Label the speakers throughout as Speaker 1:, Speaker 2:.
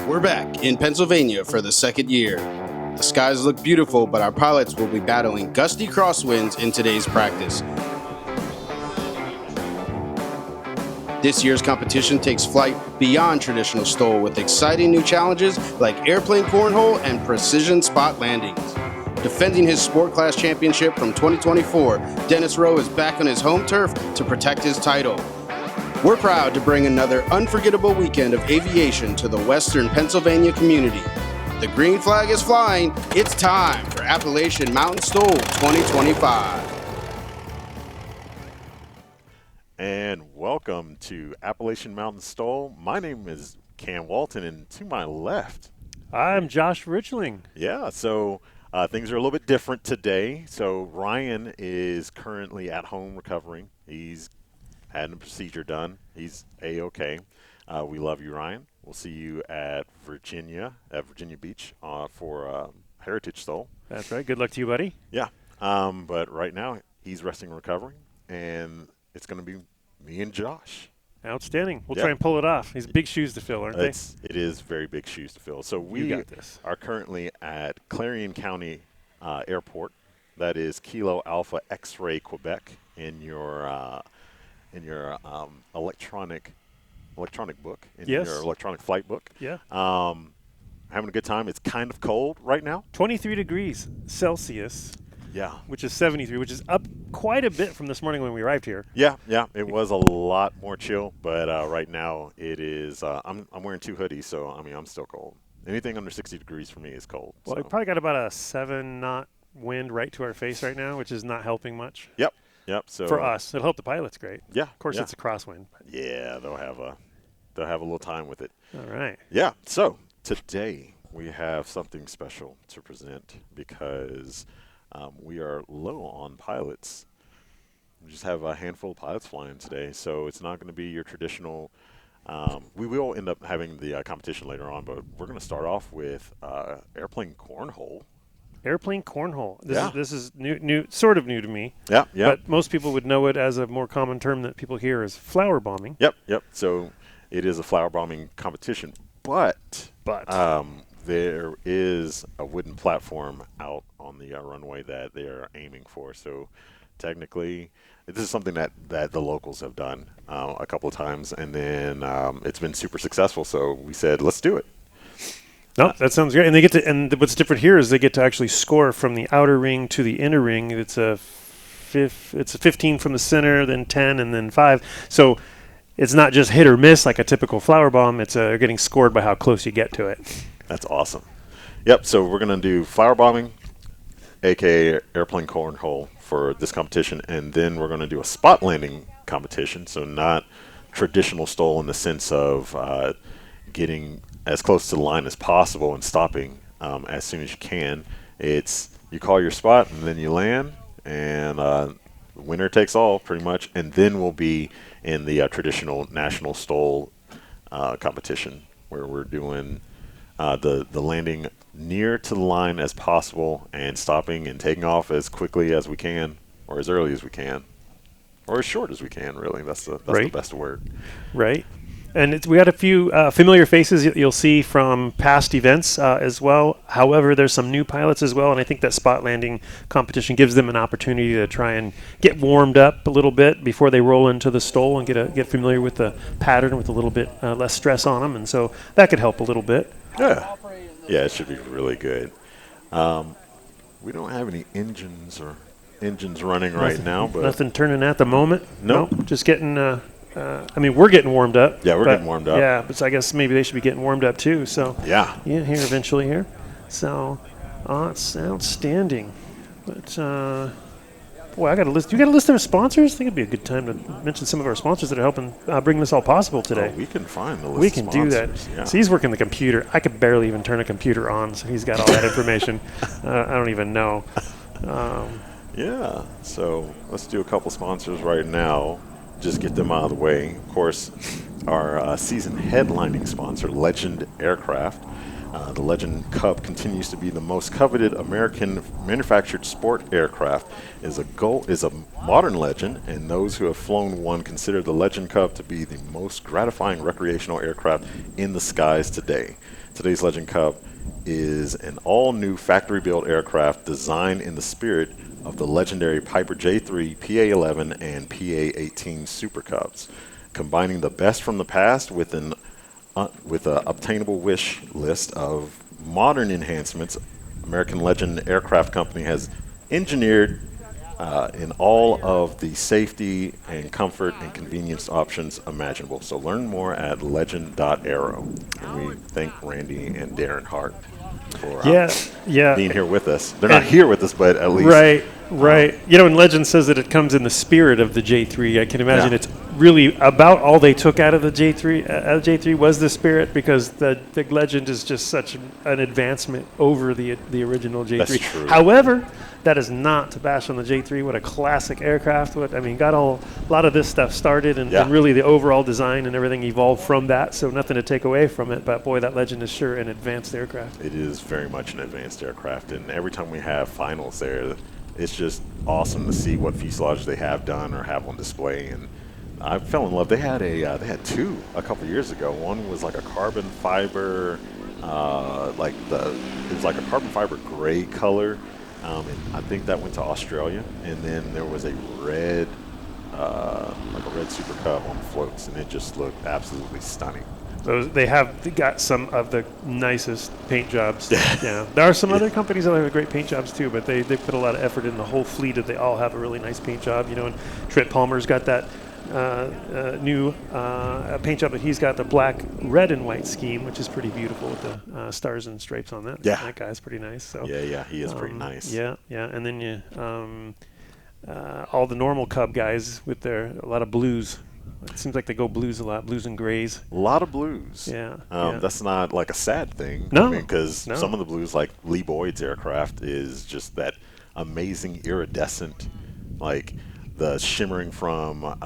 Speaker 1: We're back in Pennsylvania for the second year. The skies look beautiful, but our pilots will be battling gusty crosswinds in today's practice. This year's competition takes flight beyond traditional STOL with exciting new challenges like airplane cornhole and precision spot landings. Defending his sport class championship from 2024, Dennis Rowe is back on his home turf to protect his title. We're proud to bring another unforgettable weekend of aviation to the Western Pennsylvania community. The green flag is flying. It's time for Appalachian Mountain STOL 2025.
Speaker 2: And welcome to Appalachian Mountain STOL. My name is Cam Walton, and to my left,
Speaker 3: I'm Josh Richling.
Speaker 2: Yeah, so things are a little bit different today. So Ryan is currently at home recovering. He's had a procedure done. He's A-OK. We love you, Ryan. We'll see you at Virginia Beach for Heritage STOL.
Speaker 3: That's right. Good luck to you, buddy.
Speaker 2: Yeah, but right now he's resting and recovering, and it's going to be me and Josh.
Speaker 3: Outstanding. We'll try and pull it off. These big shoes to fill, aren't they?
Speaker 2: It is very big shoes to fill. So we are currently at Clarion County Airport. That is Kilo Alpha X-Ray Quebec in your electronic book, your electronic flight book.
Speaker 3: Yeah.
Speaker 2: Having a good time. It's kind of cold right now.
Speaker 3: 23 degrees Celsius.
Speaker 2: Yeah.
Speaker 3: Which is 73, which is up quite a bit from this morning when we arrived here.
Speaker 2: Yeah. It was a lot more chill, but right now it is. I'm wearing two hoodies, so I'm still cold. Anything under 60 degrees for me is cold.
Speaker 3: Well, we probably got about a 7-knot wind right to our face right now, which is not helping much.
Speaker 2: Yep. So
Speaker 3: for us, it'll help the pilots great.
Speaker 2: Yeah.
Speaker 3: Of course, it's a crosswind.
Speaker 2: Yeah, they'll have a little time with it.
Speaker 3: All right.
Speaker 2: Yeah. So today we have something special to present because we are low on pilots. We just have a handful of pilots flying today, so it's not going to be your traditional. We will end up having the competition later on, but we're going to start off with airplane cornhole.
Speaker 3: Airplane cornhole. This is new, sort of new to me.
Speaker 2: Yeah.
Speaker 3: But most people would know it as a more common term that people hear is flower bombing.
Speaker 2: Yep. So it is a flower bombing competition, but there is a wooden platform out on the runway that they are aiming for. So technically, this is something that the locals have done a couple of times, and then it's been super successful. So we said, let's do it.
Speaker 3: No, that sounds great. And what's different here is they get to actually score from the outer ring to the inner ring. It's a 15 from the center, then 10, and then 5. So it's not just hit or miss like a typical flower bomb. It's getting scored by how close you get to it.
Speaker 2: That's awesome. Yep, so we're going to do flower bombing, a.k.a. airplane cornhole, for this competition, and then we're going to do a spot landing competition, so not traditional STOL in the sense of getting as close to the line as possible and stopping as soon as you can. It's you call your spot, and then you land, and winner takes all, pretty much, and then we'll be in the traditional national STOL competition, where we're doing the landing near to the line as possible and stopping and taking off as quickly as we can, or as early as we can, or as short as we can, really. That's the best word.
Speaker 3: Right. And we had a few familiar faces you'll see from past events as well. However, there's some new pilots as well, and I think that spot landing competition gives them an opportunity to try and get warmed up a little bit before they roll into the STOL and get familiar with the pattern with a little bit less stress on them, and so that could help a little bit.
Speaker 2: Yeah, it should be really good. We don't have any engines running right now, but
Speaker 3: nothing turning at the moment.
Speaker 2: Nope.
Speaker 3: Just getting. We're getting warmed up.
Speaker 2: Yeah, we're getting warmed up.
Speaker 3: Yeah, but I guess maybe they should be getting warmed up too. So
Speaker 2: yeah,
Speaker 3: here eventually here. So it's outstanding. But boy, I got a list. You got a list of our sponsors? I think it'd be a good time to mention some of our sponsors that are helping bring this all possible today.
Speaker 2: We can find the list.
Speaker 3: We can do that.
Speaker 2: Yeah.
Speaker 3: So he's working the computer. I could barely even turn a computer on, so he's got all that information. I don't even know.
Speaker 2: Yeah. So let's do a couple sponsors right now. Just get them out of the way. Of course, our season headlining sponsor, Legend Aircraft. The Legend Cub continues to be the most coveted American manufactured sport aircraft. Is a modern legend, and those who have flown one consider the Legend Cub to be the most gratifying recreational aircraft in the skies today. Today's Legend Cup is an all-new factory-built aircraft designed in the spirit of the legendary Piper J3, PA-11, and PA-18 Super Cubs, combining the best from the past with an obtainable wish list of modern enhancements. American Legend Aircraft Company has engineered in all of the safety and comfort and convenience options imaginable. So learn more at legend.aero. And we thank Randy and Darren Hart for being here with us. They're not here with us, but at least.
Speaker 3: Right. And Legend says that it comes in the spirit of the J3. I can imagine it's really about all they took out of the J3 was the spirit, because the Legend is just such an advancement over the original J3.
Speaker 2: That's true.
Speaker 3: However, that is not to bash on the J3. What a classic aircraft. Got a lot of this stuff started, and really the overall design and everything evolved from that, so nothing to take away from it. But boy, that Legend is sure an advanced aircraft.
Speaker 2: It is very much an advanced aircraft, and every time we have finals there, it's just awesome to see what fuselage they have done or have on display. And I fell in love. They had two a couple years ago. One was like a carbon fiber, it was like a carbon fiber gray color. And I think that went to Australia. And then there was a red, like a red Super Cub on floats, and it just looked absolutely stunning.
Speaker 3: They got some of the nicest paint jobs. There are some other companies that have great paint jobs too, but they put a lot of effort in the whole fleet. They all have a really nice paint job, and Trent Palmer's got that new paint job, but he's got the black, red, and white scheme, which is pretty beautiful with the stars and stripes on that.
Speaker 2: Yeah,
Speaker 3: that guy's pretty nice. So
Speaker 2: he is pretty nice.
Speaker 3: And then all the normal Cub guys with a lot of blues. It seems like they go blues a lot, blues and grays.
Speaker 2: A lot of blues. That's not like a sad thing.
Speaker 3: No.
Speaker 2: Because some of the blues, like Lee Boyd's aircraft, is just that amazing iridescent, like the shimmering from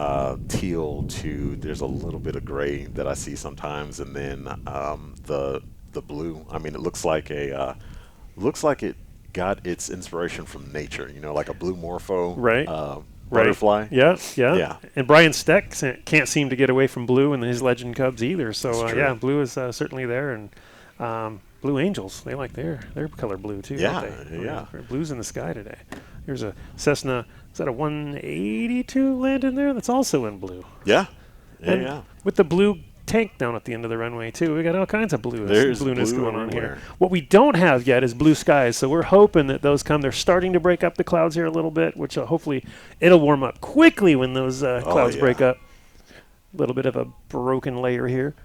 Speaker 2: teal to there's a little bit of gray that I see sometimes, and then the blue. It looks like it got its inspiration from nature. Like a blue morpho.
Speaker 3: Right.
Speaker 2: Butterfly.
Speaker 3: Yeah. And Brian Steck can't seem to get away from blue in his Legend Cubs either. So blue is certainly there, and Blue Angels, they like their color blue too. Don't they? Blue's in the sky today. Here's a Cessna. Is that a 182 landing there? That's also in blue.
Speaker 2: Yeah.
Speaker 3: With the blue tank down at the end of the runway too. We got all kinds of blueness going on here. What we don't have yet is blue skies, so we're hoping that those come. They're starting to break up the clouds here a little bit, which hopefully it'll warm up quickly when those clouds break up. A little bit of a broken layer here.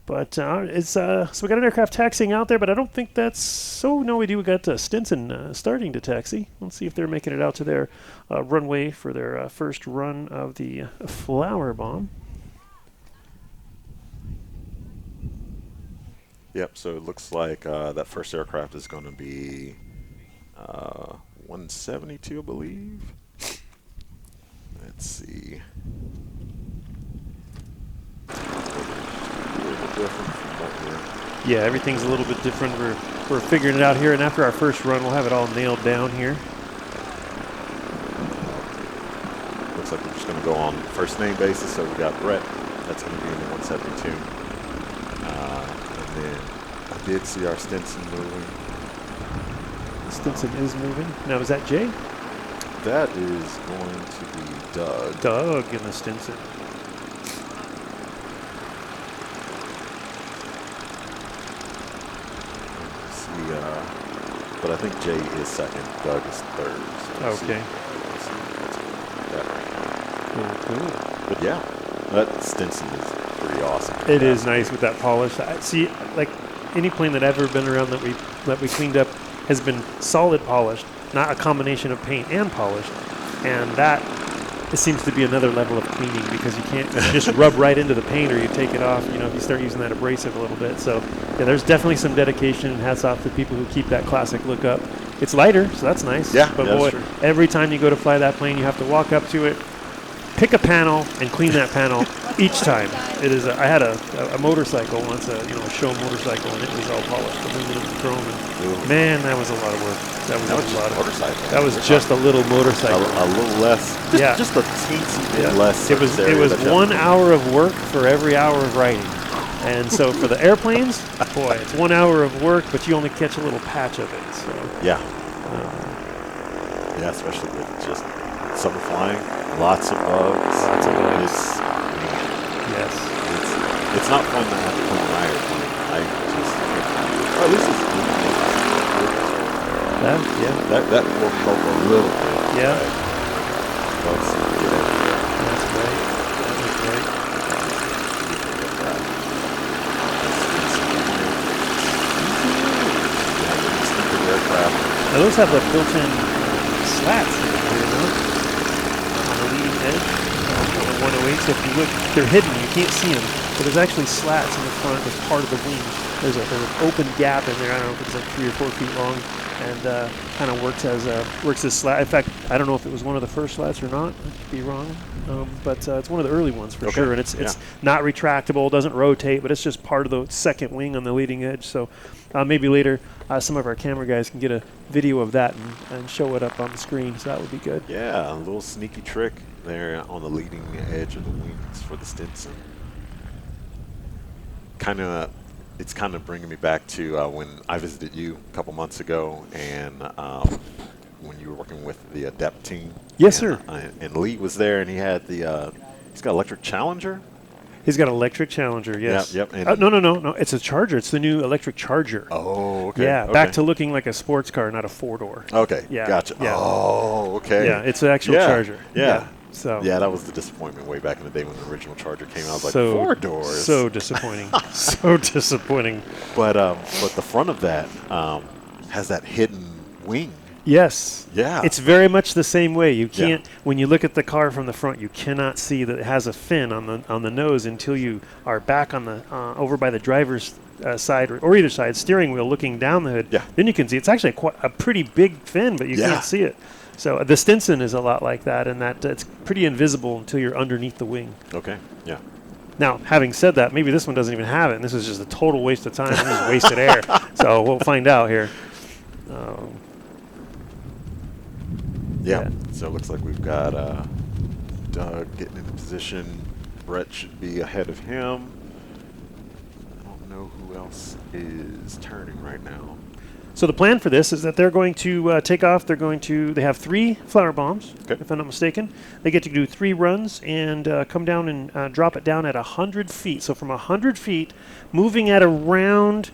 Speaker 3: It's so we got an aircraft taxiing out there, but I don't think that's so. No, we do. We got Stinson starting to taxi. Let's see if they're making it out to their runway for their first run of the Flower Bomb.
Speaker 2: Yep, so it looks like that first aircraft is going to be 172, I believe. Let's see.
Speaker 3: Yeah, everything's a little bit different. We're figuring it out here, and after our first run, we'll have it all nailed down here.
Speaker 2: Looks like we're just going to go on first name basis. So we got Brett. That's going to be in the 172. And then I did see our Stinson moving.
Speaker 3: Stinson is moving. Now, is that Jay?
Speaker 2: That is going to be Doug.
Speaker 3: Doug in the Stinson.
Speaker 2: But I think Jay is second, Doug is third. So
Speaker 3: okay.
Speaker 2: Cool. But yeah, that Stinson is pretty awesome.
Speaker 3: It is nice with that polish. I see, like any plane that I've ever been around that we cleaned up has been solid polished, not a combination of paint and polish, and that it seems to be another level of cleaning because you can't just rub right into the paint or you take it off, if you start using that abrasive a little bit. So yeah, there's definitely some dedication, and hats off to people who keep that classic look up. It's lighter, so that's nice.
Speaker 2: Yeah,
Speaker 3: but boy, every time you go to fly that plane, you have to walk up to it, pick a panel, and clean that panel each time. It is. I had a motorcycle once, a show motorcycle, and it was all polished, aluminum, chrome. And man, that was a lot of work. That was a lot of motorcycle. That was just a little motorcycle.
Speaker 2: A little less. Just a teensy bit less.
Speaker 3: It was 1 hour of work for every hour of riding. And so for the airplanes, boy, it's 1 hour of work, but you only catch a little patch of it. So
Speaker 2: Yeah. Yeah, especially with just summer flying, lots of bugs.
Speaker 3: Lots of bugs.
Speaker 2: It's,
Speaker 3: yes.
Speaker 2: it's not fun to have to clean my airplane. I just, or at least it's
Speaker 3: Yeah.
Speaker 2: that will help a little bit.
Speaker 3: Yeah.
Speaker 2: Bugs get everywhere.
Speaker 3: That's right. That was right.
Speaker 2: Aircraft.
Speaker 3: Now those have the built-in slats in here, you know, on the leading edge. On the 108, so if you look, they're hidden. You can't see them, but there's actually slats in the front as part of the wing. There's an open gap in there. I don't know if it's like 3 or 4 feet long, and kind of works as slat. In fact, I don't know if it was one of the first slats or not. I could be wrong, but it's one of the early ones for sure. And it's not retractable, doesn't rotate, but it's just part of the second wing on the leading edge. So maybe later some of our camera guys can get a video of that and show it up on the screen. So that would be good.
Speaker 2: Yeah, a little sneaky trick there on the leading edge of the wings for the Stinson. It's kind of bringing me back to when I visited you a couple months ago, and when you were working with the Adept team.
Speaker 3: Yes, sir.
Speaker 2: And Lee was there, and he had he's got electric Challenger.
Speaker 3: He's got electric Challenger, yes.
Speaker 2: Yep.
Speaker 3: No. It's a Charger. It's the new electric Charger.
Speaker 2: Oh, okay.
Speaker 3: Yeah,
Speaker 2: okay.
Speaker 3: back to looking like a sports car, not a 4-door.
Speaker 2: Okay.
Speaker 3: Yeah.
Speaker 2: Gotcha.
Speaker 3: Yeah.
Speaker 2: Oh, okay.
Speaker 3: Yeah, it's an actual Charger.
Speaker 2: Yeah.
Speaker 3: So.
Speaker 2: Yeah, that was the disappointment way back in the day when the original Charger came out. I was like,
Speaker 3: so,
Speaker 2: 4 doors.
Speaker 3: So disappointing. So disappointing.
Speaker 2: But the front of that has that hidden wing.
Speaker 3: Yes.
Speaker 2: Yeah.
Speaker 3: It's very much the same way. You can't when you look at the car from the front, you cannot see that it has a fin on the nose until you are back on the over by the driver's side or either side steering wheel, looking down the hood.
Speaker 2: Yeah.
Speaker 3: Then you can see it's actually a pretty big fin, but you can't see it. So the Stinson is a lot like that, in that it's pretty invisible until you're underneath the wing.
Speaker 2: Okay. Yeah.
Speaker 3: Now, having said that, maybe this one doesn't even have it, and this is just a total waste of time. This is wasted air. So we'll find out here.
Speaker 2: Yeah. So it looks like we've got Doug getting into position. Brett should be ahead of him. I don't know who else is turning right now.
Speaker 3: So the plan for this is that they're going to take off. They have 3 flower bombs, if I'm not mistaken. They get to do 3 runs and come down and drop it down at 100 feet. So from 100 feet, moving at around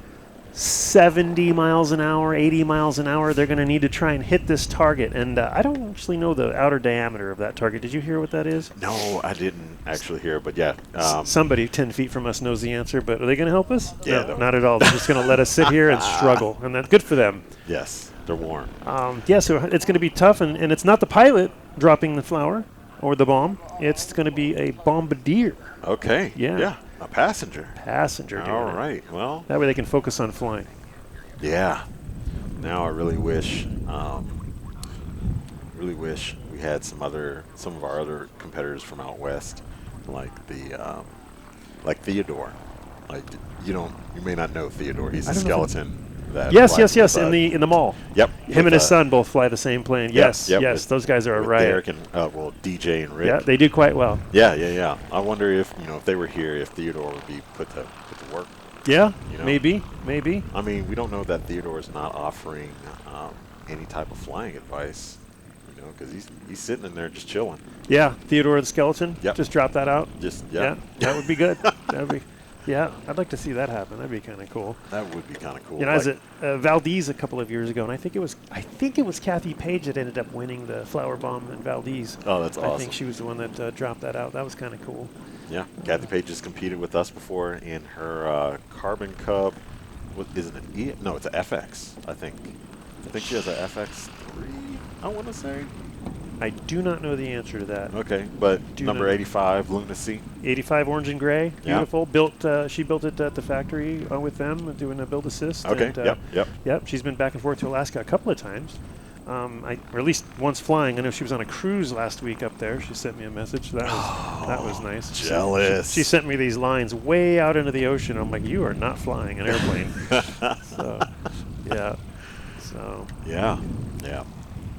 Speaker 3: 70 miles an hour, 80 miles an hour, they're going to need to try and hit this target. And I don't actually know the outer diameter of that target. Did you hear what that is?
Speaker 2: No, I didn't actually hear, but yeah.
Speaker 3: Somebody 10 feet from us knows the answer, but are they going to help us?
Speaker 2: Yeah,
Speaker 3: no, not at all. They're just going to let us sit here and struggle, and that's good for them.
Speaker 2: Yes, they're warm.
Speaker 3: So it's going to be tough, and it's not the pilot dropping the flower or the bomb. It's going to be a bombardier.
Speaker 2: Okay.
Speaker 3: Yeah.
Speaker 2: A passenger.
Speaker 3: Doing
Speaker 2: All
Speaker 3: it.
Speaker 2: right. Well.
Speaker 3: That way they can focus on flying.
Speaker 2: Yeah. Now I really wish we had some of our other competitors from out west, like Theodore. Like you may not know Theodore. He's a skeleton.
Speaker 3: Yes. In the mall.
Speaker 2: Yep.
Speaker 3: Him and his son both fly the same plane. Yes. Those guys are a riot.
Speaker 2: Derek and DJ and Rick.
Speaker 3: Yeah, they do quite well.
Speaker 2: Yeah. I wonder if they were here, if Theodore would be put to work.
Speaker 3: Yeah. Maybe.
Speaker 2: I mean, we don't know that Theodore is not offering any type of flying advice. Because he's sitting in there just chilling. Yeah.
Speaker 3: Theodore the skeleton.
Speaker 2: Yep.
Speaker 3: Just drop that out.
Speaker 2: Yeah.
Speaker 3: That would be good. Yeah, I'd like to see that happen. That'd be kind of cool.
Speaker 2: That would be kind of cool.
Speaker 3: I was at Valdez a couple of years ago, and I think it was Kathy Page that ended up winning the flower bomb in Valdez.
Speaker 2: Oh, that's awesome.
Speaker 3: I think she was the one that dropped that out. That was kind of cool.
Speaker 2: Yeah, Kathy Page has competed with us before in her Carbon Cub. Isn't it E? No, it's an FX. I think she has a FX3. I want to say.
Speaker 3: I do not know the answer to that.
Speaker 2: Okay, but number 85, Lunacy.
Speaker 3: 85 orange and gray, beautiful.
Speaker 2: Yeah.
Speaker 3: She built it at the factory with them, doing a build assist.
Speaker 2: Okay.
Speaker 3: And, Yep. She's been back and forth to Alaska a couple of times, or at least once flying. I know she was on a cruise last week up there. She sent me a message. That was nice.
Speaker 2: Jealous.
Speaker 3: She sent me these lines way out into the ocean. I'm like, you are not flying an airplane.
Speaker 2: Yeah.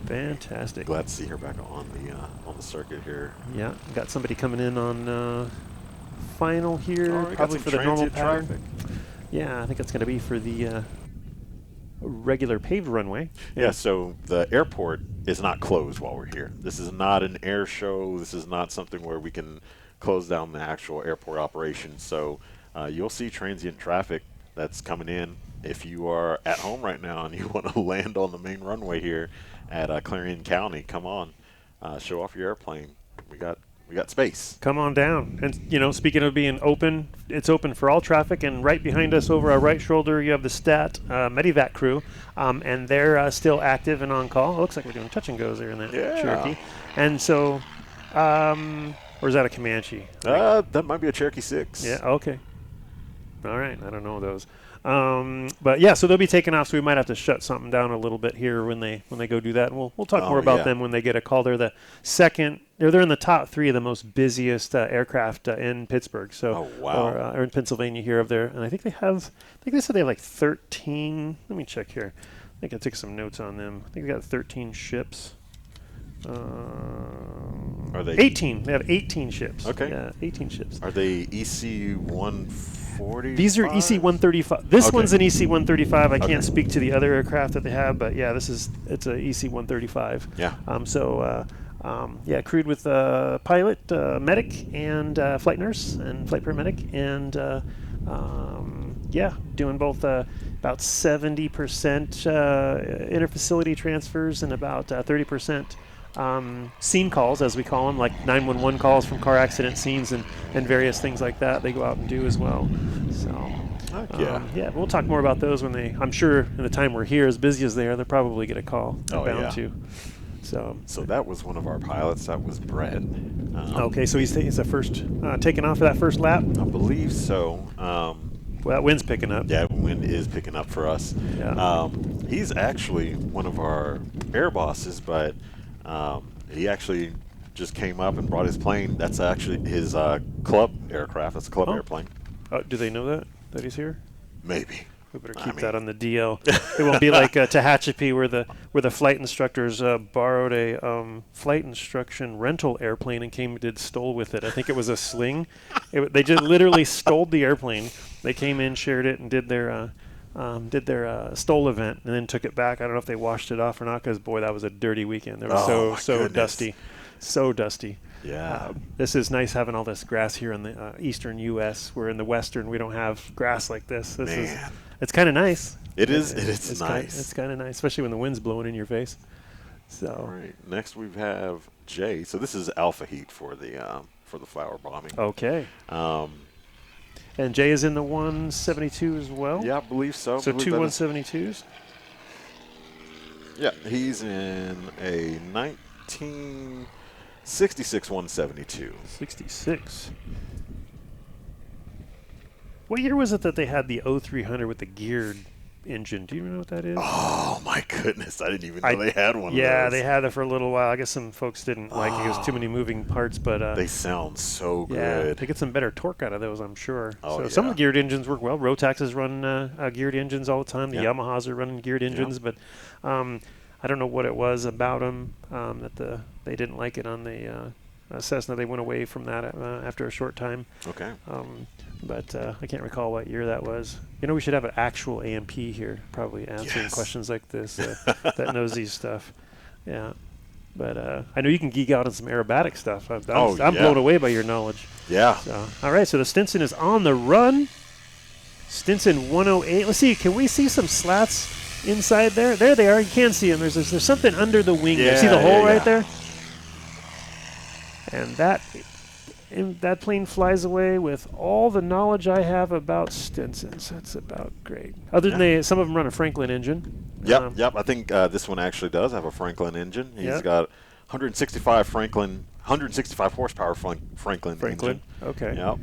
Speaker 3: Fantastic.
Speaker 2: Glad to see her back on the circuit here.
Speaker 3: Yeah, got somebody coming in on final here,
Speaker 2: Oh, we got
Speaker 3: probably
Speaker 2: some
Speaker 3: for the normal
Speaker 2: transient
Speaker 3: pattern.
Speaker 2: traffic.
Speaker 3: Yeah, I think it's going to be for the regular paved runway.
Speaker 2: Yeah, so the airport is not closed while we're here. This is not an air show. This is not something where we can close down the actual airport operation. So you'll see transient traffic that's coming in. If you are at home right now and you want to land on the main runway here at Clarion County, come on, show off your airplane. We got space.
Speaker 3: Come on down. And, you know, speaking of being open, it's open for all traffic. And right behind us over our right shoulder, you have the STAT Medevac crew. And they're still active and on call. It looks like we're doing touch and goes there in that Cherokee. And so, or is that a Comanche?
Speaker 2: That might be a Cherokee 6.
Speaker 3: Yeah, okay. All right, I don't know those. But yeah, so they'll be taking off, so we might have to shut something down a little bit here when they go do that. And we'll talk more about them when they get a call. They're the second, they're in the top 3 of the most busiest aircraft in Pittsburgh. So or in Pennsylvania here of there. And I think they said they have like 13. Let me check here. I think I took some notes on them. I think they got 13 ships.
Speaker 2: Are they
Speaker 3: 18? They have 18 ships.
Speaker 2: Okay.
Speaker 3: Yeah, 18 ships.
Speaker 2: Are they EC 140?
Speaker 3: These are EC 135. This one's an EC 135. I can't speak to the other aircraft that they have, but yeah, it's a EC 135.
Speaker 2: Yeah.
Speaker 3: Crewed with pilot, medic, and flight nurse and flight paramedic, and doing both about 70% interfacility transfers and about 30% scene calls, as we call them, like 911 calls from car accident scenes and various things like that. They go out and do as well. So, we'll talk more about those when I'm sure in the time we're here, as busy as they are, they'll probably get a call. They're bound to. So that
Speaker 2: was one of our pilots. That was Brett.
Speaker 3: Okay, so he's the first taking off for that first lap.
Speaker 2: I believe so.
Speaker 3: Well, that wind's picking up.
Speaker 2: Yeah, wind is picking up for us.
Speaker 3: Yeah.
Speaker 2: He's actually one of our air bosses, but he actually just came up and brought his plane. That's actually his club aircraft. That's a club airplane.
Speaker 3: Do they know that he's here?
Speaker 2: Maybe.
Speaker 3: We better keep that on the DL. It won't be like Tehachapi, where the flight instructors borrowed a flight instruction rental airplane and came and did STOL with it. I think it was a sling. They just literally stole the airplane. They came in, shared it, and did their STOL event, and then took it back. I don't know if they washed it off or not, because boy, that was a dirty weekend. It was so dusty, so dusty.
Speaker 2: Yeah.
Speaker 3: This is nice having all this grass here in the eastern U.S. We're in the western. We don't have grass like this. It's kind of nice.
Speaker 2: It's nice.
Speaker 3: It's kind of nice, especially when the wind's blowing in your face. So.
Speaker 2: All right. Next we have Jay. So this is alpha heat for the flower bombing.
Speaker 3: Okay. And Jay is in the 172 as well?
Speaker 2: Yeah, I believe so.
Speaker 3: So two 172s?
Speaker 2: Yeah, he's in a 1966 172.
Speaker 3: 66. What year was it that they had the 0300 with the geared engine? Do you know what that is?
Speaker 2: Oh, my goodness. I didn't even know they had one of those.
Speaker 3: Yeah, they had it for a little while. I guess some folks didn't like it. It was too many moving parts, but...
Speaker 2: they sound so good.
Speaker 3: Yeah, they get some better torque out of those, I'm sure. Some of the geared engines work well. Rotaxes run geared engines all the time. The Yamahas are running geared engines, but I don't know what it was about them that they didn't like it on the Cessna. They went away from that after a short time.
Speaker 2: Okay.
Speaker 3: But I can't recall what year that was. You know, we should have an actual AMP here, probably answering questions like this that knows these stuff. Yeah. But I know you can geek out on some aerobatic stuff. I'm blown away by your knowledge.
Speaker 2: Yeah.
Speaker 3: So, all right, so the Stinson is on the run. Stinson 108. Let's see, can we see some slats inside there? There they are. You can see them. There's something under the wing. You see the hole right there? And that plane flies away with all the knowledge I have about Stinsons. That's about great. Other than some of them run a Franklin engine.
Speaker 2: Yep. I think this one actually does have a Franklin engine. He's got 165 horsepower Franklin engine.
Speaker 3: Okay.
Speaker 2: Yep.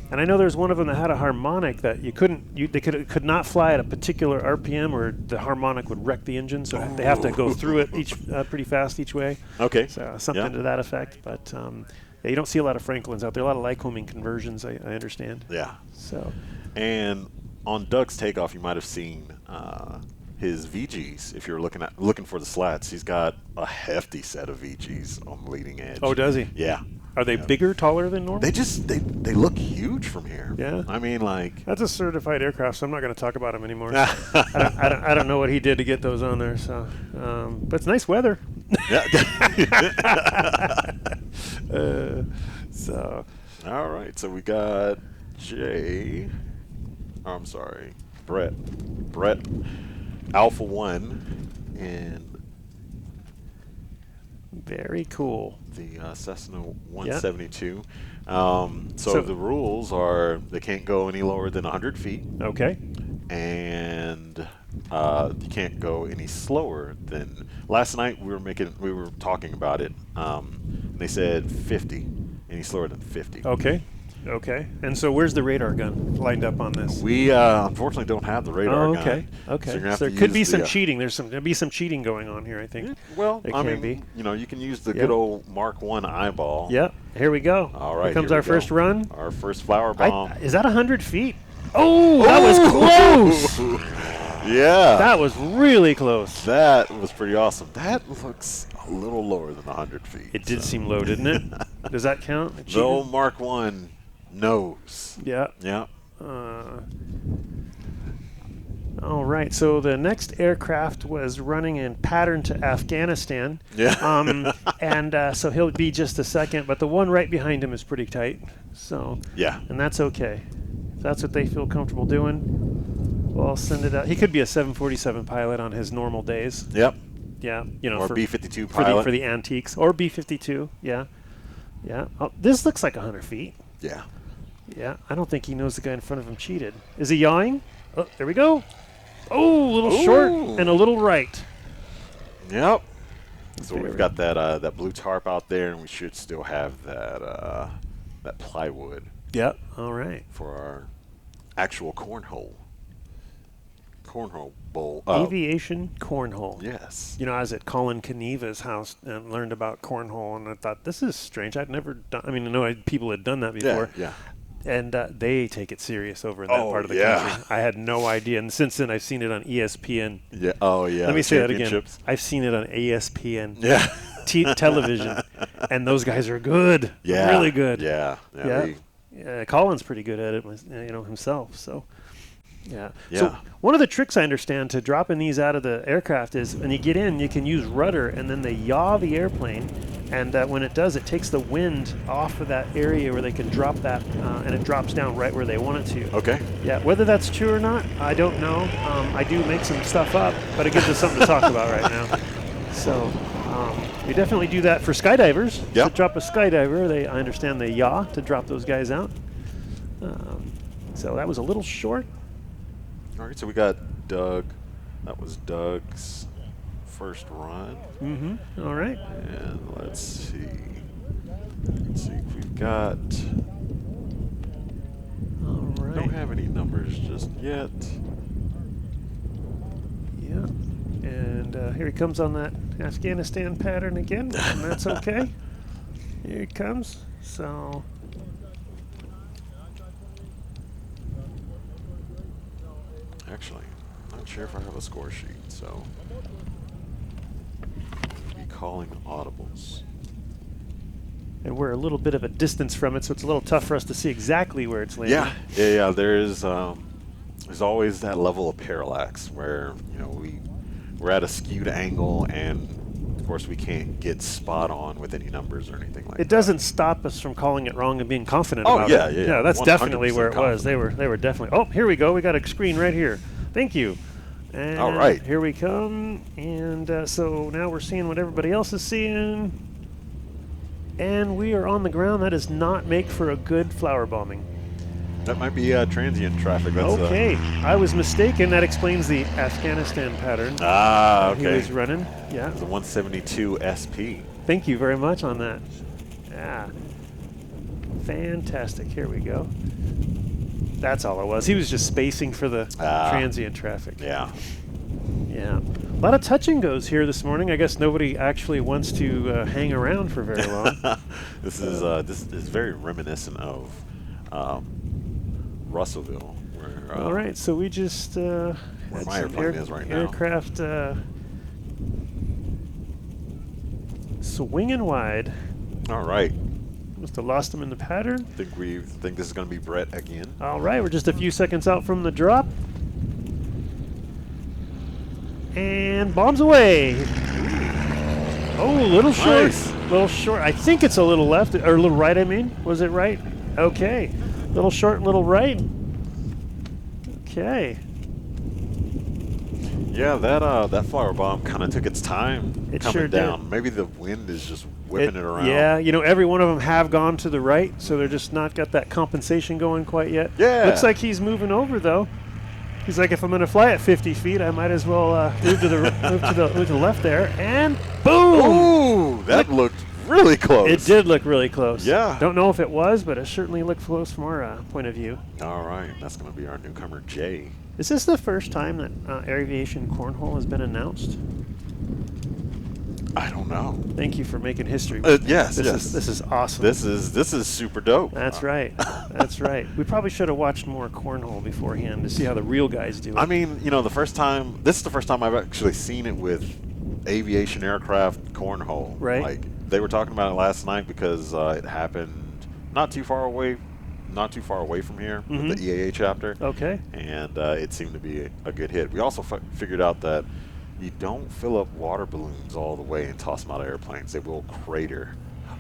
Speaker 3: And I know there's one of them that had a harmonic that they could not fly at a particular RPM, or the harmonic would wreck the engine. So they have to go through it pretty fast each way.
Speaker 2: Okay.
Speaker 3: So something to that effect. But you don't see a lot of Franklins out there. A lot of Lycoming conversions, I understand.
Speaker 2: Yeah.
Speaker 3: So.
Speaker 2: And on Doug's takeoff, you might have seen his VGs. If you're looking for the slats, he's got a hefty set of VGs on the leading edge.
Speaker 3: Oh, does he?
Speaker 2: Yeah.
Speaker 3: Are they bigger, taller than normal?
Speaker 2: They look huge from here.
Speaker 3: Yeah.
Speaker 2: I mean, like.
Speaker 3: That's a certified aircraft, so I'm not going to talk about him anymore. I don't know what he did to get those on there. So, but it's nice weather.
Speaker 2: Yeah.
Speaker 3: So.
Speaker 2: All right. So we got Jay. Oh, I'm sorry, Brett, Alpha 1, and
Speaker 3: Very cool.
Speaker 2: the Cessna 172. So the rules are they can't go any lower than 100 feet.
Speaker 3: Okay.
Speaker 2: And you can't go any slower than. Last night we were talking about it. And they said 50, any slower than 50.
Speaker 3: Okay. Okay. And so where's the radar gun lined up on this?
Speaker 2: We unfortunately don't have the radar gun.
Speaker 3: Okay. Okay.
Speaker 2: So, you're gonna have
Speaker 3: So
Speaker 2: to
Speaker 3: there could be
Speaker 2: use
Speaker 3: some
Speaker 2: the,
Speaker 3: cheating. There'll be some cheating going on here, I think.
Speaker 2: Well,
Speaker 3: It
Speaker 2: I
Speaker 3: can
Speaker 2: mean,
Speaker 3: be.
Speaker 2: you know, you can use the good old Mark 1 eyeball.
Speaker 3: Yep. Here we go.
Speaker 2: All right.
Speaker 3: Here comes
Speaker 2: here
Speaker 3: our
Speaker 2: we go.
Speaker 3: first run.
Speaker 2: Our first flower bomb.
Speaker 3: Is that 100 feet? Oh, that was close.
Speaker 2: Yeah.
Speaker 3: That was really close.
Speaker 2: That was pretty awesome. That looks a little lower than 100 feet.
Speaker 3: It did seem low, didn't it? Does that count?
Speaker 2: The old Mark 1 knows.
Speaker 3: Yeah.
Speaker 2: Yeah.
Speaker 3: All right. So the next aircraft was running in pattern to Afghanistan.
Speaker 2: Yeah.
Speaker 3: And so he'll be just a second, but the one right behind him is pretty tight. So.
Speaker 2: Yeah.
Speaker 3: And that's okay. If that's what they feel comfortable doing, well, I'll send it out. He could be a 747 pilot on his normal days.
Speaker 2: Yep.
Speaker 3: Yeah. You know,
Speaker 2: Or
Speaker 3: for
Speaker 2: B-52
Speaker 3: for
Speaker 2: pilot.
Speaker 3: the antiques or B-52. Yeah. Yeah. Oh, this looks like 100 feet.
Speaker 2: Yeah.
Speaker 3: Yeah, I don't think he knows the guy in front of him cheated. Is he yawing? Oh, there we go. Oh, a little short and a little right.
Speaker 2: Yep. So
Speaker 3: Very
Speaker 2: we've got that blue tarp out there, and we should still have that plywood
Speaker 3: Yep. All right.
Speaker 2: for our actual cornhole bowl.
Speaker 3: Aviation cornhole.
Speaker 2: Yes.
Speaker 3: You know, I was at Colin Keneva's house and learned about cornhole, and I thought, this is strange. I'd never done. I mean, I know people had done that before.
Speaker 2: Yeah.
Speaker 3: And they take it serious over in that part of the country. I had no idea. And since then, I've seen it on ESPN.
Speaker 2: Yeah. Oh, yeah.
Speaker 3: Let me say that again.
Speaker 2: Championships.
Speaker 3: I've seen it on ESPN.
Speaker 2: Yeah.
Speaker 3: Television. And those guys are good.
Speaker 2: Yeah.
Speaker 3: Really good.
Speaker 2: Yeah.
Speaker 3: Yeah. Colin's pretty good at it, himself. So, yeah.
Speaker 2: Yeah.
Speaker 3: So one of the tricks I understand to dropping these out of the aircraft is when you get in, you can use rudder, and then they yaw the airplane, and when it does, it takes the wind off of that area where they can drop that, and it drops down right where they want it to.
Speaker 2: Okay.
Speaker 3: Yeah. Whether that's true or not, I don't know. I do make some stuff up, but it gives us something to talk about right now. So. We definitely do that for skydivers.
Speaker 2: Yep.
Speaker 3: To drop a skydiver, I understand they yaw to drop those guys out. So that was a little short.
Speaker 2: All right. So we got Doug. That was Doug's first run.
Speaker 3: Mm-hmm. All right.
Speaker 2: And let's see. Let's see if we've got.
Speaker 3: All right.
Speaker 2: Don't have any numbers just yet.
Speaker 3: Yeah. And here he comes on that Afghanistan pattern again, and that's okay. Here he comes. So.
Speaker 2: Actually, I'm not sure if I have a score sheet, so. We'll be calling audibles.
Speaker 3: And we're a little bit of a distance from it, so it's a little tough for us to see exactly where it's landing.
Speaker 2: Yeah. There's always that level of parallax where we're at a skewed angle, and of course we can't get spot on with any numbers or anything like that.
Speaker 3: It doesn't stop us from calling it wrong and being confident
Speaker 2: Oh,
Speaker 3: about
Speaker 2: yeah,
Speaker 3: it.
Speaker 2: yeah.
Speaker 3: That's definitely where it
Speaker 2: 100%
Speaker 3: was. They were definitely. Oh, here we go. We got a screen right here. Thank you. And
Speaker 2: All right.
Speaker 3: Here we come. And so now we're seeing what everybody else is seeing. And we are on the ground. That does not make for a good flower bombing.
Speaker 2: That might be transient traffic. That's,
Speaker 3: Okay. I was mistaken. That explains the Afghanistan pattern.
Speaker 2: okay.
Speaker 3: He was running. Yeah.
Speaker 2: The 172 SP.
Speaker 3: Thank you very much on that. Yeah. Fantastic. Here we go. That's all it was. He was just spacing for the transient traffic.
Speaker 2: Yeah.
Speaker 3: Yeah. A lot of touch and goes here this morning. I guess nobody actually wants to hang around for very long.
Speaker 2: This is very reminiscent of Russellville. Where,
Speaker 3: all right. So we just
Speaker 2: where my airplane is right now.
Speaker 3: Aircraft swinging wide.
Speaker 2: All right.
Speaker 3: Must have lost him in the pattern.
Speaker 2: Think this is going to be Brett again.
Speaker 3: All right, we're just a few seconds out from the drop. And bombs away. Oh, a little short.
Speaker 2: Nice.
Speaker 3: Little short. I think it's a little left, or a little right, I mean. Was it right? Okay. Little short, little right. Okay.
Speaker 2: Yeah, that flower bomb kind of took its time
Speaker 3: It
Speaker 2: coming
Speaker 3: sure
Speaker 2: down.
Speaker 3: did.
Speaker 2: Maybe the wind is just whipping it around.
Speaker 3: Yeah, every one of them have gone to the right, so they're just not got that compensation going quite yet.
Speaker 2: Yeah.
Speaker 3: Looks like he's moving over, though. He's like, if I'm going to fly at 50 feet, I might as well move to the left there, and boom!
Speaker 2: Ooh, that looked really close.
Speaker 3: It did look really close.
Speaker 2: Yeah.
Speaker 3: Don't know if it was, but it certainly looked close from our point of view.
Speaker 2: All right, that's going to be our newcomer, Jay.
Speaker 3: Is this the first time that aviation cornhole has been announced?
Speaker 2: I don't know.
Speaker 3: Thank you for making history.
Speaker 2: Yes,
Speaker 3: This is awesome.
Speaker 2: This is super dope.
Speaker 3: That's right. That's right. We probably should have watched more cornhole beforehand to see how the real guys do it.
Speaker 2: I mean, this is the first time I've actually seen it with aviation aircraft cornhole.
Speaker 3: Right.
Speaker 2: Like, they were talking about it last night because it happened not too far away from here with the EAA chapter.
Speaker 3: Okay.
Speaker 2: And it seemed to be a good hit. We also figured out that you don't fill up water balloons all the way and toss them out of airplanes. They will crater.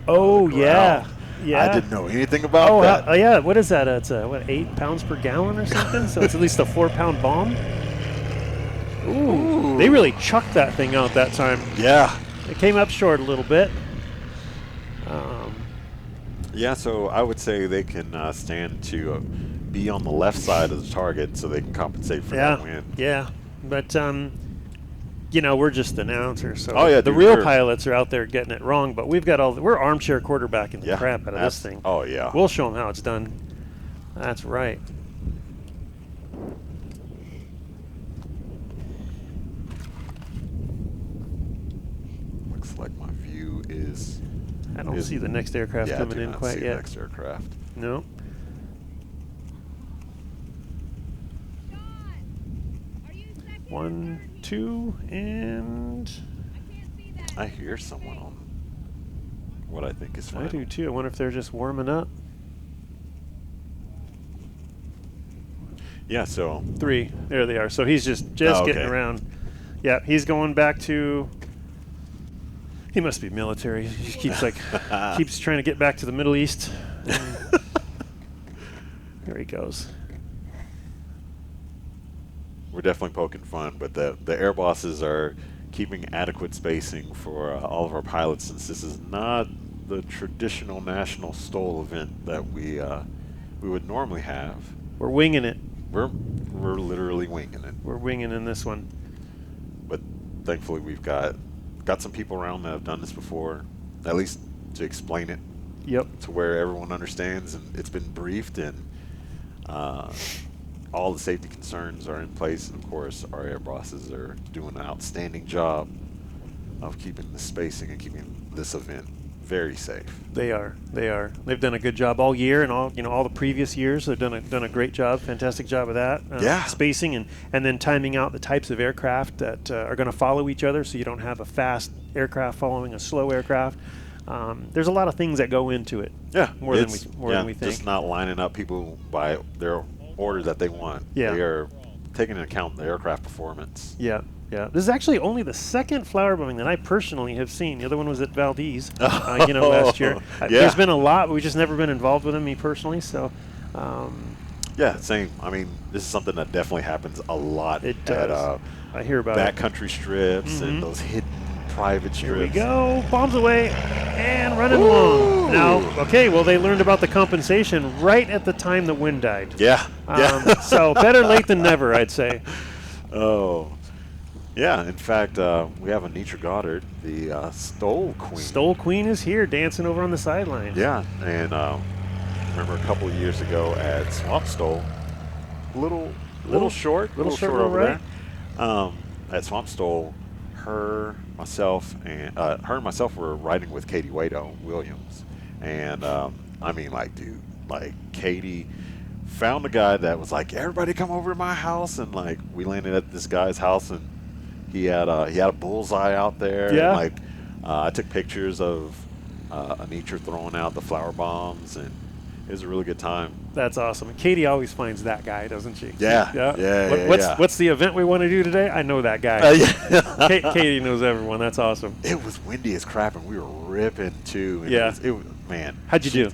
Speaker 3: Oh, yeah.
Speaker 2: ground.
Speaker 3: Yeah.
Speaker 2: I didn't know anything about that.
Speaker 3: Yeah. What is that? It's 8 pounds per gallon or something? So it's at least a 4-pound bomb. Ooh. They really chucked that thing out that time.
Speaker 2: Yeah.
Speaker 3: It came up short a little bit.
Speaker 2: Yeah, so I would say they can stand to be on the left side of the target so they can compensate for that wind.
Speaker 3: Yeah. But, we're just announcers, so the
Speaker 2: dude,
Speaker 3: real pilots are out there getting it wrong, but we're armchair quarterbacking the crap out of this thing.
Speaker 2: Oh, yeah.
Speaker 3: We'll show them how it's done. That's right.
Speaker 2: Looks like my view is...
Speaker 3: I don't see the next aircraft coming in quite yet.
Speaker 2: Next aircraft.
Speaker 3: No. One, two, and
Speaker 2: I hear someone on what I think is
Speaker 3: I
Speaker 2: final.
Speaker 3: do too. I wonder if they're just warming up.
Speaker 2: Yeah, so
Speaker 3: 3. There they are. So he's just getting around. Yeah, he's going back to. He must be military. He just keeps trying to get back to the Middle East. There he goes.
Speaker 2: we're definitely poking fun, but the air bosses are keeping adequate spacing for all of our pilots, since this is not the traditional national STOL event that we would normally have.
Speaker 3: We're winging it.
Speaker 2: We're literally winging it.
Speaker 3: We're winging in this one.
Speaker 2: But thankfully we've got some people around that have done this before, at least to explain it.
Speaker 3: Yep.
Speaker 2: To where everyone understands, and it's been briefed, and all the safety concerns are in place. And of course, our air bosses are doing an outstanding job of keeping the spacing and keeping this event very safe.
Speaker 3: They are. They've done a good job all year, and all the previous years. They've done a great job, fantastic job of that. Spacing and then timing out the types of aircraft that are going to follow each other, so you don't have a fast aircraft following a slow aircraft. There's a lot of things that go into it.
Speaker 2: Yeah,
Speaker 3: more than we think.
Speaker 2: Just not lining up people by their order that they want.
Speaker 3: Yeah,
Speaker 2: they are taking into account the aircraft performance.
Speaker 3: Yeah. Yeah, this is actually only the second flower bombing that I personally have seen. The other one was at Valdez, last year. There's been a lot, but we've just never been involved with them, me personally. So,
Speaker 2: yeah, same. I mean, this is something that definitely happens a lot.
Speaker 3: It does. I hear about
Speaker 2: backcountry strips and those hidden private strips.
Speaker 3: Here we go, bombs away and running along. Now, okay, well, they learned about the compensation right at the time the wind died.
Speaker 2: Yeah.
Speaker 3: So better late than never, I'd say.
Speaker 2: Oh. Yeah, in fact, we have Anitra Goddard, the STOL Queen.
Speaker 3: STOL Queen is here, dancing over on the sidelines.
Speaker 2: Yeah, and remember a couple of years ago at Swamp STOL, little short over
Speaker 3: right
Speaker 2: there. At Swamp STOL, her and myself were riding with Katie Wado Williams, and Katie found a guy that was like, everybody come over to my house, and we landed at this guy's house, and he had a bullseye out there.
Speaker 3: Yeah.
Speaker 2: And, I took pictures of Anitra throwing out the flower bombs, and it was a really good time.
Speaker 3: That's awesome. Katie always finds that guy, doesn't she?
Speaker 2: Yeah.
Speaker 3: What's the event we want to do today? I know that guy. Katie knows everyone. That's awesome.
Speaker 2: It was windy as crap, and we were ripping too. And
Speaker 3: Yeah.
Speaker 2: it was, man.
Speaker 3: How'd you do?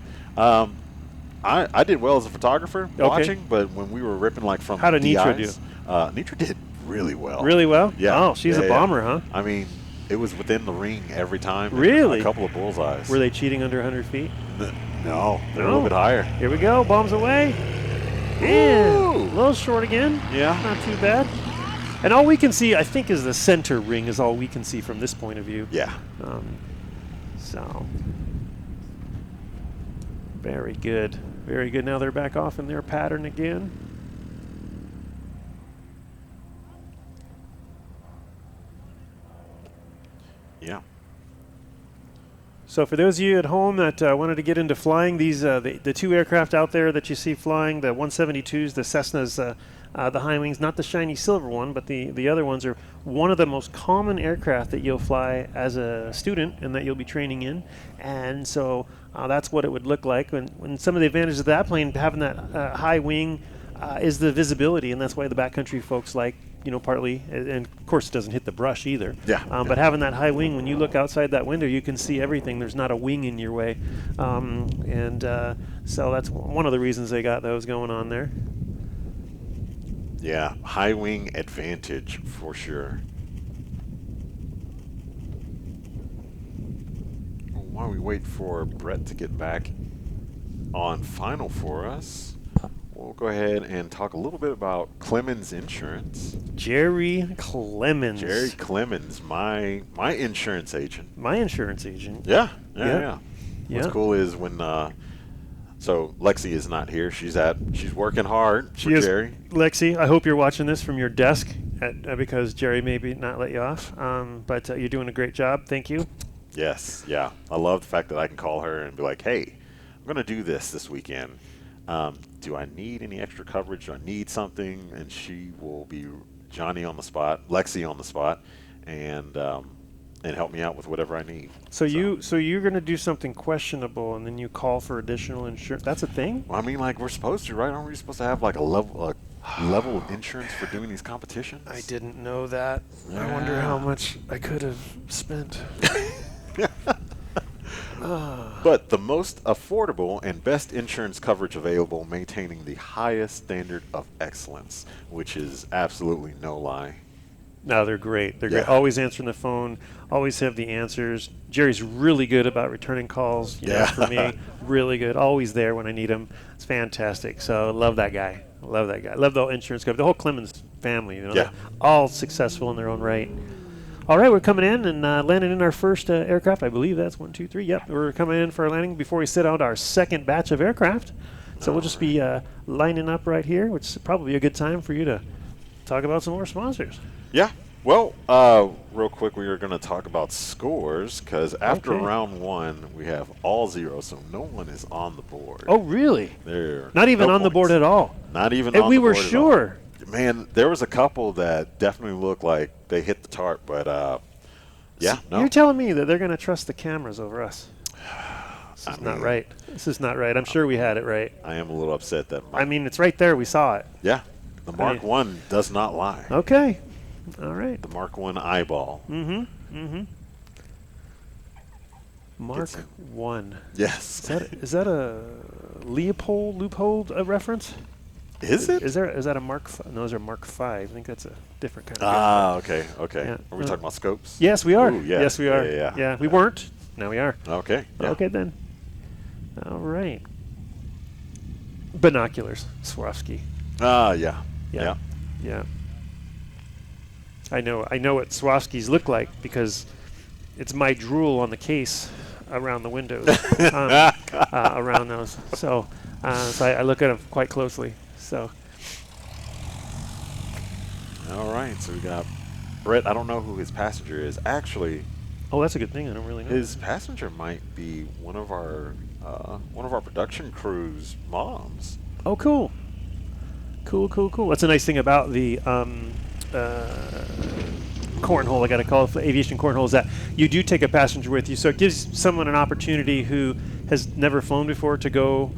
Speaker 2: I did well as a photographer watching, but when we were ripping like from
Speaker 3: How did Nitra
Speaker 2: DIs, Nitra did really well.
Speaker 3: Really well?
Speaker 2: Yeah.
Speaker 3: Oh, she's a bomber, huh?
Speaker 2: I mean, it was within the ring every time.
Speaker 3: Really?
Speaker 2: A couple of bullseyes.
Speaker 3: Were they cheating under 100 feet?
Speaker 2: No, they're a
Speaker 3: No.
Speaker 2: little bit higher.
Speaker 3: Here we go. Bombs away. And
Speaker 2: Ooh.
Speaker 3: a little short again.
Speaker 2: Yeah.
Speaker 3: Not too bad. And all we can see, I think, is the center ring is all we can see from this point of view.
Speaker 2: Yeah.
Speaker 3: So, very good. Very good. Now they're back off in their pattern again.
Speaker 2: Yeah.
Speaker 3: So for those of you at home that wanted to get into flying, these the two aircraft out there that you see flying, the 172s, the Cessnas, the high wings, not the shiny silver one, but the other ones are one of the most common aircraft that you'll fly as a student and that you'll be training in. And so that's what it would look like. When some of the advantages of that plane, having that high wing, is the visibility, and that's why the backcountry folks like, partly, and of course it doesn't hit the brush either.
Speaker 2: Yeah.
Speaker 3: But having that high wing, when you look outside that window, you can see everything. There's not a wing in your way. So that's one of the reasons they got those going on there.
Speaker 2: Yeah, high wing advantage for sure. While we wait for Brett to get back on final for us, we'll go ahead and talk a little bit about Clemens Insurance.
Speaker 3: Jerry Clemens.
Speaker 2: Jerry Clemens, my insurance agent.
Speaker 3: My insurance agent.
Speaker 2: Yeah.
Speaker 3: Yeah.
Speaker 2: What's cool is when so Lexi is not here. She's working hard for Jerry.
Speaker 3: Lexi, I hope you're watching this from your desk because Jerry maybe not let you off. But you're doing a great job. Thank you.
Speaker 2: Yes, yeah. I love the fact that I can call her and be like, hey, I'm going to do this weekend. Do I need any extra coverage? Do I need something? And she will be Johnny on the spot, Lexi on the spot, and help me out with whatever I need.
Speaker 3: So you're going to do something questionable, and then you call for additional insurance. That's a thing?
Speaker 2: Well, I mean, like, we're supposed to, right? Aren't we supposed to have like a level of insurance for doing these competitions?
Speaker 3: I didn't know that.
Speaker 2: Yeah.
Speaker 3: I wonder how much I could have spent.
Speaker 2: But the most affordable and best insurance coverage available, maintaining the highest standard of excellence, which is absolutely no lie.
Speaker 3: No, they're great. They're great. Always answering the phone. Always have the answers. Jerry's really good about returning calls. For me, really good. Always there when I need him. It's fantastic. So love that guy. Love that guy. Love the whole insurance company. The whole Clemens family. They're all successful in their own right. All right, we're coming in and landing in our first aircraft. I believe that's 1, 2, 3. Yep, we're coming in for our landing before we set out our second batch of aircraft. So we'll just be lining up right here, which is probably a good time for you to talk about some more sponsors.
Speaker 2: Yeah. Well, real quick, we are going to talk about scores because after round one, we have all zeros, so no one is on the board.
Speaker 3: Oh, really?
Speaker 2: They're
Speaker 3: not even on the board at all.
Speaker 2: Not even
Speaker 3: and
Speaker 2: on
Speaker 3: we
Speaker 2: the board
Speaker 3: were
Speaker 2: at all.
Speaker 3: sure.
Speaker 2: Man, there was a couple that definitely looked like they hit the tarp, but no.
Speaker 3: You're telling me that they're going to trust the cameras over us? This is not right. This is not right. I'm sure we had it right.
Speaker 2: I am a little upset that.
Speaker 3: It's right there. We saw it.
Speaker 2: Yeah, the Mark 1 does not lie.
Speaker 3: Okay. All right.
Speaker 2: The Mark 1 eyeball.
Speaker 3: Mark 1.
Speaker 2: Yes.
Speaker 3: Is that a Leupold reference?
Speaker 2: Is it?
Speaker 3: Is that a Mark? No, those are Mark 5. I think that's a different kind of.
Speaker 2: Okay.
Speaker 3: Yeah.
Speaker 2: Are we talking about scopes?
Speaker 3: Yes, we are.
Speaker 2: Ooh, yeah.
Speaker 3: Yes, we are.
Speaker 2: Yeah.
Speaker 3: We weren't. Now we are.
Speaker 2: Okay. Yeah.
Speaker 3: Okay then. All right. Binoculars, Swarovski.
Speaker 2: Yeah.
Speaker 3: Yeah. I know what Swarovskis look like because it's my drool on the case around the windows, around those. So I look at them quite closely. So.
Speaker 2: All right. So we got Brett. I don't know who his passenger is. Actually.
Speaker 3: Oh, that's a good thing. I don't really know.
Speaker 2: His passenger might be one of our production crew's moms.
Speaker 3: Oh, cool. Cool. That's a nice thing about the cornhole, I got to call it aviation cornhole, is that you do take a passenger with you. So it gives someone an opportunity who has never flown before to go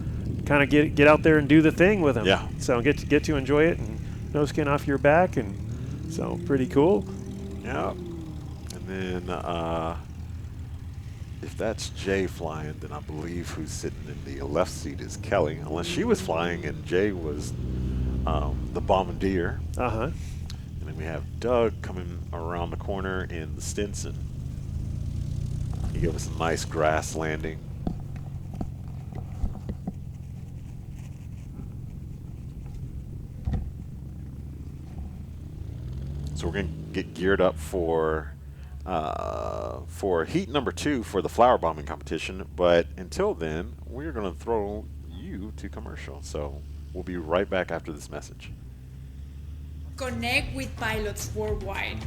Speaker 3: kind of get out there and do the thing with them.
Speaker 2: Yeah.
Speaker 3: So get to enjoy it and no skin off your back, and so pretty cool.
Speaker 2: Yeah. And then if that's Jay flying, then I believe who's sitting in the left seat is Kelly, unless she was flying and Jay was the bombardier.
Speaker 3: Uh-huh.
Speaker 2: And then we have Doug coming around the corner in the Stinson. He gave us a nice grass landing. So we're going to get geared up for heat number 2 for the flower bombing competition. But until then, we're going to throw you to commercial. So we'll be right back after this message.
Speaker 4: Connect with pilots worldwide.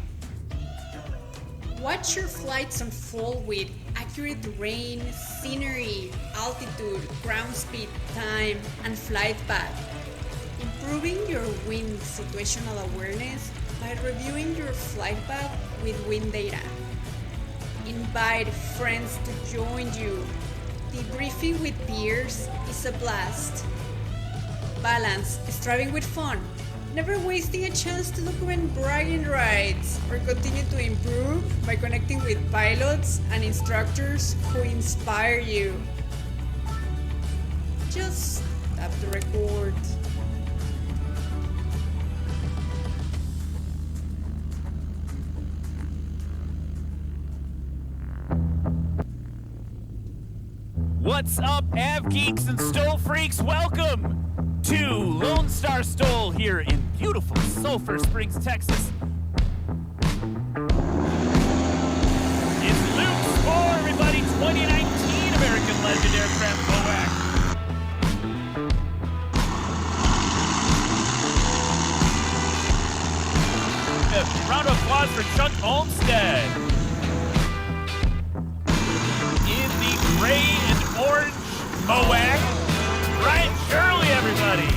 Speaker 4: Watch your flights unfold with accurate terrain, scenery, altitude, ground speed, time, and flight path. Improving your wind situational awareness by reviewing your flight path with wind data. Invite friends to join you. Debriefing with peers is a blast. Balance striving with fun, never wasting a chance to document bragging rights or continue to improve by connecting with pilots and instructors who inspire you. Just tap the record.
Speaker 5: What's up, Av Geeks and STOL Freaks? Welcome to Lone Star STOL here in beautiful Sulphur Springs, Texas. It's Luke's for everybody, 2019 American Legend Aircraft Medevac. A round of applause for Chuck Olmstead. In the gray and orange Medevac, Brian Shirley, everybody.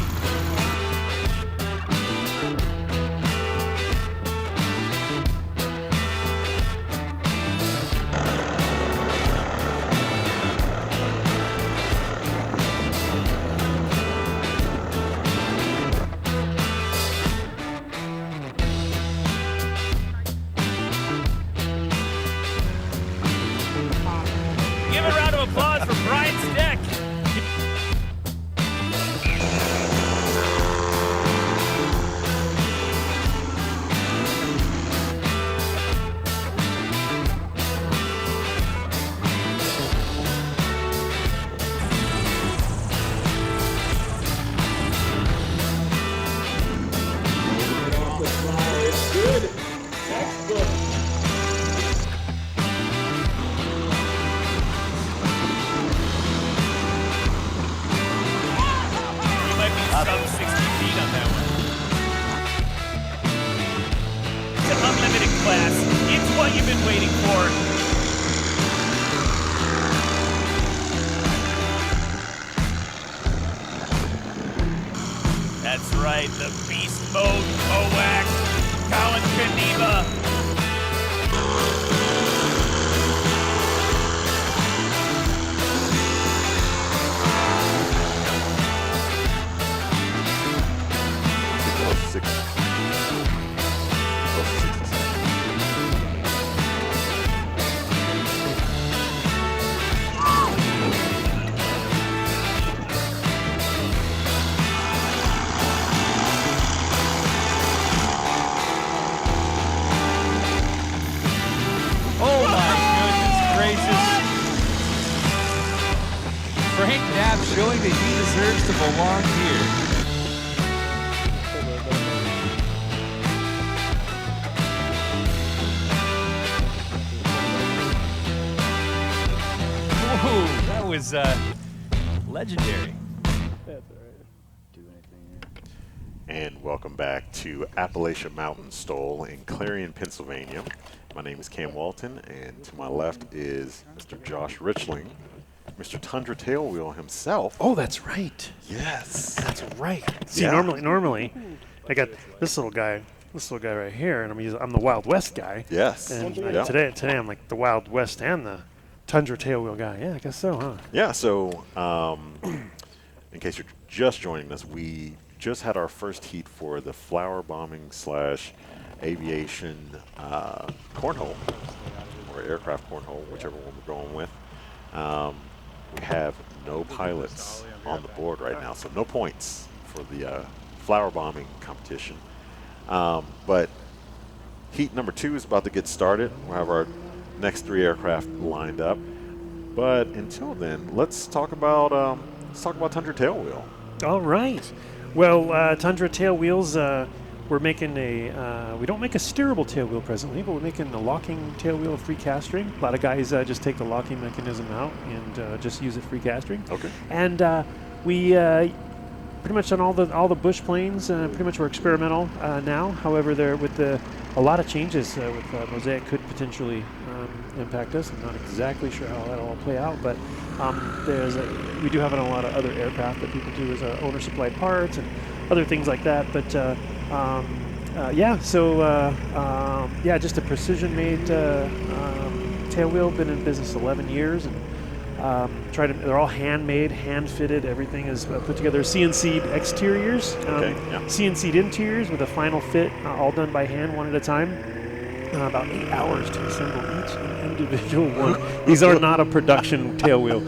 Speaker 5: Give a round of applause for Brian Steck. You might be sub 60 feet on that one. It's an unlimited class. It's what you've been waiting for. That's right, the beast mode Medevac, Colin Kaneva.
Speaker 6: Oh my goodness gracious. Frank Knapp showing that he deserves to belong here. Whoa, that was legendary.
Speaker 2: And welcome back to Appalachian Mountain STOL in Clarion, Pennsylvania. My name is Cam Walton, and to my left is Mr. Josh Richling, Mr. Tundra Tailwheel himself.
Speaker 3: Oh, that's right.
Speaker 2: Yes.
Speaker 3: That's right. See,
Speaker 2: Yeah.
Speaker 3: normally, I got this little guy this little guy right here, and I'm the Wild West guy.
Speaker 2: Yes.
Speaker 3: And
Speaker 2: Yeah.
Speaker 3: today I'm like the Wild West and the Tundra tailwheel guy. Yeah, I guess so, huh?
Speaker 2: Yeah, so in case you're just joining us, we just had our first heat for the flower bombing / aviation cornhole, or aircraft cornhole, whichever one we're going with. We have no pilots on the board right now, so no points for the flower bombing competition. But heat number 2 is about to get started. We'll have our next 3 aircraft lined up. But until then, let's talk about Tundra tailwheel.
Speaker 3: All right. Well, Tundra tailwheels, we're making we don't make a steerable tailwheel presently, but we're making a locking tailwheel free castering. A lot of guys just take the locking mechanism out and just use it free castering.
Speaker 2: Okay.
Speaker 3: And we pretty much on all the bush planes, pretty much we're experimental now. However, there with a lot of changes with Mosaic could potentially impact us. I'm not exactly sure how that'll all play out, but we do have it on a lot of other aircraft that people do as owner supplied parts and other things like that. But just a precision made tailwheel. Been in business 11 years and they're all handmade, hand fitted. Everything is put together. CNC'd exteriors, CNC'd interiors with a final fit, all done by hand, one at a time. About 8 hours to assemble each individual one. These are not a production tailwheel.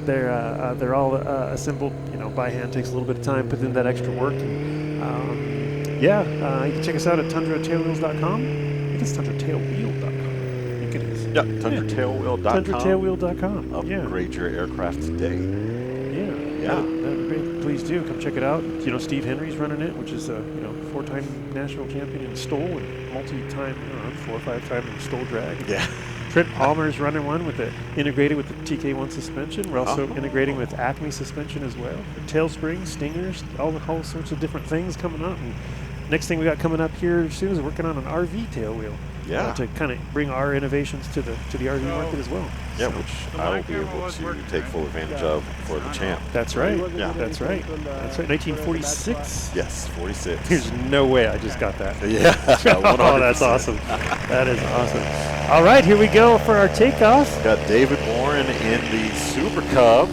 Speaker 3: They're all assembled, by hand. Takes a little bit of time, put in that extra work. And, you can check us out at tundratailwheels.com. I think it's tundratailwheel.com. I think it is.
Speaker 2: Yeah, tundratailwheel.com.
Speaker 3: Tundratailwheel.com.
Speaker 2: Upgrade your aircraft today.
Speaker 3: Yeah, that'd be great. Please do come check it out. Steve Henry's running it, which is a 4-time national champion in STOL and multi-time, 4 or 5 time in STOL drag.
Speaker 2: Yeah.
Speaker 3: Trent Palmer's running one integrated with the TK1 suspension. We're also integrating with Acme suspension as well. Tail springs, stingers, all sorts of different things coming up. And next thing we got coming up here soon is working on an RV tailwheel.
Speaker 2: Yeah.
Speaker 3: To kind of bring our innovations to the RV market as well.
Speaker 2: Yeah, which I will be able to take full advantage of for the champ.
Speaker 3: That's right.
Speaker 2: Yeah.
Speaker 3: That's right. That's right. 1946.
Speaker 2: Yes, 46.
Speaker 3: There's no way I just got that.
Speaker 2: Yeah.
Speaker 3: Oh, that's awesome. That is awesome. All right, here we go for our takeoff.
Speaker 2: Got David Warren in the Super Cub.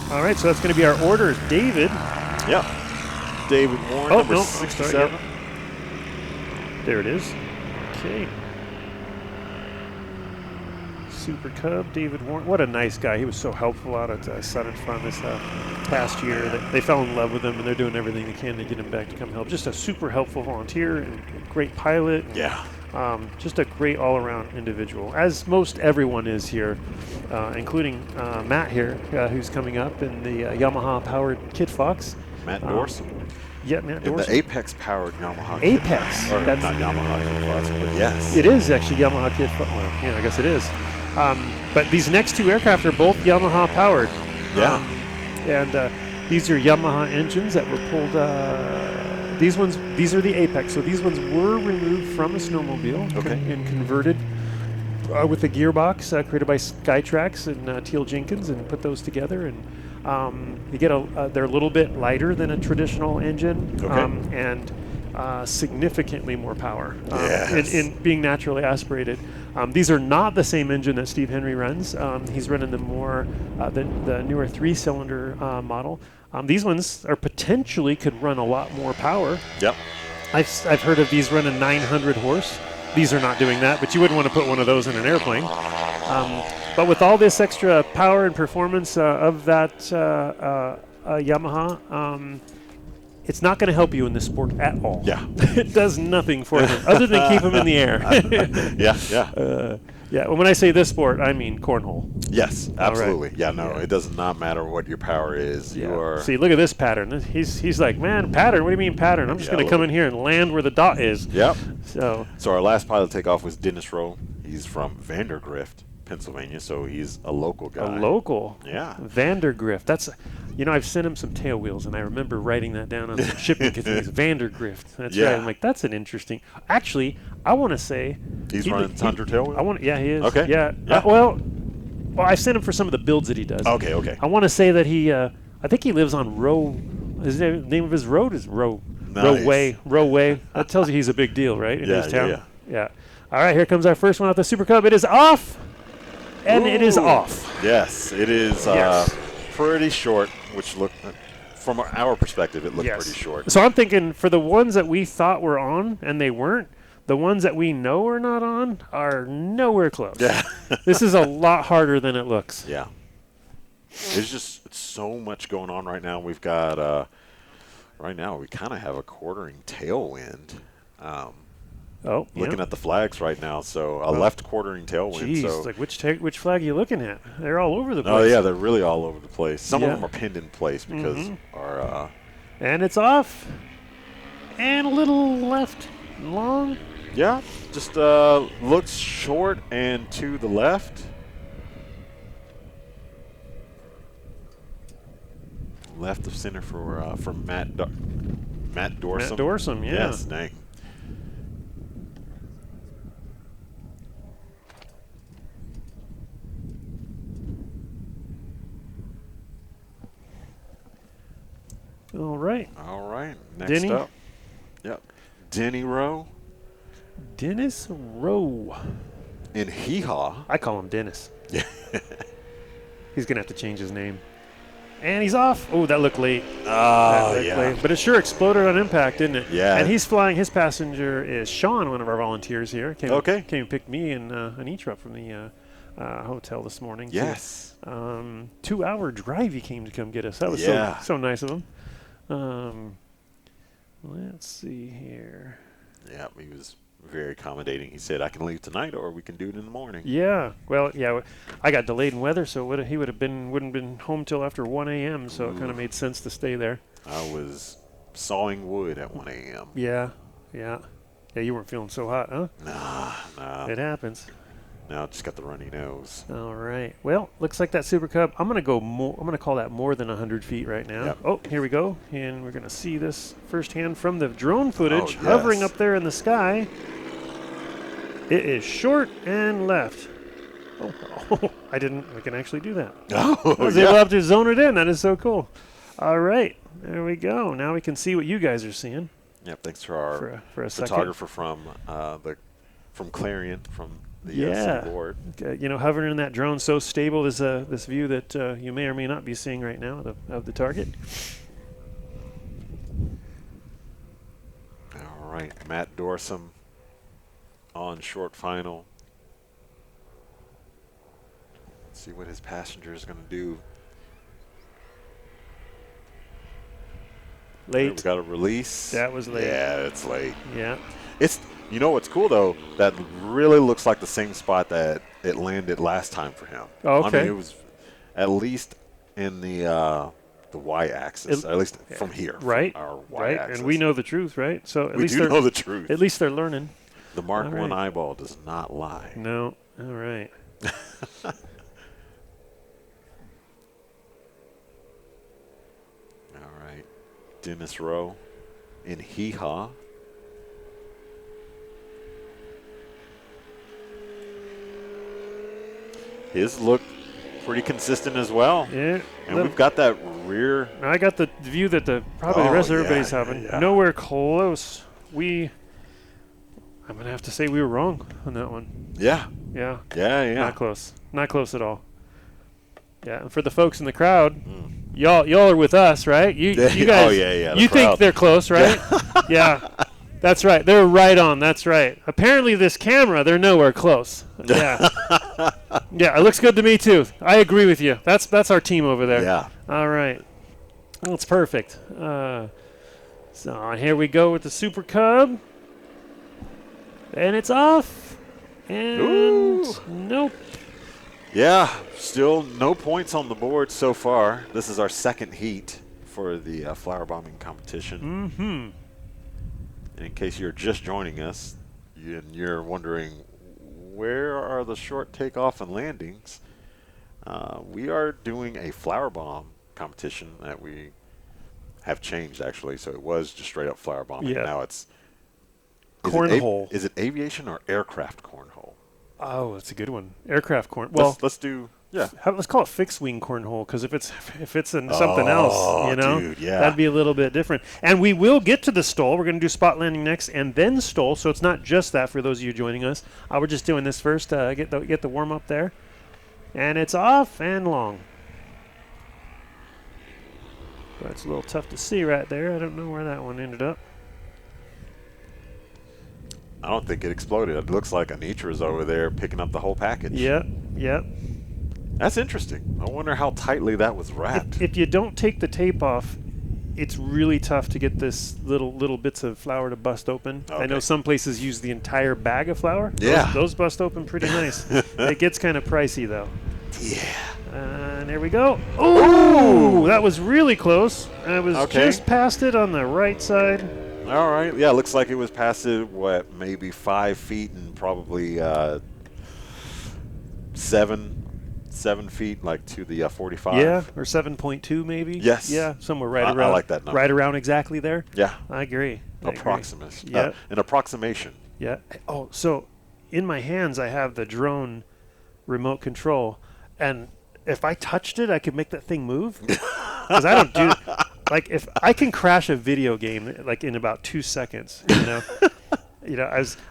Speaker 3: All right, so that's going to be our orders. David.
Speaker 2: Yep. David Warren, number 67.
Speaker 3: There it is. Okay. Super Cub, David Warren. What a nice guy. He was so helpful out at Sun and Fun this past year. They fell in love with him, and they're doing everything they can to get him back to come help. Just a super helpful volunteer and great pilot.
Speaker 2: Yeah.
Speaker 3: Just a great all-around individual, as most everyone is here, including Matt here, who's coming up in the Yamaha-powered Kit Fox.
Speaker 2: Matt Dorsey.
Speaker 3: Yeah, Matt
Speaker 2: In
Speaker 3: Dorsey.
Speaker 2: the Apex-powered Yamaha.
Speaker 3: Apex.
Speaker 2: Or not Yamaha Kit Fox, but yes.
Speaker 3: It is actually Yamaha Kit Fox. Well, yeah, I guess it is. But these next 2 aircraft are both Yamaha-powered.
Speaker 2: Yeah.
Speaker 3: And these are Yamaha engines that were pulled. These are the Apex. So these ones were removed from a snowmobile and converted with the gearbox created by Skytrax and Teal Jenkins, and put those together. And you get they're a little bit lighter than a traditional engine, and significantly more power in being naturally aspirated. These are not the same engine that Steve Henry runs. He's running the the newer 3-cylinder model. These ones are potentially could run a lot more power.
Speaker 2: Yep.
Speaker 3: I've heard of these running 900 horse. These are not doing that, but you wouldn't want to put one of those in an airplane. But with all this extra power and performance of that Yamaha, it's not going to help you in this sport at all.
Speaker 2: Yeah.
Speaker 3: It does nothing for them other than keep them in the air.
Speaker 2: Yeah.
Speaker 3: Well, when I say this sport, I mean cornhole.
Speaker 2: Yes, absolutely.
Speaker 3: Right.
Speaker 2: Yeah, no, it does not matter what your power is.
Speaker 3: Yeah.
Speaker 2: You are.
Speaker 3: See, look at this pattern. He's like, man, pattern? What do you mean pattern? I'm just going to come in here and land where the dot is.
Speaker 2: Yep.
Speaker 3: So
Speaker 2: our last pilot takeoff was Dennis Rowe. He's from Vandergrift, Pennsylvania, so he's a local guy.
Speaker 3: A local?
Speaker 2: Yeah.
Speaker 3: Vandergrift. That's, I've sent him some tail wheels, and I remember writing that down on the shipping containers. Vandergrift. That's right. I'm like, that's an interesting. Actually, I want to say
Speaker 2: he's running Tundra tail wheel.
Speaker 3: Yeah, he is.
Speaker 2: Okay.
Speaker 3: Yeah. Well, I sent him for some of the builds that he does.
Speaker 2: Okay.
Speaker 3: I want to say that he, I think he lives on Row. His name of his road is Row
Speaker 2: Nice.
Speaker 3: Row way. That tells you he's a big deal, right? In
Speaker 2: Yeah,
Speaker 3: his town.
Speaker 2: yeah.
Speaker 3: All right, here comes our first one off the Super Cub. It is off, and it is
Speaker 2: Ooh.
Speaker 3: off.
Speaker 2: Yes, it is
Speaker 3: Yes.
Speaker 2: pretty short, which looked, from our perspective, it looked
Speaker 3: Yes.
Speaker 2: pretty short.
Speaker 3: So I'm thinking for the ones that we thought were on and they weren't, the ones that we know are not on are nowhere close.
Speaker 2: Yeah.
Speaker 3: This is a lot harder than it looks.
Speaker 2: Yeah. There's just so much going on right now. We've got, right now, we kind of have a quartering tailwind. Looking at the flags right now, so a left quartering tailwind.
Speaker 3: Jeez,
Speaker 2: So
Speaker 3: like which flag are you looking at? They're all over the place.
Speaker 2: oh yeah, they're really all over the place. Some of
Speaker 3: Yeah.
Speaker 2: them are pinned in place because our
Speaker 3: And it's off. And a little left long.
Speaker 2: yeah, just looks short and to the left. Left of center for Matt Dorsum.
Speaker 3: Matt Dorsum, yeah.
Speaker 2: Yes, dang.
Speaker 3: All right.
Speaker 2: All right, next
Speaker 3: Denny?
Speaker 2: up. Yep, Denny Rowe
Speaker 3: Dennis Rowe.
Speaker 2: in Hee Haw.
Speaker 3: I call him Dennis.
Speaker 2: Yeah.
Speaker 3: He's going to have to change his name. And he's off. Oh, that looked late.
Speaker 2: Oh,
Speaker 3: That looked
Speaker 2: yeah.
Speaker 3: late. But it sure exploded on impact, didn't it?
Speaker 2: Yeah.
Speaker 3: And he's flying. His passenger is Sean, one of our volunteers here. Came
Speaker 2: Okay.
Speaker 3: Came and picked me and Anitra from the hotel this morning. So,
Speaker 2: Yes.
Speaker 3: 2-hour drive he came to come get us. That was
Speaker 2: Yeah.
Speaker 3: so nice of him. Let's see here.
Speaker 2: Yeah, he was very accommodating. He said, I can leave tonight or we can do it in the morning.
Speaker 3: Yeah. Well, yeah. I got delayed in weather, so he wouldn't have been home till after 1 a.m. So it kind of made sense to stay there.
Speaker 2: I was sawing wood at 1 a.m.
Speaker 3: Yeah. Yeah. Yeah. You weren't feeling so hot, huh?
Speaker 2: Nah.
Speaker 3: It happens.
Speaker 2: Now just got the runny nose.
Speaker 3: All right. Well, looks like that Super Cub. I'm gonna go more. I'm gonna call that more than 100 feet right now.
Speaker 2: Yep.
Speaker 3: Oh, here we go, and we're gonna see this firsthand from the drone footage,
Speaker 2: yes.
Speaker 3: hovering up there in the sky. It is short and left. Oh, I didn't. I can actually do that.
Speaker 2: Oh,
Speaker 3: I was able to zone it in. That is so cool. All right, there we go. Now we can see what you guys are seeing.
Speaker 2: Yep, thanks to our
Speaker 3: For a second.
Speaker 2: photographer from Clarion from the
Speaker 3: Yeah.
Speaker 2: city board.
Speaker 3: Hovering in that drone so stable is this view that you may or may not be seeing right now of the target.
Speaker 2: All right, Matt Dorsum on short final. Let's see what his passenger is going to do.
Speaker 3: Late.
Speaker 2: We got a release.
Speaker 3: That was late.
Speaker 2: Yeah, it's late.
Speaker 3: Yeah.
Speaker 2: It's what's cool though, that really looks like the same spot that it landed last time for him.
Speaker 3: Oh,
Speaker 2: I
Speaker 3: okay.
Speaker 2: mean, it was at least in the y-axis, at least from here,
Speaker 3: Right.
Speaker 2: from our
Speaker 3: Right.
Speaker 2: y-axis.
Speaker 3: And we know the truth, right? So at
Speaker 2: we
Speaker 3: least
Speaker 2: do
Speaker 3: they're
Speaker 2: know the truth.
Speaker 3: At least they're learning.
Speaker 2: The Mark
Speaker 3: All
Speaker 2: 1
Speaker 3: right.
Speaker 2: eyeball does not lie.
Speaker 3: No. All right.
Speaker 2: All right, Dennis Rowe in Hee Haw. His look pretty consistent as well.
Speaker 3: Yeah.
Speaker 2: And we've got that rear.
Speaker 3: Now I got the view that probably the rest of everybody's having.
Speaker 2: yeah.
Speaker 3: Nowhere close. I'm gonna have to say we were wrong on that one.
Speaker 2: Yeah.
Speaker 3: Yeah.
Speaker 2: Yeah.
Speaker 3: Not close. Not close at all. Yeah. And for the folks in the crowd, y'all are with us, right? You guys.
Speaker 2: Oh, yeah. The
Speaker 3: You think
Speaker 2: crowd.
Speaker 3: they're close, right? Yeah. That's right. They're right on. That's right. Apparently, this camera, they're nowhere close. Yeah. Yeah. It looks good to me too. I agree with you. That's our team over there.
Speaker 2: Yeah.
Speaker 3: All right. Well, it's perfect. So here we go with the Super Cub. And it's off. And
Speaker 2: Ooh.
Speaker 3: nope.
Speaker 2: Yeah, still no points on the board so far. This is our second heat for the flower bombing competition.
Speaker 3: Mm-hmm.
Speaker 2: And in case you're just joining us and you're wondering where are the short takeoff and landings, we are doing a flower bomb competition that we have changed actually. So it was just straight up flower bombing.
Speaker 3: Yeah.
Speaker 2: Now it's
Speaker 3: Cornhole.
Speaker 2: Is it aviation or aircraft cornhole?
Speaker 3: Oh, that's a good one. Aircraft corn. Well,
Speaker 2: let's do Yeah.
Speaker 3: let's call it fixed wing cornhole, because if it's in something else, you know,
Speaker 2: dude, yeah.
Speaker 3: that'd be a little bit different. And we will get to the STOL. We're going to do spot landing next, and then STOL. So it's not just that for those of you joining us. We're just doing this first. Get the warm up there, and it's off and long. That's a little tough to see right there. I don't know where that one ended up.
Speaker 2: I don't think it exploded. It looks like Anitra's over there picking up the whole package.
Speaker 3: Yep.
Speaker 2: That's interesting. I wonder how tightly that was wrapped.
Speaker 3: If you don't take the tape off, it's really tough to get this little bits of flour to bust open. I know
Speaker 2: Okay.
Speaker 3: some places use the entire bag of flour.
Speaker 2: Yeah.
Speaker 3: Those bust open pretty nice. It gets kind of pricey, though.
Speaker 2: Yeah.
Speaker 3: And there we go. Oh, that was really close. I was
Speaker 2: Okay.
Speaker 3: just past it on the right side.
Speaker 2: All right. Yeah, looks like it was past it, maybe 5 feet and probably 7 feet, like to the 45.
Speaker 3: Yeah, or 7.2 maybe.
Speaker 2: Yes.
Speaker 3: Yeah, somewhere right
Speaker 2: I
Speaker 3: around.
Speaker 2: like that number.
Speaker 3: Right around exactly there.
Speaker 2: Yeah.
Speaker 3: I agree.
Speaker 2: Approximate.
Speaker 3: Yeah.
Speaker 2: An approximation.
Speaker 3: Yeah. Oh, so in my hands I have the drone remote control, and if I touched it, I could make that thing move. Because I don't do like if I can crash a video game like in about 2 seconds, you know. You know,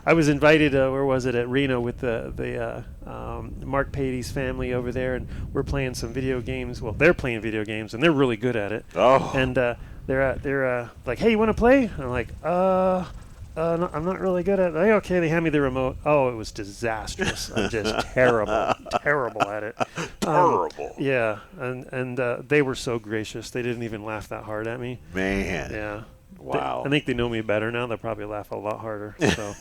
Speaker 3: I was invited. Where was it, at Reno with the Mark Patey's family over there, and we're playing some video games. Well, they're playing video games, and they're really good at it.
Speaker 2: Oh.
Speaker 3: And they're like, "Hey, you want to play?" And I'm like, no, I'm not really good at it. Like, okay, they hand me the remote. Oh, it was disastrous. I'm just terrible at it.
Speaker 2: Terrible.
Speaker 3: Yeah, and they were so gracious. They didn't even laugh that hard at me.
Speaker 2: Man.
Speaker 3: Yeah.
Speaker 2: Wow.
Speaker 3: I think they know me better now. They'll probably laugh a lot harder. So,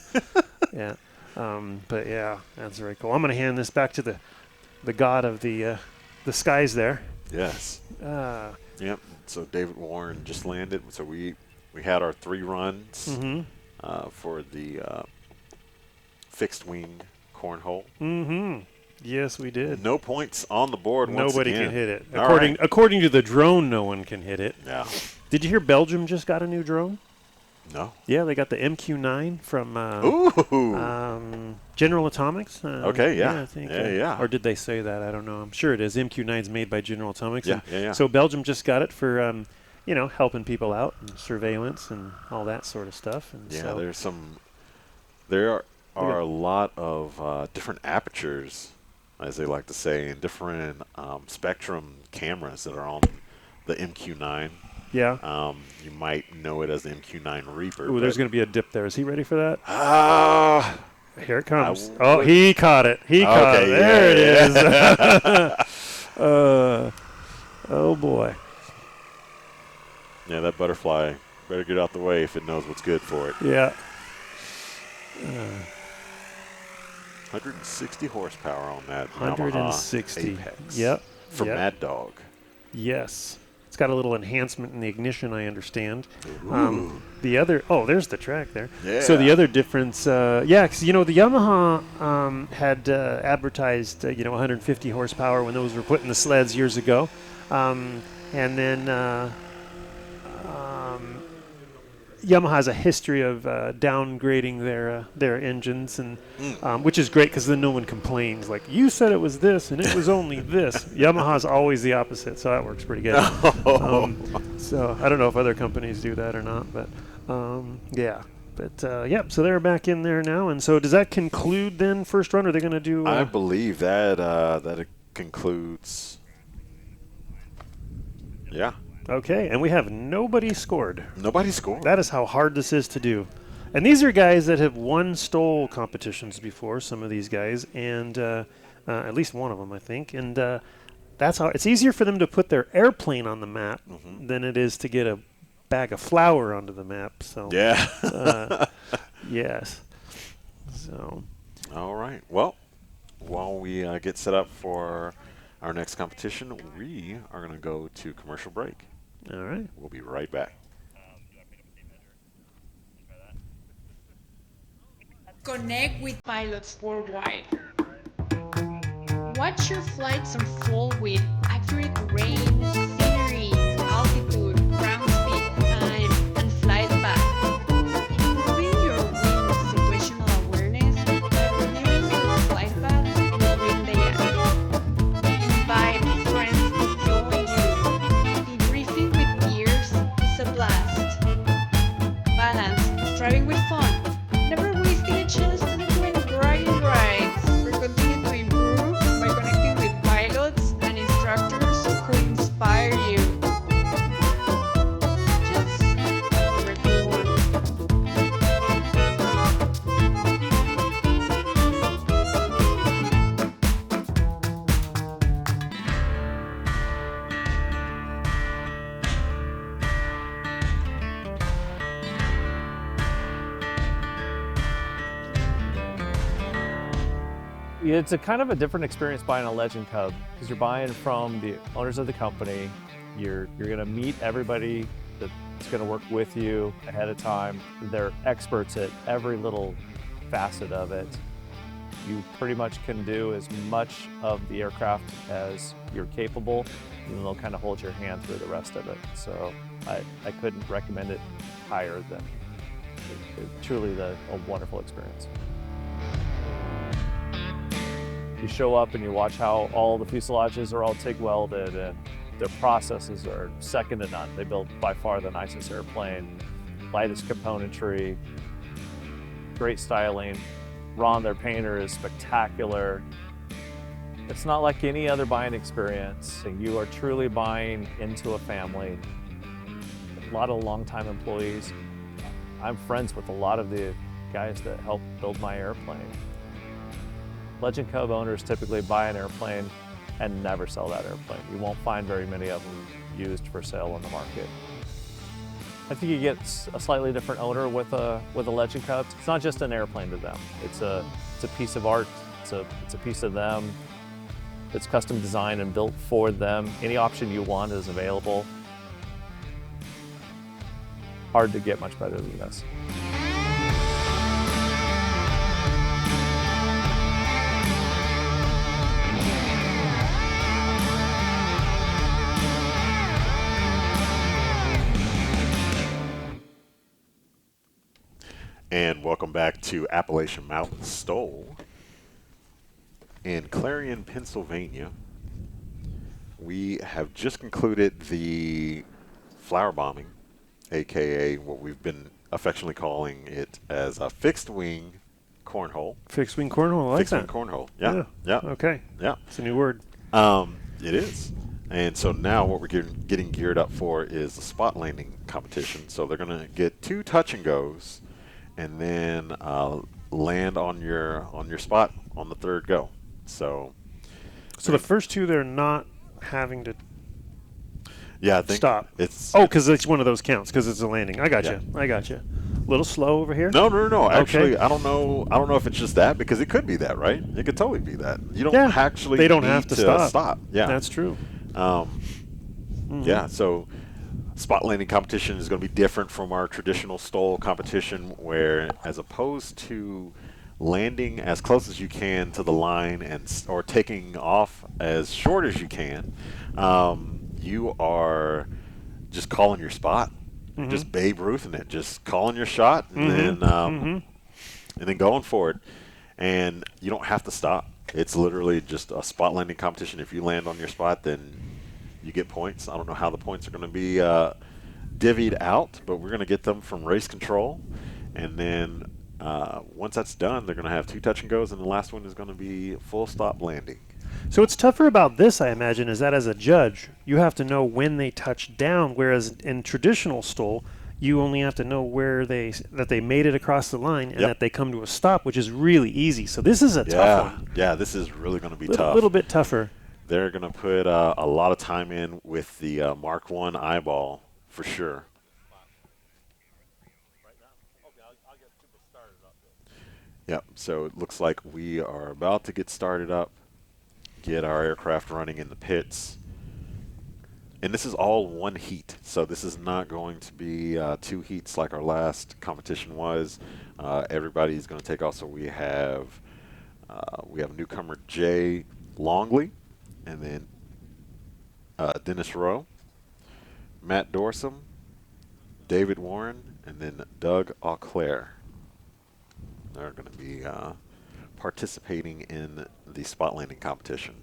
Speaker 3: yeah. But yeah, that's very cool. I'm going to hand this back to the god of the skies there.
Speaker 2: Yes. Yep. So David Warren just landed. So we had our 3 runs for the fixed wing cornhole.
Speaker 3: Mm-hmm. Yes, we did.
Speaker 2: No points on the board. Once
Speaker 3: Nobody
Speaker 2: again.
Speaker 3: can hit it.
Speaker 2: All right.
Speaker 3: According to the drone, no one can hit it.
Speaker 2: Yeah.
Speaker 3: Did you hear Belgium just got a new drone?
Speaker 2: No.
Speaker 3: Yeah, they got the MQ-9 from General Atomics.
Speaker 2: Okay, yeah.
Speaker 3: I think,
Speaker 2: Yeah.
Speaker 3: Or did they say that? I don't know. I'm sure it is. MQ-9 is made by General Atomics.
Speaker 2: Yeah,
Speaker 3: and
Speaker 2: yeah.
Speaker 3: So Belgium just got it for, helping people out and surveillance and all that sort of stuff. And
Speaker 2: Yeah,
Speaker 3: so
Speaker 2: there are a lot of different apertures, as they like to say, and different spectrum cameras that are on the MQ-9.
Speaker 3: yeah.
Speaker 2: You might know it as the MQ-9 Reaper.
Speaker 3: Ooh, there's going to be a dip there. Is he ready for that? Here it comes.
Speaker 2: I
Speaker 3: Oh,
Speaker 2: would-
Speaker 3: he caught it. He caught it. There it is. Oh, boy.
Speaker 2: Yeah, that butterfly better get out the way if it knows what's good for it.
Speaker 3: Yeah.
Speaker 2: 160 horsepower on that
Speaker 3: 160.
Speaker 2: Yamaha Apex.
Speaker 3: Yep.
Speaker 2: From
Speaker 3: Yep.
Speaker 2: Mad Dog.
Speaker 3: Yes. It's got a little enhancement in the ignition, I understand. There's the track there.
Speaker 2: Yeah.
Speaker 3: So the other difference, because, the Yamaha had advertised, 150 horsepower when those were put in the sleds years ago. And then Yamaha has a history of downgrading their engines, and which is great because then no one complains. Like, you said it was this, and it was only this. Yamaha's always the opposite, so that works pretty good. So I don't know if other companies do that or not, but yeah. But so they're back in there now, and so does that conclude then first run? Or are they going to do?
Speaker 2: I believe that it concludes. Yeah.
Speaker 3: Okay, and we have nobody scored.
Speaker 2: Nobody scored.
Speaker 3: That is how hard this is to do. And these are guys that have won STOL competitions before, some of these guys, and at least one of them, I think. And that's how it's easier for them to put their airplane on the map than it is to get a bag of flour onto the map. So
Speaker 2: Yeah.
Speaker 3: yes. So
Speaker 2: All right. Well, while we get set up for our next competition, we are going to go to commercial break.
Speaker 3: all right.
Speaker 2: We'll be right back.
Speaker 4: Connect with pilots worldwide. Watch your flights unfold with accurate rain, scenery, altitude, ground speed, time, and flight path. Improving your wind situational awareness by reviewing your flight path and wind data.
Speaker 7: It's a kind of a different experience buying a Legend Cub because you're buying from the owners of the company. You're going to meet everybody that's going to work with you ahead of time. They're experts at every little facet of it. You pretty much can do as much of the aircraft as you're capable, and they'll kind of hold your hand through the rest of it. So I couldn't recommend it higher than truly a wonderful experience. You show up and you watch how all the fuselages are all TIG welded, and their processes are second to none. They build by far the nicest airplane, lightest componentry, great styling. Ron, their painter, is spectacular. It's not like any other buying experience. You are truly buying into a family. A lot of longtime employees. I'm friends with a lot of the guys that helped build my airplane. Legend Cub owners typically buy an airplane and never sell that airplane. You won't find very many of them used for sale on the market. I think you get a slightly different owner with a Legend Cub. It's not just an airplane to them. It's a piece of art. It's a piece of them. It's custom designed and built for them. Any option you want is available. Hard to get much better than this.
Speaker 2: And welcome back to Appalachian Mountain STOL in Clarion, Pennsylvania. We have just concluded the flower bombing, aka what we've been affectionately calling it as a fixed wing cornhole.
Speaker 3: Fixed wing cornhole, I like
Speaker 2: Fixed wing
Speaker 3: that.
Speaker 2: cornhole, yeah.
Speaker 3: Okay.
Speaker 2: Yeah.
Speaker 3: It's a new word.
Speaker 2: It is. And so now what we're getting geared up for is the spot landing competition. So they're going to get 2 touch and goes, and then land on your spot on the 3rd go. So
Speaker 3: the first 2 they're not having to
Speaker 2: I think
Speaker 3: stop.
Speaker 2: It's
Speaker 3: because it's one of those counts because it's a landing. I got you. I got you. A little slow over here.
Speaker 2: No. Actually,
Speaker 3: Okay.
Speaker 2: I don't know if it's just that, because it could be that, right? It could totally be that. You don't actually
Speaker 3: They don't
Speaker 2: need
Speaker 3: have to stop.
Speaker 2: Yeah,
Speaker 3: That's true.
Speaker 2: Yeah. So spot landing competition is going to be different from our traditional STOL competition, where as opposed to landing as close as you can to the line or taking off as short as you can, you are just calling your spot, just Babe Ruthing it, just calling your shot, and then going for it, and you don't have to stop. It's literally just a spot landing competition. If you land on your spot, then you get points. I don't know how the points are going to be divvied out, but we're going to get them from race control, and then once that's done, they're going to have 2 touch and goes, and the last one is going to be full stop landing.
Speaker 3: So what's tougher about this, I imagine, is that as a judge, you have to know when they touch down, whereas in traditional STOL, you only have to know that they made it across the line and that they come to a stop, which is really easy. So this is a tough one.
Speaker 2: Yeah, this is really going to be tough.
Speaker 3: A little bit tougher.
Speaker 2: They're going to put a lot of time in with the Mark 1 eyeball for sure. Yep, so it looks like we are about to get started up, get our aircraft running in the pits. And this is all 1 heat, so this is not going to be 2 heats like our last competition was. Everybody's going to take off, so we have newcomer Jay Longley, and then Dennis Rowe, Matt Dorsum, David Warren, and then Doug Auclair. They're going to be participating in the spot landing competition.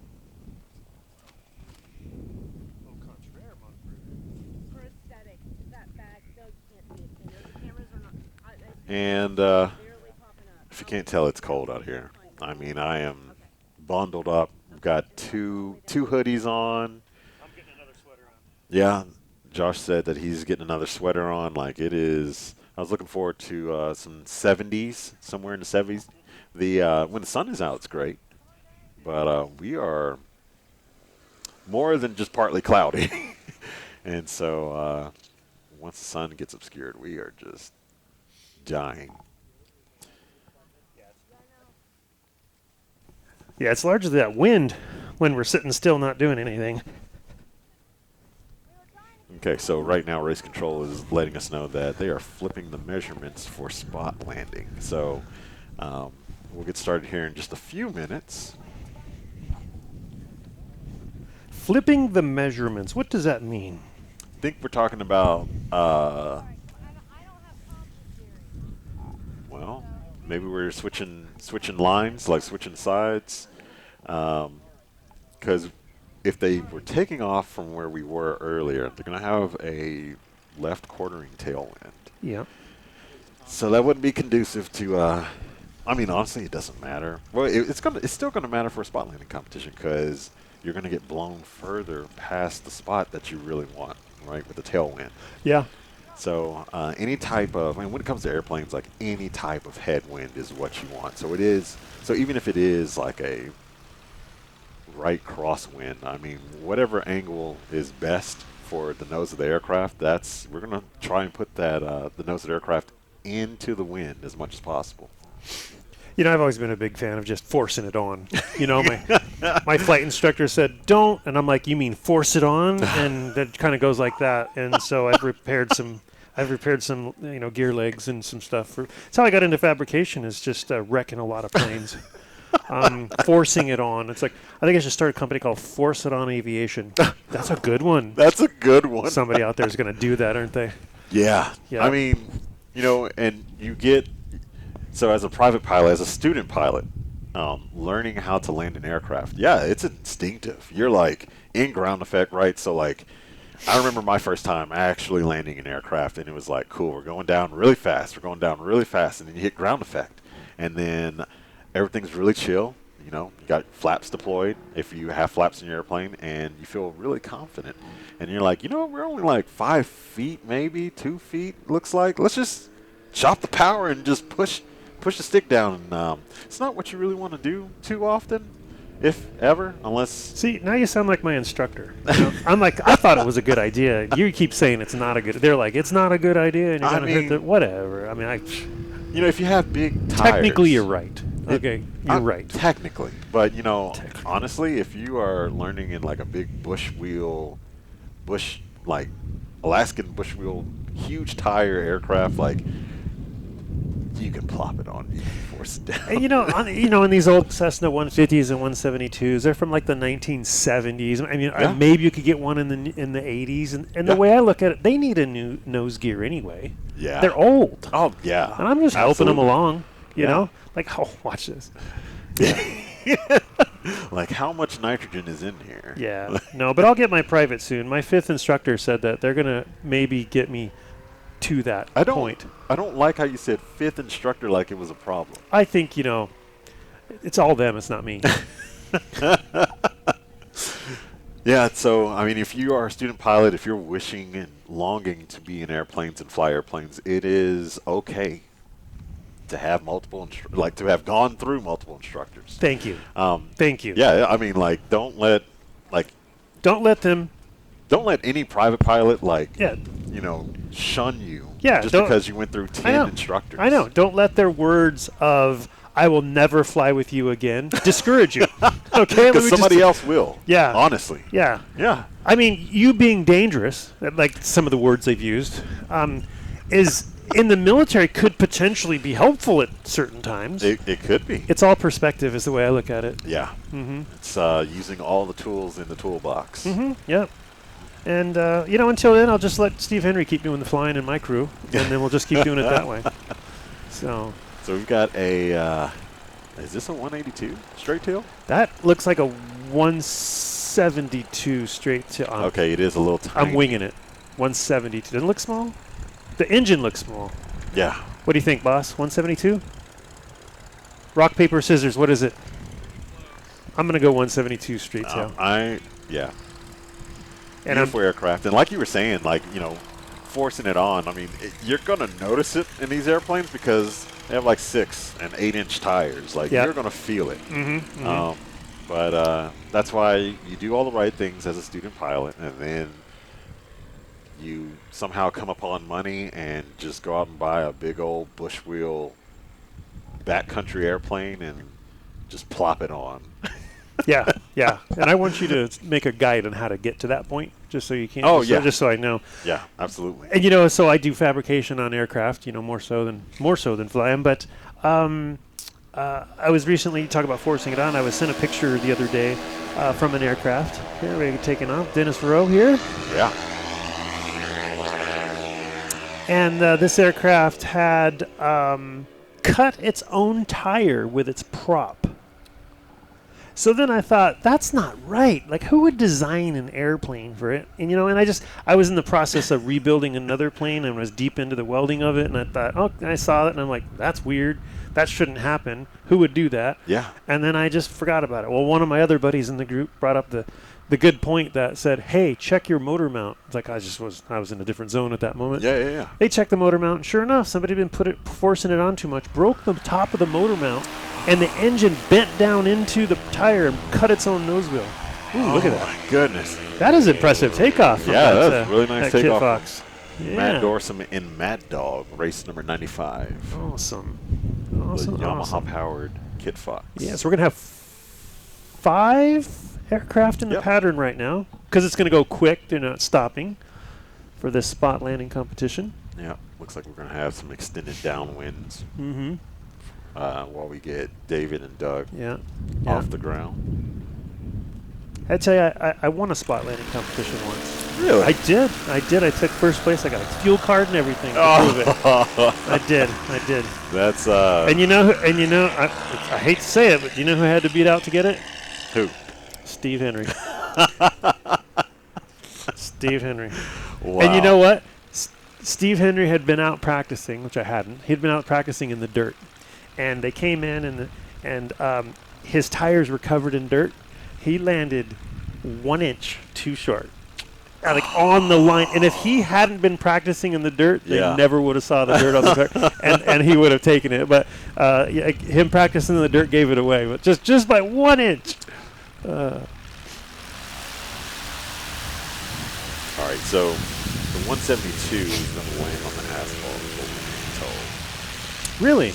Speaker 2: And if you can't tell, it's cold out here. I mean, I am bundled up. I've got two hoodies on.
Speaker 3: I'm getting another sweater on.
Speaker 2: Yeah, Josh said that he's getting another sweater on. Like, it is. I was looking forward to some 70s, somewhere in the 70s. When the sun is out, it's great. But we are more than just partly cloudy. And so once the sun gets obscured, we are just dying.
Speaker 3: Yeah, it's largely that wind when we're sitting still not doing anything.
Speaker 2: Okay, so right now Race Control is letting us know that they are flipping the measurements for spot landing. So we'll get started here in just a few minutes.
Speaker 3: Flipping the measurements. What does that mean?
Speaker 2: I think we're talking about, well, maybe we're switching lines, like switching sides. Because if they were taking off from where we were earlier, they're going to have a left quartering tailwind.
Speaker 3: Yeah.
Speaker 2: So that wouldn't be conducive to, I mean, honestly, it doesn't matter. Well, it's still going to matter for a spot landing competition because you're going to get blown further past the spot that you really want, right, with the tailwind.
Speaker 3: Yeah.
Speaker 2: So any type of, I mean, when it comes to airplanes, like any type of headwind is what you want. So it is, so even if it is like a right crosswind, I mean, whatever angle is best for the nose of the aircraft, we're going to try and put that, the nose of the aircraft into the wind as much as possible.
Speaker 3: You know, I've always been a big fan of just forcing it on. You know, my flight instructor said, don't. And I'm like, you mean force it on? And that kind of goes like that. And so I've repaired some, gear legs and some stuff. That's how I got into fabrication, is just wrecking a lot of planes. Forcing it on. It's like, I think I should start a company called Force It On Aviation. That's a good one.
Speaker 2: That's a good one.
Speaker 3: Somebody out there is going to do that, aren't they?
Speaker 2: Yeah. I mean, you know, and you get, so as a private pilot, as a student pilot, learning how to land an aircraft, yeah, it's instinctive. You're like in ground effect, right? So like, I remember my first time actually landing an aircraft, and it was like, cool, we're going down really fast. We're going down really fast, and then you hit ground effect. And then everything's really chill. You know, you got flaps deployed if you have flaps in your airplane, and you feel really confident. And you're like, you know, we're only like 5 feet, maybe 2 feet, looks like. Let's just chop the power and just push the stick down. And it's not what you really want to do too often, if ever, unless...
Speaker 3: See, now you sound like my instructor. You know, I'm like, I thought it was a good idea. You keep saying it's not a good... They're like, it's not a good idea, and you're going to hurt the... Whatever. I mean,
Speaker 2: you know, if you have big tires...
Speaker 3: Technically, you're right. Okay, you're right.
Speaker 2: Technically. But, you know, honestly, if you are learning in like a big like Alaskan bush wheel, huge tire aircraft, like, you can plop it on, you can force it down.
Speaker 3: And in these old Cessna 150s and 172s, they're from like the 1970s. I mean, maybe you could get one in the 80s. And the way I look at it, they need a new nose gear anyway.
Speaker 2: Yeah.
Speaker 3: They're old.
Speaker 2: Oh, yeah.
Speaker 3: And I'm just helping them along, you know? Like, oh, watch this.
Speaker 2: Yeah. Like, how much nitrogen is in here?
Speaker 3: Yeah. No, but I'll get my private soon. My 5th instructor said that they're going to maybe get me to that point.
Speaker 2: I don't like how you said 5th instructor like it was a problem.
Speaker 3: I think, it's all them. It's not me.
Speaker 2: Yeah, so, I mean, if you are a student pilot, if you're wishing and longing to be in airplanes and fly airplanes, it is okay to have to have gone through multiple instructors.
Speaker 3: Thank you. Thank you.
Speaker 2: Yeah, I mean, like, don't let any private pilot, shun you just because you went through 10 instructors.
Speaker 3: I know. Don't let their words of, I will never fly with you again, discourage you. Okay?
Speaker 2: Because somebody else will.
Speaker 3: Yeah.
Speaker 2: Honestly.
Speaker 3: Yeah.
Speaker 2: Yeah.
Speaker 3: I mean, you being dangerous, like some of the words they've used, is in the military could potentially be helpful at certain times.
Speaker 2: It could be.
Speaker 3: It's all perspective is the way I look at it.
Speaker 2: Yeah. Mm-hmm. It's using all the tools in the toolbox.
Speaker 3: Mm-hmm. Yep. And, until then, I'll just let Steve Henry keep doing the flying in my crew, and then we'll just keep doing it that way. So
Speaker 2: we've got a, is this a 182 straight tail?
Speaker 3: That looks like a 172 straight tail.
Speaker 2: Okay, it is a little tiny.
Speaker 3: I'm winging it. 172. Doesn't it look small? The engine looks small.
Speaker 2: Yeah.
Speaker 3: What do you think, boss? 172? Rock, paper, scissors. What is it? I'm going to go 172 straight tail.
Speaker 2: Yeah.
Speaker 3: And
Speaker 2: beautiful aircraft. And like you were saying, forcing it on, I mean, you're going to notice it in these airplanes because they have like 6 and 8 inch tires. You're going to feel it.
Speaker 3: Mm-hmm, mm-hmm.
Speaker 2: But that's why you do all the right things as a student pilot, and then you somehow come upon money and just go out and buy a big old bush wheel backcountry airplane, and just plop it on.
Speaker 3: Yeah, yeah. And I want you to make a guide on how to get to that point, just so you can.
Speaker 2: Oh,
Speaker 3: just
Speaker 2: yeah.
Speaker 3: just so I know.
Speaker 2: Yeah, absolutely.
Speaker 3: And so I do fabrication on aircraft. More so than flying. But I was recently talking about forcing it on. I was sent a picture the other day from an aircraft. Here we're taking off. Dennis Rowe here.
Speaker 2: Yeah.
Speaker 3: And this aircraft had cut its own tire with its prop. So then I thought, that's not right. Like, who would design an airplane for it? And, I was in the process of rebuilding another plane and was deep into the welding of it. And I thought, I saw it and I'm like, that's weird. That shouldn't happen. Who would do that?
Speaker 2: Yeah.
Speaker 3: And then I just forgot about it. Well, one of my other buddies in the group brought up the good point that said, hey, check your motor mount. It's like I was in a different zone at that moment.
Speaker 2: Yeah.
Speaker 3: They checked the motor mount, and sure enough, somebody had been forcing it on too much, broke the top of the motor mount, and the engine bent down into the tire and cut its own nose wheel. Ooh, look at that.
Speaker 2: Oh, my goodness.
Speaker 3: That is impressive takeoff. From
Speaker 2: Yeah,
Speaker 3: that,
Speaker 2: that's really nice
Speaker 3: that
Speaker 2: takeoff.
Speaker 3: Kit Fox. Yeah.
Speaker 2: Matt Dorsum in Mad Dog, race number 95.
Speaker 3: Awesome.
Speaker 2: The
Speaker 3: Awesome.
Speaker 2: Yamaha-powered Kit Fox.
Speaker 3: Yeah, so we're going to have 5 aircraft in the pattern right now because it's going to go quick. They're not stopping for this spot landing competition.
Speaker 2: Yeah, looks like we're going to have some extended downwinds
Speaker 3: Mm-hmm.
Speaker 2: while we get David and Doug
Speaker 3: Yeah.
Speaker 2: off the ground.
Speaker 3: I tell you, I won a spot landing competition once.
Speaker 2: Really?
Speaker 3: I did. I took first place. I got a fuel card and everything to prove it. I did.
Speaker 2: That's
Speaker 3: And I hate to say it, but you know who had to beat out to get it?
Speaker 2: who?
Speaker 3: Steve Henry. Steve Henry.
Speaker 2: Wow.
Speaker 3: And you know what? Steve Henry had been out practicing, which I hadn't. He'd been out practicing in the dirt, and they came in, and his tires were covered in dirt. He landed 1 inch too short, like on the line. And if he hadn't been practicing in the dirt, they never would have saw the dirt on the track, and he would have taken it. But him practicing in the dirt gave it away, but just by 1 inch.
Speaker 2: All right, so the 172 is going to land on the asphalt.
Speaker 3: Really?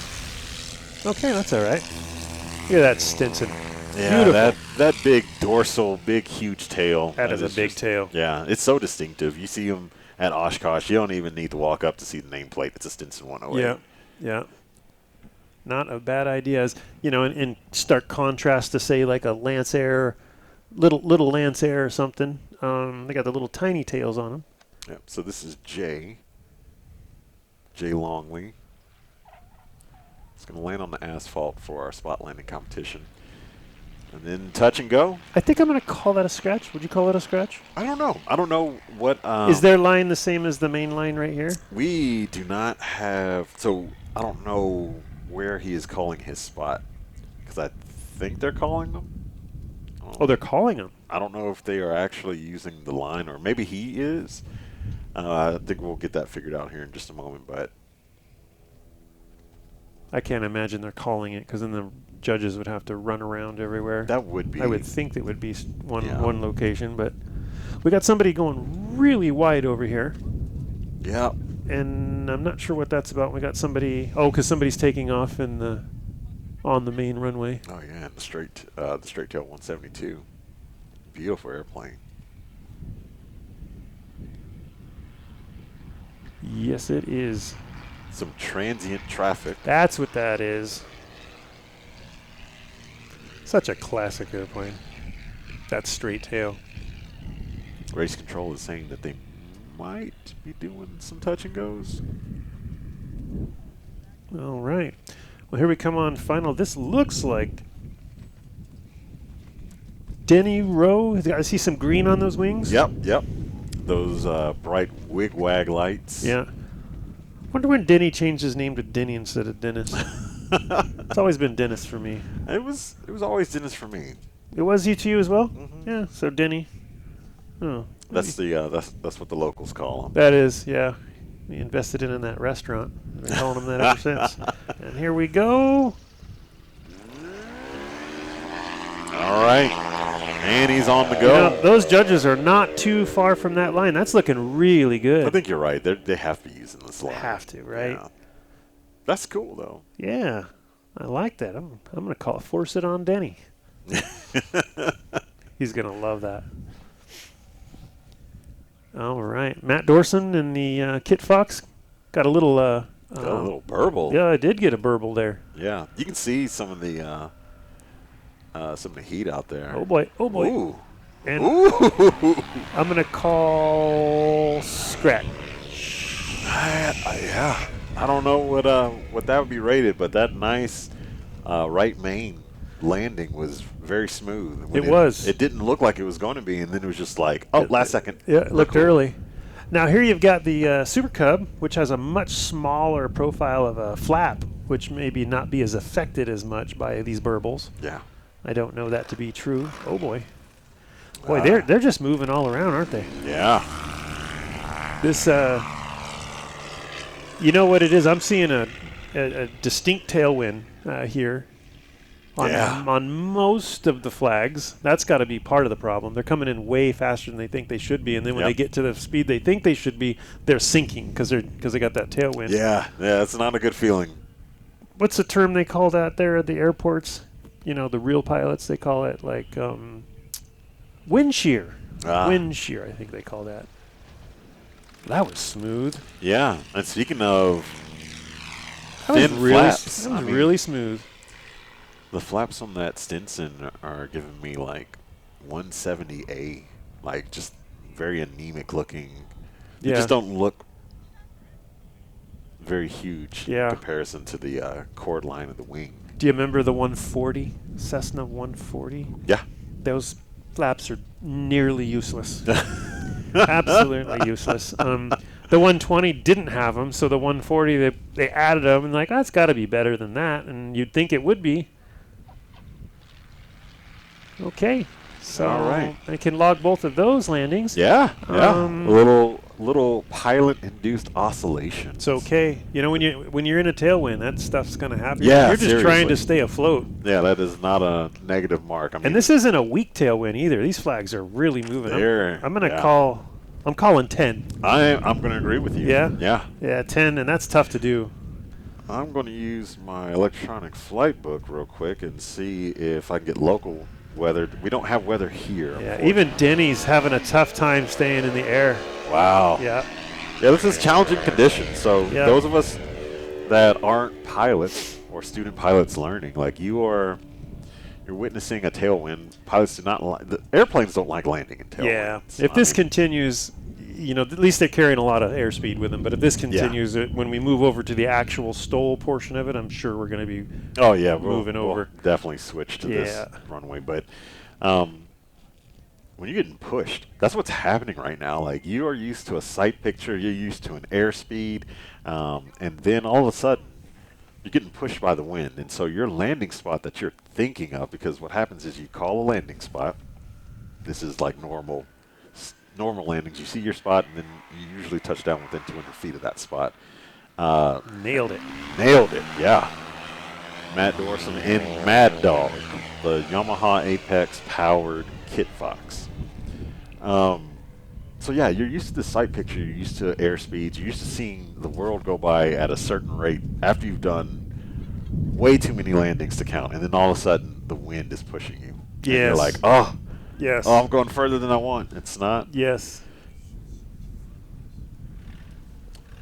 Speaker 3: Okay, that's all right. Look at that Stinson.
Speaker 2: Yeah,
Speaker 3: Beautiful.
Speaker 2: that big dorsal, big, huge tail.
Speaker 3: That is a big tail.
Speaker 2: Yeah, it's so distinctive. You see them at Oshkosh. You don't even need to walk up to see the nameplate. It's a Stinson 108.
Speaker 3: Yeah. Not a bad idea. As in stark contrast to say like a Lance Air, little Lance Air or something. They got the little tiny tails on them.
Speaker 2: Yeah, so this is Jay Longley. It's going to land on the asphalt for our spot landing competition. And then touch and go.
Speaker 3: I think I'm going to call that a scratch. Would you call it a scratch?
Speaker 2: I don't know. I don't know what.
Speaker 3: Is their line the same as the main line right here?
Speaker 2: We do not have. So I don't know where he is calling his spot because I think they're calling them.
Speaker 3: Oh, they're calling them.
Speaker 2: I don't know if they are actually using the line, or maybe he is. I think we'll get that figured out here in just a moment. But
Speaker 3: I can't imagine they're calling it because then the judges would have to run around everywhere.
Speaker 2: that would be.
Speaker 3: I would think it would be one location, but we got somebody going really wide over here,
Speaker 2: Yeah.
Speaker 3: and I'm not sure what that's about. We got somebody. Oh, because somebody's taking off on the main runway.
Speaker 2: Oh yeah, and the straight tail 172. Beautiful airplane.
Speaker 3: Yes, it is.
Speaker 2: Some transient traffic.
Speaker 3: That's what that is. Such a classic airplane. That straight tail.
Speaker 2: Race control is saying that they might be doing some touch and goes.
Speaker 3: All right. Well, here we come on final. This looks like Denny Rowe. I see some green on those wings.
Speaker 2: Yep. Those bright wig-wag lights.
Speaker 3: Yeah. Wonder when Denny changed his name to Denny instead of Dennis. It's always been Dennis for me.
Speaker 2: It was always Dennis for me.
Speaker 3: It was you to you as well?
Speaker 2: Mhm.
Speaker 3: Yeah, so Denny. Oh.
Speaker 2: That's that's what the locals call him.
Speaker 3: That is, yeah. We invested in that restaurant. I've been calling them that ever since. And here we go.
Speaker 2: All right. And he's on the go.
Speaker 3: Those judges are not too far from that line. That's looking really good.
Speaker 2: I think you're right. They have to be using this line.
Speaker 3: Have to, right?
Speaker 2: Yeah. That's cool, though.
Speaker 3: Yeah. I like that. I'm going to force it on Denny. He's going to love that. All right. Matt Dorson and the Kit Fox got a little...
Speaker 2: Got a little burble.
Speaker 3: Yeah, I did get a burble there.
Speaker 2: Yeah. You can see some of the heat out there.
Speaker 3: Oh, boy. Oh, boy.
Speaker 2: Ooh.
Speaker 3: And
Speaker 2: Ooh.
Speaker 3: I'm going to call scratch.
Speaker 2: Yeah. I don't know what that would be rated, but that nice right main landing was very smooth. When
Speaker 3: It was.
Speaker 2: It didn't look like it was going to be, and then it was just like, oh, last second.
Speaker 3: Yeah, it looked
Speaker 2: Cool.
Speaker 3: early. Now here you've got the Super Cub, which has a much smaller profile of a flap, which maybe not be as affected as much by these burbles.
Speaker 2: Yeah.
Speaker 3: I don't know that to be true. Oh boy. Boy, they're just moving all around, aren't they?
Speaker 2: Yeah.
Speaker 3: This you know what it is? I'm seeing a distinct tailwind here on most of the flags. That's got to be part of the problem. They're coming in way faster than they think they should be, and then when they get to the speed they think they should be, they're sinking because they got that tailwind.
Speaker 2: Yeah, it's not a good feeling.
Speaker 3: What's the term they call that there at the airports? You know, the real pilots, they call it like wind shear. Wind shear, I think they call that. That was smooth.
Speaker 2: Yeah, and speaking of
Speaker 3: That was
Speaker 2: thin
Speaker 3: really,
Speaker 2: flaps,
Speaker 3: that was
Speaker 2: I mean,
Speaker 3: really smooth.
Speaker 2: the flaps on that Stinson are giving me like 170A, like just very anemic looking. They
Speaker 3: Yeah.
Speaker 2: just don't look very huge
Speaker 3: Yeah.
Speaker 2: in comparison to the chord line of the wing.
Speaker 3: Do you remember the 140, Cessna 140?
Speaker 2: Yeah.
Speaker 3: Those flaps are nearly useless. Absolutely useless. The 120 didn't have them, so the 140 they added them, and like that's got to be better than that, and you'd think it would be. Okay, so
Speaker 2: All right.
Speaker 3: I can log both of those landings.
Speaker 2: Yeah.
Speaker 3: Um,
Speaker 2: little pilot-induced oscillation.
Speaker 3: It's okay. You know, when you're in a tailwind, that stuff's gonna happen.
Speaker 2: Yeah,
Speaker 3: You're just trying
Speaker 2: seriously.
Speaker 3: to stay afloat.
Speaker 2: Yeah, that is not a negative mark. I mean,
Speaker 3: And this isn't a weak tailwind either. These flags are really moving. I'm gonna
Speaker 2: yeah.
Speaker 3: I'm calling 10.
Speaker 2: I'm going to agree with you.
Speaker 3: Yeah?
Speaker 2: Yeah.
Speaker 3: Yeah, 10, and that's tough to do.
Speaker 2: I'm going to use my electronic flight book real quick and see if I can get local weather. We don't have weather here.
Speaker 3: Yeah, even Denny's having a tough time staying in the air.
Speaker 2: Wow.
Speaker 3: Yeah.
Speaker 2: Yeah, this is challenging conditions. So
Speaker 3: Yeah.
Speaker 2: those of us that aren't pilots or student pilots learning, like you're witnessing a tailwind. Pilots do not like, the airplanes don't like landing in tailwinds.
Speaker 3: Yeah. If this continues, you know, at least they're carrying a lot of airspeed with them. But if this continues, when we move over to the actual STOL portion of it, I'm sure we're going to be moving over.
Speaker 2: We'll definitely switch to this runway. But when you're getting pushed, that's what's happening right now. Like you are used to a sight picture, you're used to an airspeed, and then all of a sudden you're getting pushed by the wind. And so your landing spot that you're thinking of, because what happens is you call a landing spot. This is like normal landings. You see your spot, and then you usually touch down within 200 feet of that spot.
Speaker 3: Nailed it.
Speaker 2: Nailed it, yeah. Matt Dorson in Mad Dog, the Yamaha Apex powered Kit Fox. So yeah, you're used to the sight picture, you're used to airspeeds, you're used to seeing the world go by at a certain rate after you've done way too many landings to count, and then all of a sudden the wind is pushing you. And you're like,
Speaker 3: yes.
Speaker 2: I'm going further than I want. It's not.
Speaker 3: Yes.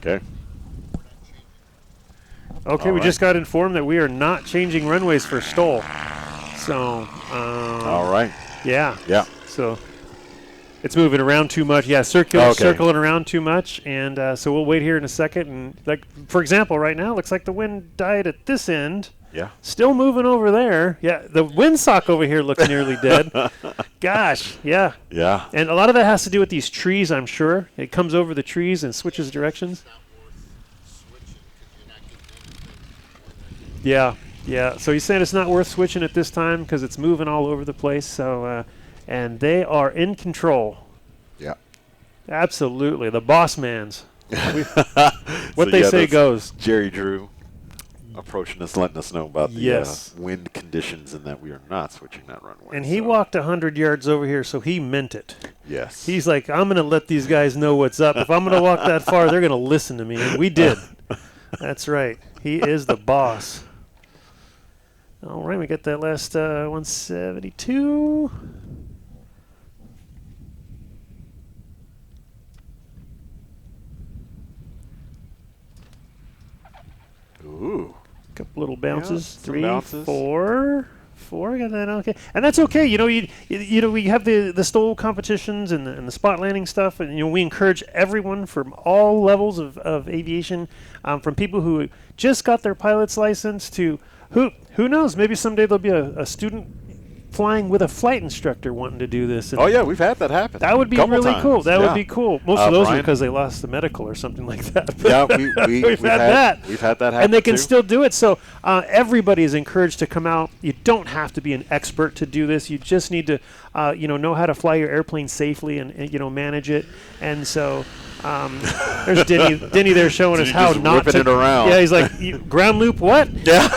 Speaker 2: Okay.
Speaker 3: Okay,
Speaker 2: All
Speaker 3: we
Speaker 2: right.
Speaker 3: just got informed that we are not changing runways for STOL. So,
Speaker 2: All right.
Speaker 3: yeah.
Speaker 2: Yeah.
Speaker 3: So it's moving around too much. Yeah, circling around too much, and so we'll wait here in a second. And like, for example, right now, it looks like the wind died at this end.
Speaker 2: Yeah.
Speaker 3: Still moving over there. Yeah, the windsock over here looks nearly dead. Gosh, yeah.
Speaker 2: Yeah.
Speaker 3: And a lot of that has to do with these trees, I'm sure. It comes over the trees and switches directions. Yeah, yeah. So he's saying it's not worth switching at this time because it's moving all over the place. So, and they are in control.
Speaker 2: Yeah.
Speaker 3: Absolutely, the boss man's. What
Speaker 2: So,
Speaker 3: they
Speaker 2: yeah,
Speaker 3: say
Speaker 2: that's
Speaker 3: goes.
Speaker 2: Jerry Drew approaching us, letting us know about the
Speaker 3: Yes.
Speaker 2: wind conditions and that we are not switching that runway.
Speaker 3: And he
Speaker 2: so,
Speaker 3: walked 100 yards over here, so he meant it.
Speaker 2: Yes.
Speaker 3: He's like, I'm going to let these guys know what's up. If I'm going to walk that far, they're going to listen to me. And we did. That's right. He is the boss. All right, we got that last 172.
Speaker 2: Ooh.
Speaker 3: Couple little bounces.
Speaker 2: some
Speaker 3: 3,
Speaker 2: bounces.
Speaker 3: 4. Got that okay, and that's okay. You know, we have the STOL competitions and the spot landing stuff, and we encourage everyone from all levels of aviation, from people who just got their pilot's license to who knows, maybe someday there'll be a student flying with a flight instructor wanting to do this. And
Speaker 2: Oh, yeah, we've had that happen.
Speaker 3: that would be
Speaker 2: Couple
Speaker 3: really
Speaker 2: times.
Speaker 3: cool. That
Speaker 2: Yeah.
Speaker 3: would be cool. Most of those are
Speaker 2: Brian?
Speaker 3: because they lost the medical or something like that.
Speaker 2: Yeah,
Speaker 3: We've had that.
Speaker 2: We've had that happen,
Speaker 3: And they can
Speaker 2: too.
Speaker 3: still do it. So everybody is encouraged to come out. You don't have to be an expert to do this. You just need to, know how to fly your airplane safely and manage it. And so there's Denny there showing us
Speaker 2: Denny
Speaker 3: how
Speaker 2: just
Speaker 3: not
Speaker 2: whipping
Speaker 3: to.
Speaker 2: it around.
Speaker 3: Yeah, he's like, ground loop what?
Speaker 2: Yeah.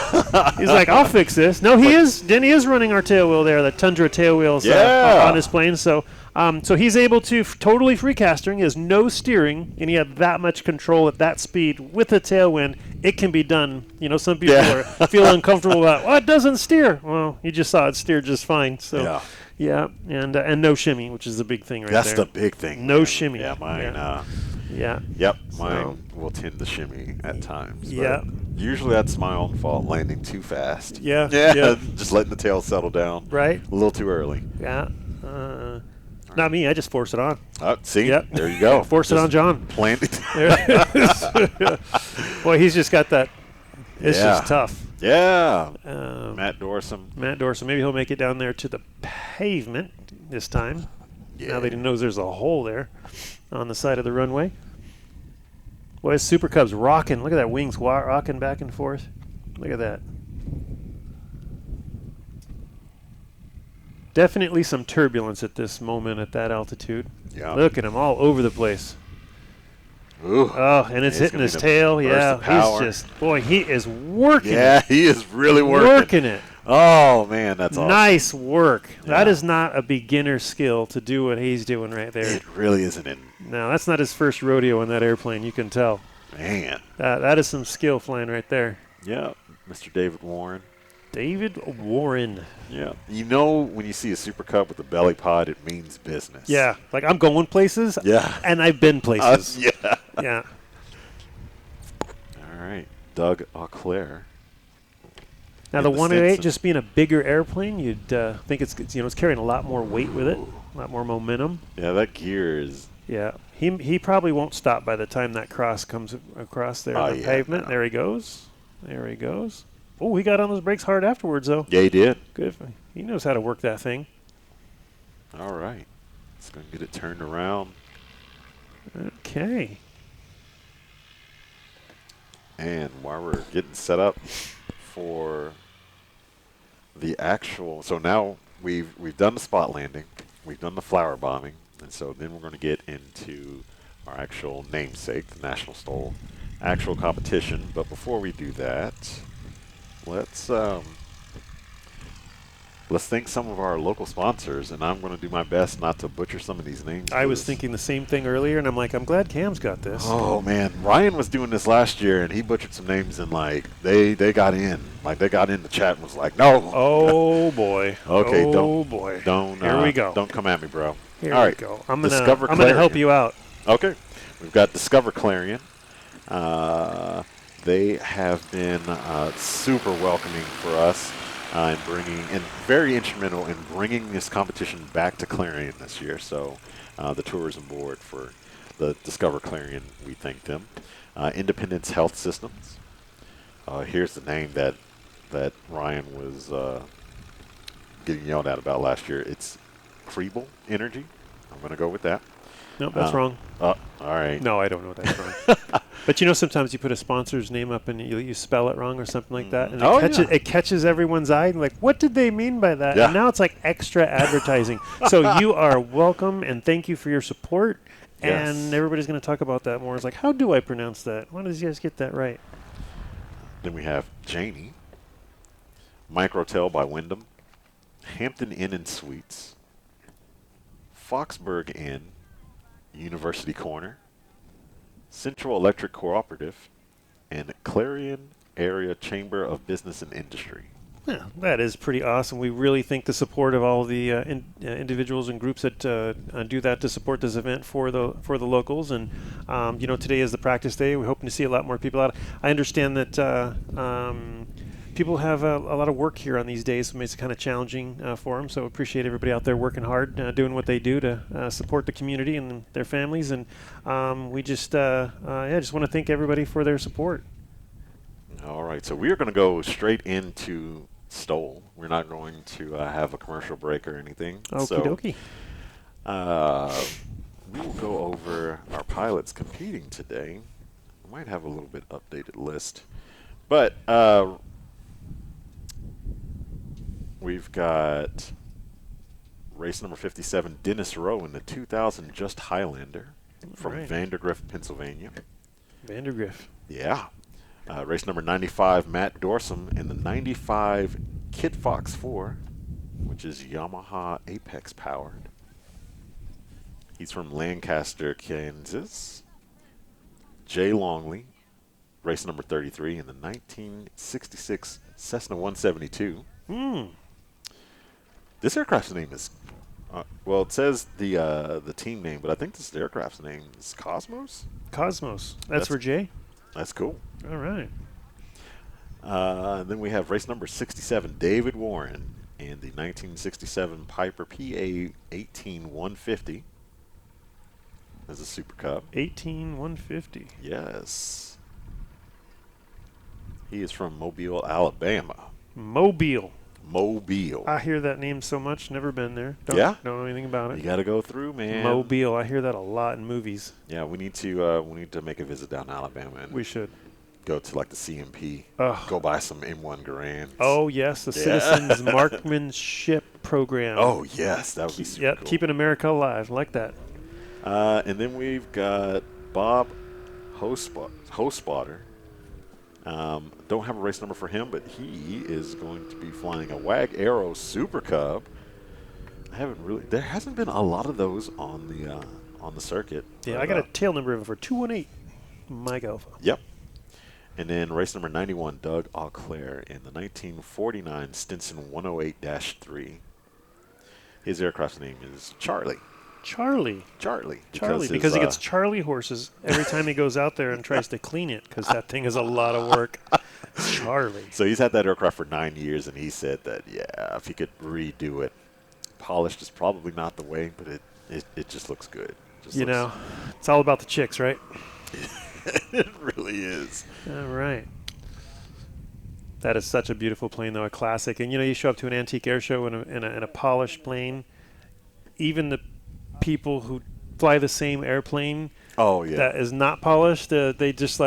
Speaker 3: He's like, I'll fix this. No, Denny is running our tail wheel there, the Tundra tail wheels
Speaker 2: Yeah.
Speaker 3: on his plane. So he's able to totally free castering. He has no steering, and he had that much control at that speed with a tailwind. It can be done. Some people feel uncomfortable about, it doesn't steer. Well, you just saw it steer just fine. So yeah, and no shimmy, which is the big thing right
Speaker 2: That's
Speaker 3: there.
Speaker 2: the big thing.
Speaker 3: No
Speaker 2: man.
Speaker 3: shimmy.
Speaker 2: Yeah, mine.
Speaker 3: Yeah.
Speaker 2: Yep, mine will tend to shimmy at times. but
Speaker 3: Yeah.
Speaker 2: Usually that's my own fault, landing too fast.
Speaker 3: Yeah.
Speaker 2: Just letting the tail settle down.
Speaker 3: Right.
Speaker 2: A little too early.
Speaker 3: Yeah. Not me. I just force it on.
Speaker 2: See?
Speaker 3: Yep.
Speaker 2: There you go.
Speaker 3: Force it on John.
Speaker 2: Plant it.
Speaker 3: Boy, he's just got that. It's just tough.
Speaker 2: Yeah.
Speaker 3: Matt
Speaker 2: Dorsum.
Speaker 3: Maybe he'll make it down there to the pavement this time.
Speaker 2: Yeah.
Speaker 3: Now that he knows there's a hole there on the side of the runway. Boy, his Super Cub's rocking. Look at that wings rocking back and forth. Look at that. Definitely some turbulence at this moment at that altitude.
Speaker 2: Yeah.
Speaker 3: Look at him all over the place.
Speaker 2: Ooh.
Speaker 3: Oh, and it's hitting
Speaker 2: gonna
Speaker 3: his
Speaker 2: be the
Speaker 3: tail.
Speaker 2: burst
Speaker 3: Yeah,
Speaker 2: of power.
Speaker 3: he is working
Speaker 2: Yeah,
Speaker 3: it.
Speaker 2: he is really working.
Speaker 3: Working it.
Speaker 2: Oh, man, that's awesome.
Speaker 3: Nice work. That
Speaker 2: Yeah.
Speaker 3: is not a beginner skill to do what he's doing right there.
Speaker 2: It really isn't in.
Speaker 3: No, that's not his first rodeo in that airplane. You can tell.
Speaker 2: Man.
Speaker 3: That is some skill flying right there.
Speaker 2: Yeah, Mr. David Warren.
Speaker 3: David Warren.
Speaker 2: Yeah. When you see a Super Cub with a belly pod, it means business.
Speaker 3: Yeah, like I'm going places.
Speaker 2: Yeah.
Speaker 3: And I've been places.
Speaker 2: Yeah.
Speaker 3: Yeah.
Speaker 2: All right. Doug Auclair.
Speaker 3: Now
Speaker 2: in
Speaker 3: the
Speaker 2: the
Speaker 3: 108
Speaker 2: Stetson.
Speaker 3: just being a bigger airplane, you'd think it's carrying a lot more weight with it, a lot more momentum.
Speaker 2: Yeah, that gear is.
Speaker 3: Yeah, he probably won't stop by the time that cross comes across there on the pavement.
Speaker 2: No.
Speaker 3: There he goes. There he goes. Oh, he got on those brakes hard afterwards, though.
Speaker 2: Yeah, he did.
Speaker 3: Good. He knows how to work that thing.
Speaker 2: All right. Let's go and get it turned around.
Speaker 3: Okay.
Speaker 2: And while we're getting set up for the actual, so now we've done the spot landing, we've done the flower bombing, and so then we're going to get into our actual namesake, the National STOL actual competition. But before we do that, let's thank some of our local sponsors, and I'm going to do my best not to butcher some of these names.
Speaker 3: I was thinking the same thing earlier, and I'm like, I'm glad Cam's got this.
Speaker 2: Oh man, Ryan was doing this last year, and he butchered some names, and like they got in, the chat and was like, no.
Speaker 3: Oh boy.
Speaker 2: Okay,
Speaker 3: boy.
Speaker 2: Don't.
Speaker 3: Here we go.
Speaker 2: Don't come at me, bro.
Speaker 3: Here
Speaker 2: All
Speaker 3: we
Speaker 2: right,
Speaker 3: go. I'm
Speaker 2: Discover
Speaker 3: gonna help
Speaker 2: Clarion.
Speaker 3: you out.
Speaker 2: Okay, we've got Discover Clarion. They have been super welcoming for us and very instrumental in bringing this competition back to Clarion this year. So the tourism board for the Discover Clarion, we thank them. Independence Health Systems. Here's the name that Ryan was getting yelled at about last year. It's Creeble Energy. I'm going to go with that.
Speaker 3: Nope, that's wrong.
Speaker 2: All right.
Speaker 3: No, I don't know that's wrong. But sometimes you put a sponsor's name up and you spell it wrong or something like that, and it catches everyone's eye. And like, what did they mean by that?
Speaker 2: Yeah.
Speaker 3: And now it's like extra advertising. So you are welcome, and thank you for your support.
Speaker 2: Yes.
Speaker 3: And everybody's going to talk about that more. It's like, how do I pronounce that? Why did you guys get that right?
Speaker 2: Then we have Janie, Microtel by Wyndham, Hampton Inn and Suites, Foxburg Inn, University Corner, Central Electric Cooperative, and Clarion Area Chamber of Business and Industry.
Speaker 3: Yeah, that is pretty awesome. We really thank the support of all the individuals and groups that do that to support this event for the locals. And today is the practice day. We're hoping to see a lot more people out. I understand that people have a lot of work here on these days, so it makes it kind of challenging for them. So appreciate everybody out there working hard, doing what they do to support the community and their families. And we just just want to thank everybody for their support.
Speaker 2: All right, so we are going to go straight into STOL. We're not going to have a commercial break or anything.
Speaker 3: Okie dokie.
Speaker 2: We will go over our pilots competing today. We might have a little bit updated list. But we've got race number 57, Dennis Rowe in the 2000 Just Highlander from Vandergrift, Pennsylvania.
Speaker 3: Vandergrift.
Speaker 2: Yeah. Race number 95, Matt Dorsum in the 95 Kit Fox 4, which is Yamaha Apex powered. He's from Lancaster, Kansas. Jay Longley, race number 33 in the 1966 Cessna 172. This aircraft's name is, it says the team name, but I think this aircraft's name is Cosmos?
Speaker 3: Cosmos. That's for Jay?
Speaker 2: That's cool.
Speaker 3: All right.
Speaker 2: Then we have race number 67, David Warren, and the 1967 Piper PA 18150. As a Super Cub.
Speaker 3: 18150.
Speaker 2: Yes. He is from Mobile, Alabama.
Speaker 3: Mobile.
Speaker 2: Mobile.
Speaker 3: I hear that name so much. Never been there. Don't know anything about it.
Speaker 2: You got to go through, man.
Speaker 3: Mobile. I hear that a lot in movies.
Speaker 2: Yeah, we need to make a visit down to Alabama. And
Speaker 3: we should
Speaker 2: go to like the CMP. Go buy some M1 Grands.
Speaker 3: Oh yes, the Citizens Marksmanship Program.
Speaker 2: Oh yes, that would be super cool.
Speaker 3: Keeping America alive, like that.
Speaker 2: And then we've got Bob Hospotter. Don't have a race number for him, but he is going to be flying a Wag Aero Super Cub. There hasn't been a lot of those on the circuit.
Speaker 3: Yeah, I got a tail number of it for 218. Mike Alpha.
Speaker 2: Yep. And then race number 91, Doug Auclair in the 1949 Stinson 108-3. His aircraft's name is Charlie.
Speaker 3: Charlie, because he gets Charlie horses every time he goes out there and tries to clean it, because that thing is a lot of work. Charlie.
Speaker 2: So he's had that aircraft for 9 years, and he said that, if he could redo it, polished is probably not the way, but it just looks good.
Speaker 3: It's all about the chicks, right?
Speaker 2: It really is.
Speaker 3: All right. That is such a beautiful plane, though, a classic. And, you show up to an antique air show in a polished plane, even the people who fly the same airplane that is not polished, they just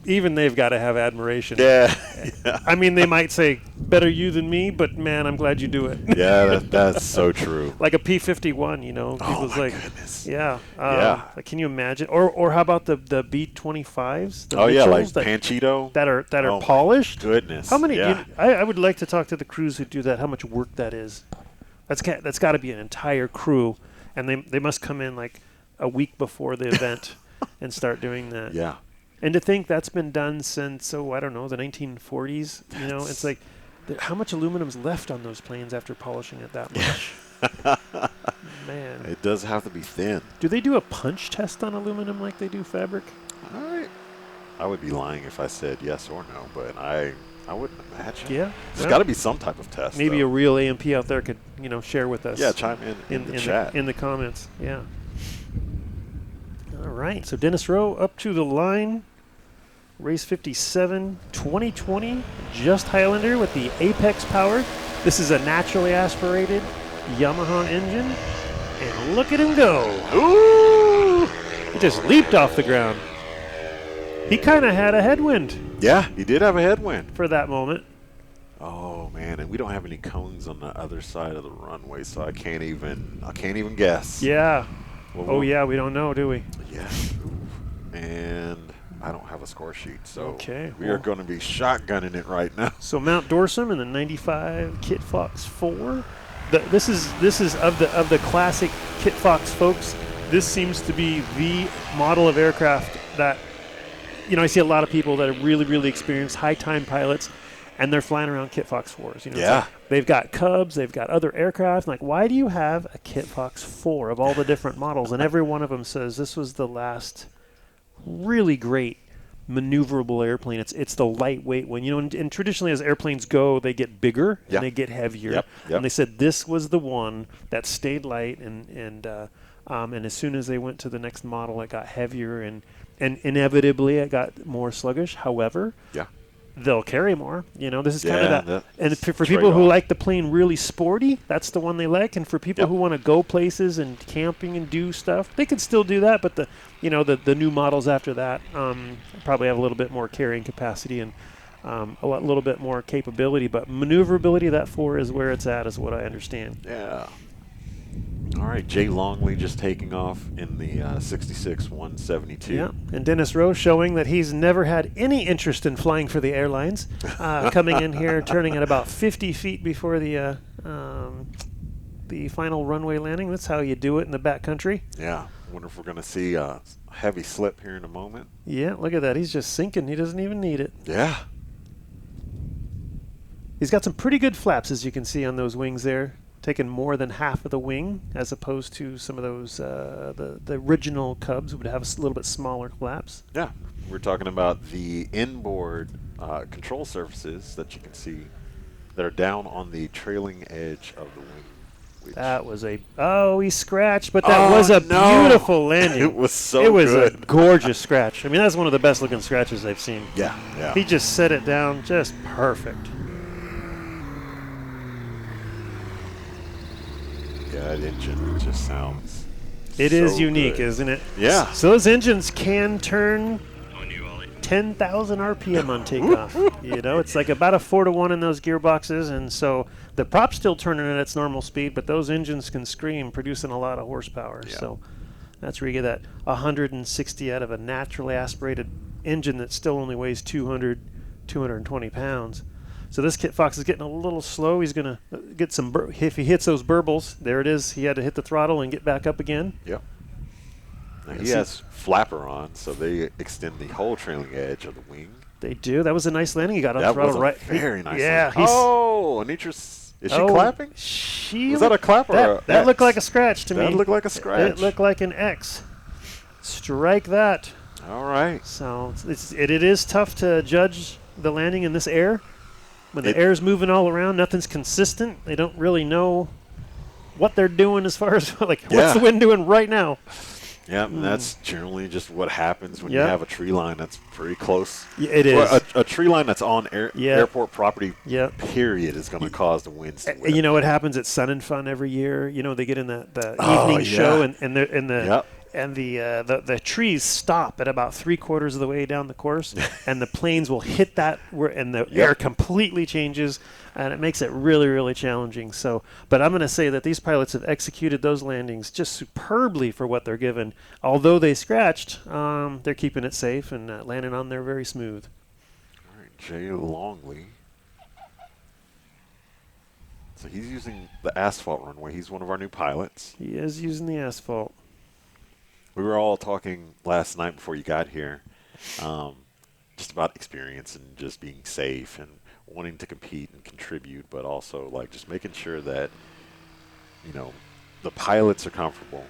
Speaker 3: even they've got to have admiration.
Speaker 2: Yeah.
Speaker 3: I mean, they might say, better you than me, but man, I'm glad you do it.
Speaker 2: Yeah, that's so true.
Speaker 3: Like a P-51, people's
Speaker 2: goodness.
Speaker 3: Yeah. Can you imagine? Or how about the B-25s?
Speaker 2: Like Panchito?
Speaker 3: That are polished?
Speaker 2: Goodness.
Speaker 3: How many? I would like to talk to the crews who do that, how much work that is. That's got to be an entire crew. And they must come in like a week before the event and start doing that.
Speaker 2: Yeah.
Speaker 3: And to think that's been done since, I don't know, the 1940s. It's like, how much aluminum's left on those planes after polishing it that much? Man.
Speaker 2: It does have to be thin.
Speaker 3: Do they do a punch test on aluminum like they do fabric?
Speaker 2: I would be lying if I said yes or no, but I wouldn't imagine.
Speaker 3: Yeah.
Speaker 2: There's got to be some type of test.
Speaker 3: Maybe a real AMP out there could, share with us.
Speaker 2: Yeah, chime in the chat.
Speaker 3: In the comments, yeah. All right, so Dennis Rowe up to the line. Race 57, 2020, Just Highlander with the Apex power. This is a naturally aspirated Yamaha engine. And look at him go. Ooh! He just leaped off the ground. He kind of had a headwind.
Speaker 2: Yeah, he did have a headwind.
Speaker 3: For that moment.
Speaker 2: Oh, man, and we don't have any cones on the other side of the runway, so I can't even guess.
Speaker 3: Yeah. Well, we don't know, do we?
Speaker 2: Yeah. And I don't have a score sheet, so we are going to be shotgunning it right now.
Speaker 3: So Mount Dorsum in the 95 Kit Fox 4. This is of the classic Kit Fox folks. This seems to be the model of aircraft that I see a lot of people that are really, really experienced high time pilots, and they're flying around Kit Fox 4s. You know, it's
Speaker 2: Yeah.
Speaker 3: like they've got Cubs, they've got other aircraft. Like, why do you have a Kit Fox 4 of all the different models? And every one of them says this was the last really great maneuverable airplane. It's the lightweight one. You know, and traditionally as airplanes go, they get bigger
Speaker 2: Yep.
Speaker 3: and they get heavier.
Speaker 2: Yep.
Speaker 3: And they said this was the one that stayed light, and as soon as they went to the next model, it got heavier, and inevitably it got more sluggish. However,
Speaker 2: Yeah.
Speaker 3: they'll carry more. You know, this is kind
Speaker 2: Yeah,
Speaker 3: of that. And
Speaker 2: that's
Speaker 3: for people who
Speaker 2: trade-off.
Speaker 3: like the plane really sporty, that's the one they like. And for people
Speaker 2: Yep.
Speaker 3: who want to go places and camping and do stuff, they can still do that. But the new models after that probably have a little bit more carrying capacity and little bit more capability. But maneuverability, that 4 is where it's at, is what I understand.
Speaker 2: Yeah. All right, Jay Longley just taking off in the 66-172.
Speaker 3: Yeah, and Dennis Rowe showing that he's never had any interest in flying for the airlines. Coming in here, turning at about 50 feet before the final runway landing. That's how you do it in the backcountry.
Speaker 2: Yeah. Wonder if we're going to see a heavy slip here in a moment.
Speaker 3: Yeah, look at that. He's just sinking. He doesn't even need it.
Speaker 2: Yeah.
Speaker 3: He's got some pretty good flaps, as you can see on those wings there. Taking more than half of the wing, as opposed to some of those, the original Cubs would have a little bit smaller flaps.
Speaker 2: Yeah. We're talking about the inboard control surfaces that you can see that are down on the trailing edge of the wing.
Speaker 3: That was he scratched, but that was a beautiful landing.
Speaker 2: It was so
Speaker 3: It was
Speaker 2: good.
Speaker 3: a gorgeous scratch. I mean, that's one of the best looking scratches I've seen.
Speaker 2: Yeah, yeah.
Speaker 3: He just set it down just perfect.
Speaker 2: Yeah, that engine just sounds
Speaker 3: It is
Speaker 2: so
Speaker 3: unique,
Speaker 2: good.
Speaker 3: isn't it?
Speaker 2: Yeah.
Speaker 3: So those engines can turn 10,000 RPM on takeoff. You know, it's like about a 4-to-1 in those gearboxes, and so the prop's still turning at its normal speed, but those engines can scream, producing a lot of horsepower.
Speaker 2: Yeah.
Speaker 3: So that's where you get that 160 out of a naturally aspirated engine that still only weighs 220 pounds. So this Kit Fox is getting a little slow. He's going to get some, if he hits those burbles, there it is. He had to hit the throttle and get back up again.
Speaker 2: Yep. Now he has flapper on, so they extend the whole trailing edge of the wing.
Speaker 3: They do. That was a nice landing. He got on
Speaker 2: That
Speaker 3: throttle
Speaker 2: was a
Speaker 3: right.
Speaker 2: very nice
Speaker 3: Yeah.
Speaker 2: landing. Oh, Anitra, is she clapping?
Speaker 3: She
Speaker 2: Was that a clap or a
Speaker 3: that
Speaker 2: X?
Speaker 3: looked like a scratch to me.
Speaker 2: That looked like a scratch.
Speaker 3: It looked like an X. Strike that.
Speaker 2: All right.
Speaker 3: So it is tough to judge the landing in this air. When the air's moving all around, nothing's consistent. They don't really know what they're doing as far as, like, what's the wind doing right now?
Speaker 2: Yeah, and that's generally just what happens when you have a tree line that's pretty close.
Speaker 3: Yeah, it is.
Speaker 2: Or a tree line that's on airport property, period, is going to cause the winds to whip.
Speaker 3: You know, it happens at Sun and Fun every year. You know, they get in the evening show, and the trees stop at about 3/4 of the way down the course, and the planes will hit that, and the air completely changes, and it makes it really, really challenging. So, but I'm going to say that these pilots have executed those landings just superbly for what they're given. Although they scratched, they're keeping it safe and landing on there very smooth.
Speaker 2: All right, Jay Longley. So he's using the asphalt runway. He's one of our new pilots.
Speaker 3: He is using the asphalt.
Speaker 2: We were all talking last night before you got here, just about experience and just being safe and wanting to compete and contribute, but also like just making sure that, you know, the pilots are comfortable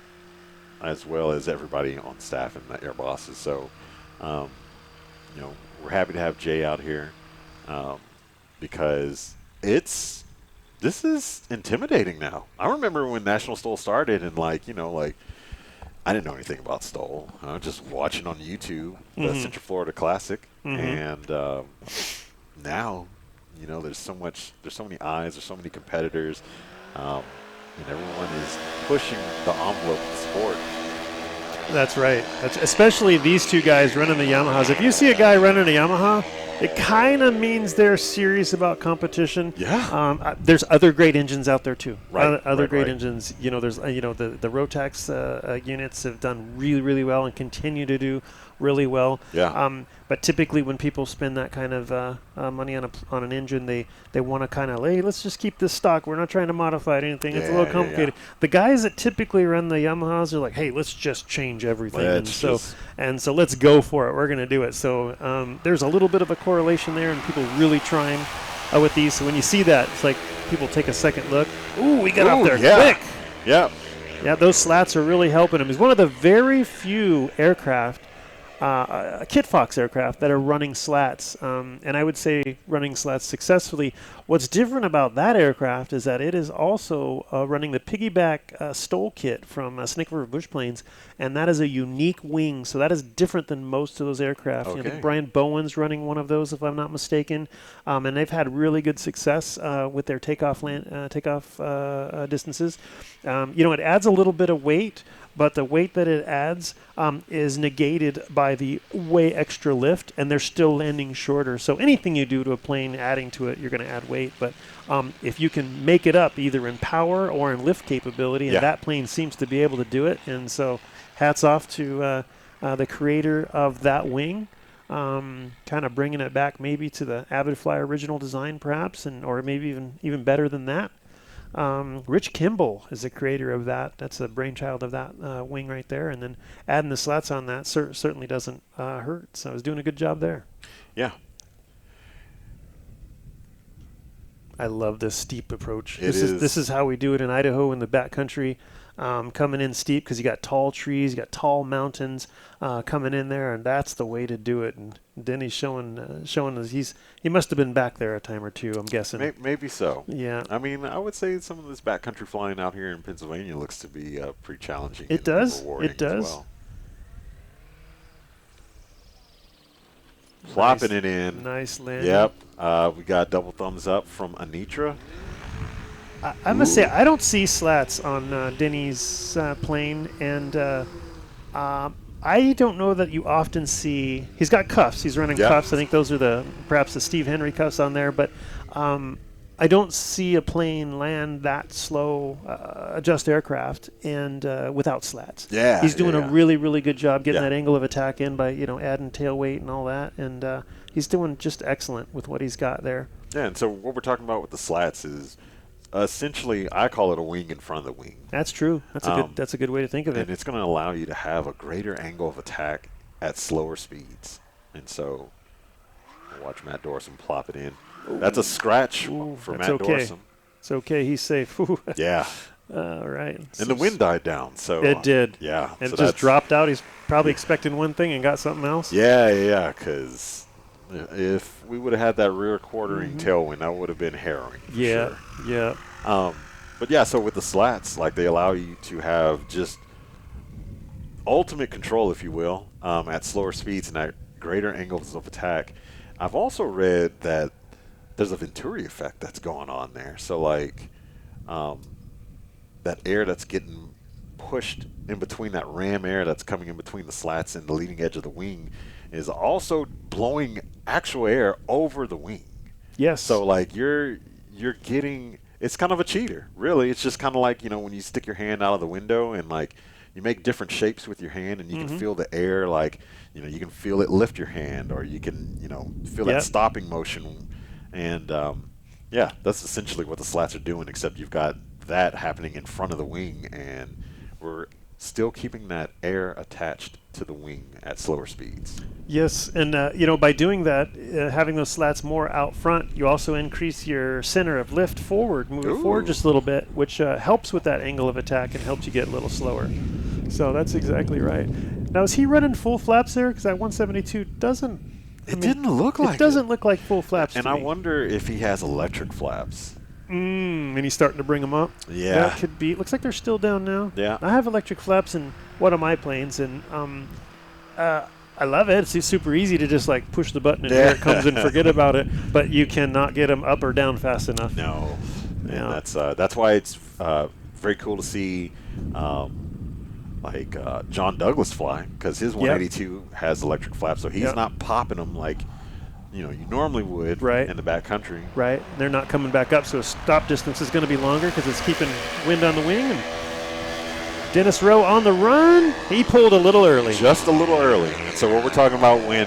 Speaker 2: as well as everybody on staff and the air bosses. So, you know, we're happy to have Jay out here because this is intimidating now. I remember when National STOL started and I didn't know anything about STOL. I was just watching on YouTube the Central Florida Classic, and now, you know, there's so many eyes, there's so many competitors, and everyone is pushing the envelope of the sport.
Speaker 3: That's right. Especially these two guys running the Yamahas. If you see a guy running a Yamaha, it kind of means they're serious about competition.
Speaker 2: Yeah.
Speaker 3: There's other great engines out there too.
Speaker 2: Right.
Speaker 3: Other great
Speaker 2: right.
Speaker 3: engines. You know, there's the Rotax units have done really, really well and continue to do really well.
Speaker 2: Yeah.
Speaker 3: But typically when people spend that kind of money on an engine, they want to kind of, hey, let's just keep this stock. We're not trying to modify it or anything. It's a little complicated.
Speaker 2: Yeah.
Speaker 3: The guys that typically run the Yamahas are like, hey, let's just change everything. So let's go for it. We're going to do it. So there's a little bit of a correlation there, and people really trying with these. So when you see that, it's like people take a second look. Ooh, we got up there
Speaker 2: yeah.
Speaker 3: quick.
Speaker 2: Yep.
Speaker 3: Yeah, those slats are really helping him. He's one of the very few aircraft, Kit Fox aircraft, that are running slats. And I would say running slats successfully. What's different about that aircraft is that it is also running the piggyback STOL kit from Snake River Bush Planes, and that is a unique wing. So that is different than most of those aircraft.
Speaker 2: Okay.
Speaker 3: I think Brian Bowen's running one of those, if I'm not mistaken, and they've had really good success with their takeoff distances. It adds a little bit of weight, but the weight that it adds is negated by the way extra lift, and they're still landing shorter. So anything you do to a plane, adding to it, you're going to add weight. But if you can make it up either in power or in lift capability, and that plane seems to be able to do it. And so hats off to the creator of that wing, kind of bringing it back maybe to the Avid Fly original design perhaps, or maybe even better than that. Rich Kimball is the creator of that. That's the brainchild of that wing right there. And then adding the slats on that certainly doesn't hurt. So I was doing a good job there.
Speaker 2: Yeah.
Speaker 3: I love this steep approach.
Speaker 2: This
Speaker 3: is how we do it in Idaho in the backcountry. Coming in steep because you got tall trees, you got tall mountains coming in there, and that's the way to do it. And Denny's showing us he must have been back there a time or two, I'm guessing.
Speaker 2: Maybe so.
Speaker 3: Yeah.
Speaker 2: I mean, I would say some of this backcountry flying out here in Pennsylvania looks to be pretty challenging.
Speaker 3: It does. It does.
Speaker 2: As well. Plopping it in.
Speaker 3: Nice landing.
Speaker 2: Yep. We got double thumbs up from Anitra.
Speaker 3: I must say, I don't see slats on Denny's plane, and I don't know that you often see. He's got cuffs. He's running cuffs. I think those are perhaps the Steve Henry cuffs on there, but I don't see a plane land that slow, adjust aircraft, and without slats.
Speaker 2: Yeah,
Speaker 3: he's doing
Speaker 2: yeah.
Speaker 3: a really, really good job getting that angle of attack in by adding tail weight and all that, and he's doing just excellent with what he's got there.
Speaker 2: Yeah, and so what we're talking about with the slats is essentially, I call it a wing in front of the wing.
Speaker 3: That's true. That's a good way to think of it.
Speaker 2: And it's going to allow you to have a greater angle of attack at slower speeds. And so, watch Matt Dorson plop it in. That's a scratch for Matt Dorson.
Speaker 3: It's okay. He's safe.
Speaker 2: Yeah.
Speaker 3: All right.
Speaker 2: And the wind died down. So
Speaker 3: it did.
Speaker 2: Yeah.
Speaker 3: It just dropped out. He's probably expecting one thing and got something else.
Speaker 2: Yeah, because if we would have had that rear quartering tailwind, that would have been harrowing.
Speaker 3: Yeah,
Speaker 2: sure.
Speaker 3: yeah.
Speaker 2: But yeah, so with the slats, like they allow you to have just ultimate control, if you will, at slower speeds and at greater angles of attack. I've also read that there's a Venturi effect that's going on there. So like that air that's getting pushed in between, that ram air that's coming in between the slats and the leading edge of the wing, is also blowing actual air over the wing.
Speaker 3: Yes.
Speaker 2: So like you're getting, it's kind of a cheater, really. It's just kind of like, when you stick your hand out of the window and like you make different shapes with your hand and you can feel the air, like, you can feel it lift your hand, or you can, feel that stopping motion. And that's essentially what the slats are doing, except you've got that happening in front of the wing, and we're still keeping that air attached to the wing at slower speeds.
Speaker 3: Yes, and by doing that, having those slats more out front, you also increase your center of lift forward, move it forward just a little bit, which helps with that angle of attack and helps you get a little slower. So that's exactly right. Now, is he running full flaps there? Because that 172 doesn't.
Speaker 2: It didn't look like
Speaker 3: it. Doesn't look like full flaps.
Speaker 2: And
Speaker 3: to
Speaker 2: I
Speaker 3: me.
Speaker 2: wonder if he has electric flaps.
Speaker 3: And he's starting to bring them up.
Speaker 2: Yeah.
Speaker 3: That could be. It looks like they're still down now.
Speaker 2: Yeah.
Speaker 3: I have electric flaps in one of my planes, and I love it. It's super easy to just like push the button and here it comes and forget about it. But you cannot get them up or down fast enough.
Speaker 2: No.
Speaker 3: Yeah.
Speaker 2: And that's why it's very cool to see John Douglas fly, because his 182 has electric flaps, so he's not popping them like you normally would in the back country.
Speaker 3: Right. They're not coming back up, so stop distance is going to be longer because it's keeping wind on the wing. And Dennis Rowe on the run. He pulled a little early.
Speaker 2: Just a little early. And so what we're talking about when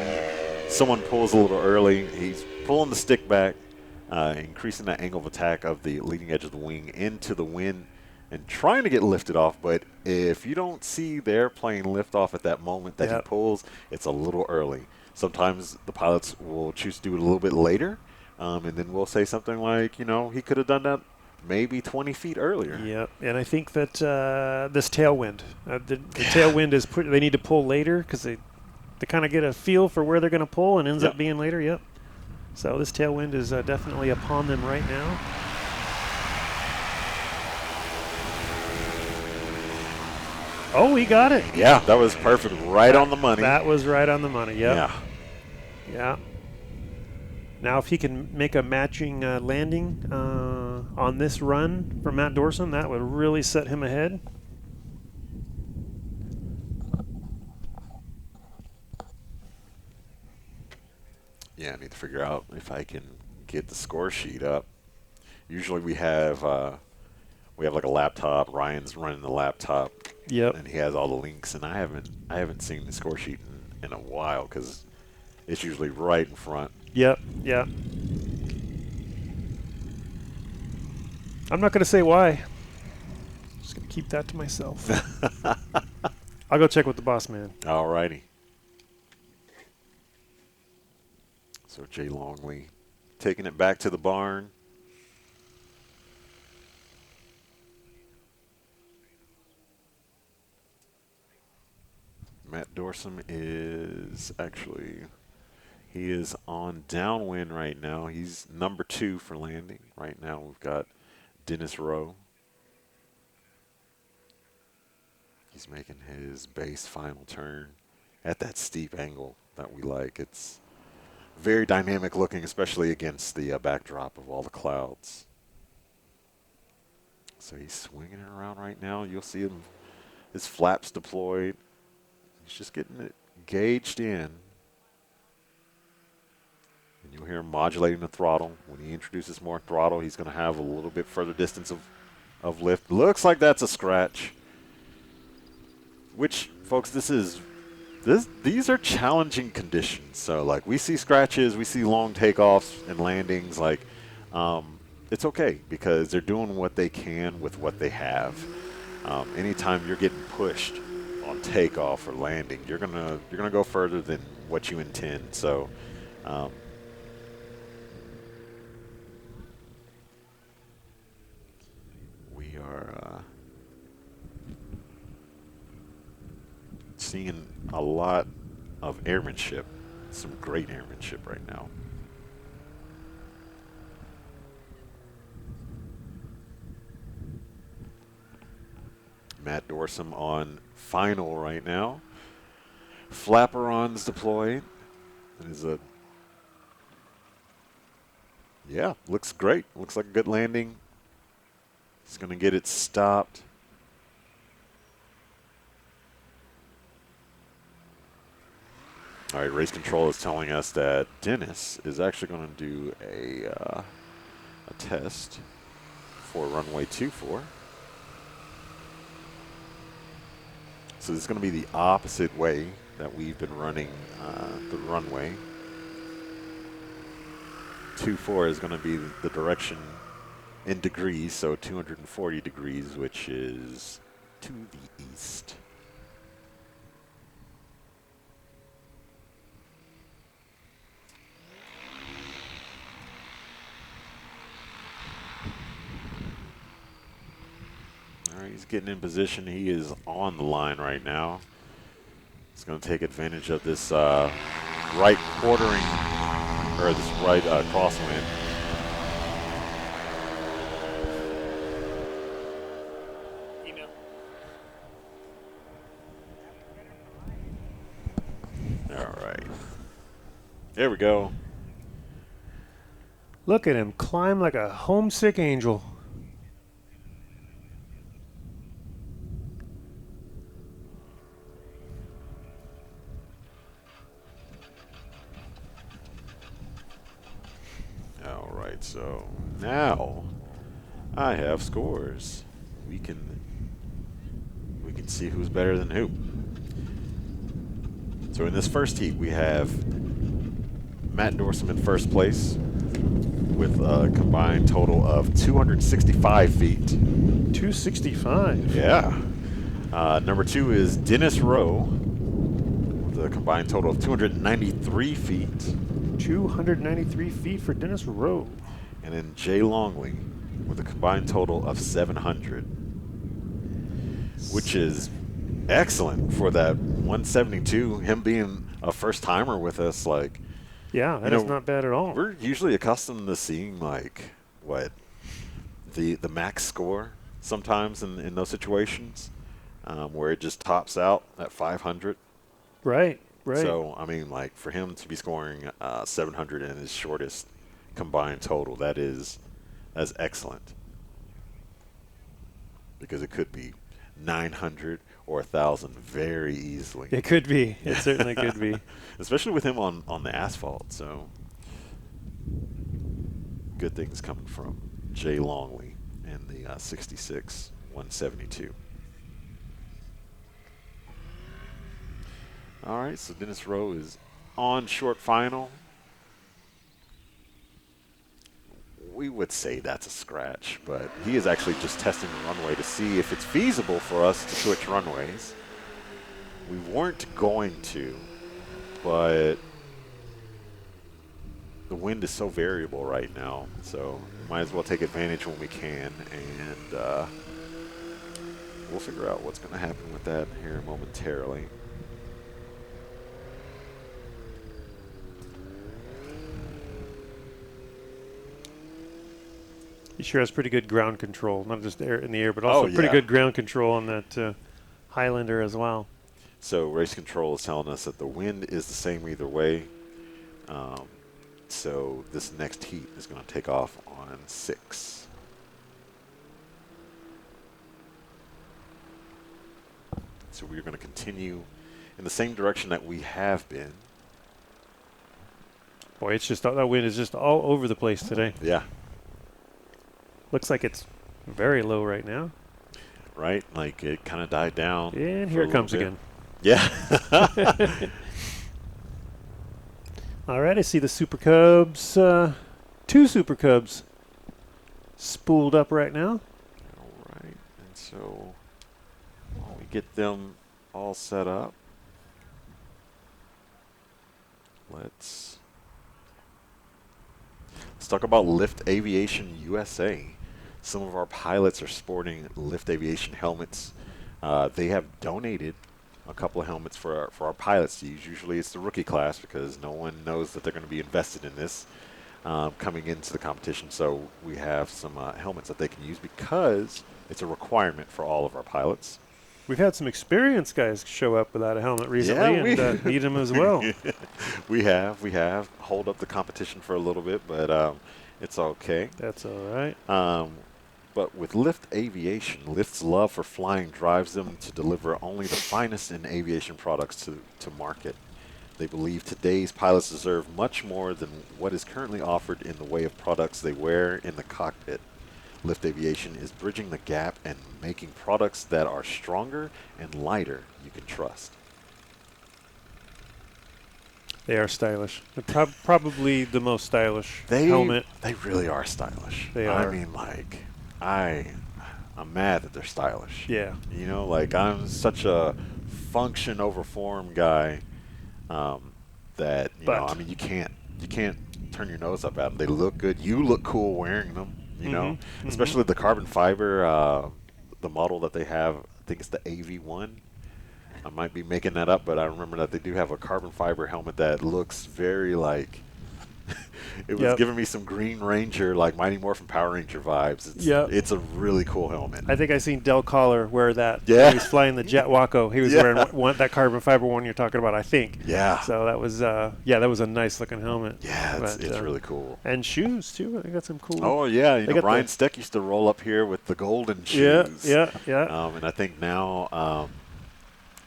Speaker 2: someone pulls a little early, he's pulling the stick back, increasing that angle of attack of the leading edge of the wing into the wind and trying to get lifted off. But if you don't see the airplane lift off at that moment that he pulls, it's a little early. Sometimes the pilots will choose to do it a little bit later, And then we'll say something like, he could have done that maybe 20 feet earlier.
Speaker 3: Yep, and I think that this tailwind, the tailwind is they need to pull later because they kind of get a feel for where they're going to pull and ends up being later. Yep. So this tailwind is definitely upon them right now. Oh, he got it.
Speaker 2: Yeah, that was perfect. Right on the money.
Speaker 3: That was right on the money. Yep.
Speaker 2: Yeah.
Speaker 3: Yeah. Now, if he can make a matching landing on this run for Matt Dorson, that would really set him ahead.
Speaker 2: Yeah, I need to figure out if I can get the score sheet up. Usually we have like a laptop. Ryan's running the laptop.
Speaker 3: Yep.
Speaker 2: And he has all the links, and I haven't seen the score sheet in a while because it's usually right in front.
Speaker 3: Yep. Yeah. I'm not going to say why. Just going to keep that to myself. I'll go check with the boss man.
Speaker 2: All righty. So Jay Longley taking it back to the barn. Matt Dorson is he is on downwind right now. He's number 2 for landing. Right now we've got Dennis Rowe. He's making his base final turn at that steep angle that we like. It's very dynamic looking, especially against the backdrop of all the clouds. So he's swinging it around right now. You'll see him, his flaps deployed. He's just getting it gauged in. And you'll hear him modulating the throttle. When he introduces more throttle, he's going to have a little bit further distance of lift. Looks like that's a scratch. Which, folks, these are challenging conditions. So, like, we see scratches, we see long takeoffs and landings. Like, it's okay because they're doing what they can with what they have. Anytime you're getting pushed on takeoff or landing, you're gonna go further than what you intend. So, we are seeing a lot of airmanship, some great airmanship right now. Matt Dorson on final right now. Flapperons deployed. It is looks great. Looks like a good landing. He's going to get it stopped. All right, race control is telling us that Dennis is actually going to do a test for runway 24. So this is going to be the opposite way that we've been running the runway. 24 is going to be the direction in degrees, so 240 degrees, which is to the east. All right, he's getting in position. He is on the line right now. He's going to take advantage of this right quartering, or this right crosswind. All right. There we go.
Speaker 3: Look at him climb like a homesick angel.
Speaker 2: All right, so now I have scores. We can see who's better than who. So in this first heat, we have Matt Dorson in first place with a combined total of 265 feet.
Speaker 3: 265?
Speaker 2: Yeah. Number 2 is Dennis Rowe with a combined total of 293 feet.
Speaker 3: 293 feet for Dennis Rowe.
Speaker 2: And then Jay Longley with a combined total of 700, which is excellent for that 172. Him being a first timer with us, like,
Speaker 3: Yeah, that is not bad at all.
Speaker 2: we're usually accustomed to seeing like what the max score sometimes in those situations, where it just tops out at 500.
Speaker 3: Right, right.
Speaker 2: So I mean, like for him to be scoring 700 in his shortest combined total, that's excellent. Because it could be 900 or 1,000 very easily.
Speaker 3: It could be. It certainly could be.
Speaker 2: Especially with him on the asphalt. So good things coming from Jay Longley in the 66 172. All right, so Dennis Rowe is on short final. We would say that's a scratch, but he is actually just testing the runway to see if it's feasible for us to switch runways. We weren't going to, but the wind is so variable right now, so we might as well take advantage when we can, and we'll figure out what's going to happen with that here momentarily.
Speaker 3: He sure has pretty good ground control, not just air in the air, but also pretty
Speaker 2: yeah.
Speaker 3: good ground control on that Highlander as well.
Speaker 2: So race control is telling us that the wind is the same either way. So this next heat is going to take off on 6. So we're going to continue in the same direction that we have been.
Speaker 3: Boy, it's just that wind is just all over the place today.
Speaker 2: Yeah.
Speaker 3: Looks like it's very low right now.
Speaker 2: Right? Like it kind of died down.
Speaker 3: And here it comes again.
Speaker 2: Yeah.
Speaker 3: All right, I see the Super Cubs, 2 Super Cubs spooled up right now.
Speaker 2: All right. And so while we get them all set up, let's talk about Lift Aviation USA. Some of our pilots are sporting Lift Aviation helmets. They have donated a couple of helmets for our pilots to use. Usually it's the rookie class because no one knows that they're going to be invested in this coming into the competition. So we have some helmets that they can use because it's a requirement for all of our pilots.
Speaker 3: We've had some experienced guys show up without a helmet recently and need them as well.
Speaker 2: We have. Hold up the competition for a little bit, but it's okay.
Speaker 3: That's all right.
Speaker 2: But with Lift Aviation, Lift's love for flying drives them to deliver only the finest in aviation products to market. They believe today's pilots deserve much more than what is currently offered in the way of products they wear in the cockpit. Lift Aviation is bridging the gap and making products that are stronger and lighter you can trust.
Speaker 3: They are stylish. They're probably the most stylish helmet.
Speaker 2: They really are stylish.
Speaker 3: They are.
Speaker 2: I mean, like, I'm mad that they're stylish.
Speaker 3: Yeah.
Speaker 2: You know, like I'm such a function over form guy that you know, I mean, you can't turn your nose up at them. They look good. You look cool wearing them. You know, especially the carbon fiber, the model that they have. I think it's the AV1. I might be making that up, but I remember that they do have a carbon fiber helmet that looks very like it was giving me some Green Ranger, like Mighty Morphin Power Ranger vibes. It's a really cool helmet.
Speaker 3: I think I seen Del Collar wear that.
Speaker 2: Yeah.
Speaker 3: He was flying the Jet Waco. He was wearing that carbon fiber one you're talking about, I think.
Speaker 2: Yeah.
Speaker 3: So that was that was a nice looking helmet.
Speaker 2: Yeah, it's really cool.
Speaker 3: And shoes too. They got some cool.
Speaker 2: Oh yeah, you know, Brian Steck used to roll up here with the golden shoes.
Speaker 3: Yeah.
Speaker 2: And I think now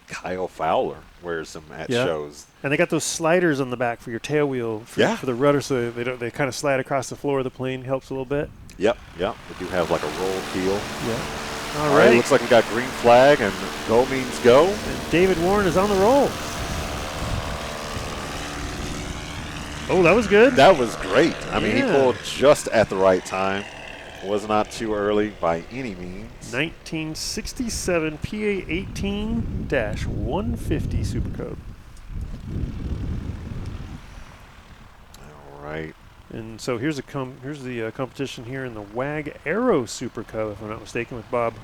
Speaker 2: Kyle Fowler wears them at shows.
Speaker 3: And they got those sliders on the back for your tail wheel for the rudder, so they kind of slide across the floor of the plane. Helps a little bit.
Speaker 2: Yep. They do have like a roll keel.
Speaker 3: Yeah.
Speaker 2: All right. Looks like we got green flag and go means go.
Speaker 3: And David Warren is on the roll. Oh, that was good.
Speaker 2: That was great. I mean, he pulled just at the right time. Was not too early by any means.
Speaker 3: 1967 PA 18-150 Super Cub. And so here's the competition here in the WAG Aero Super Cub, if I'm not mistaken, with Bob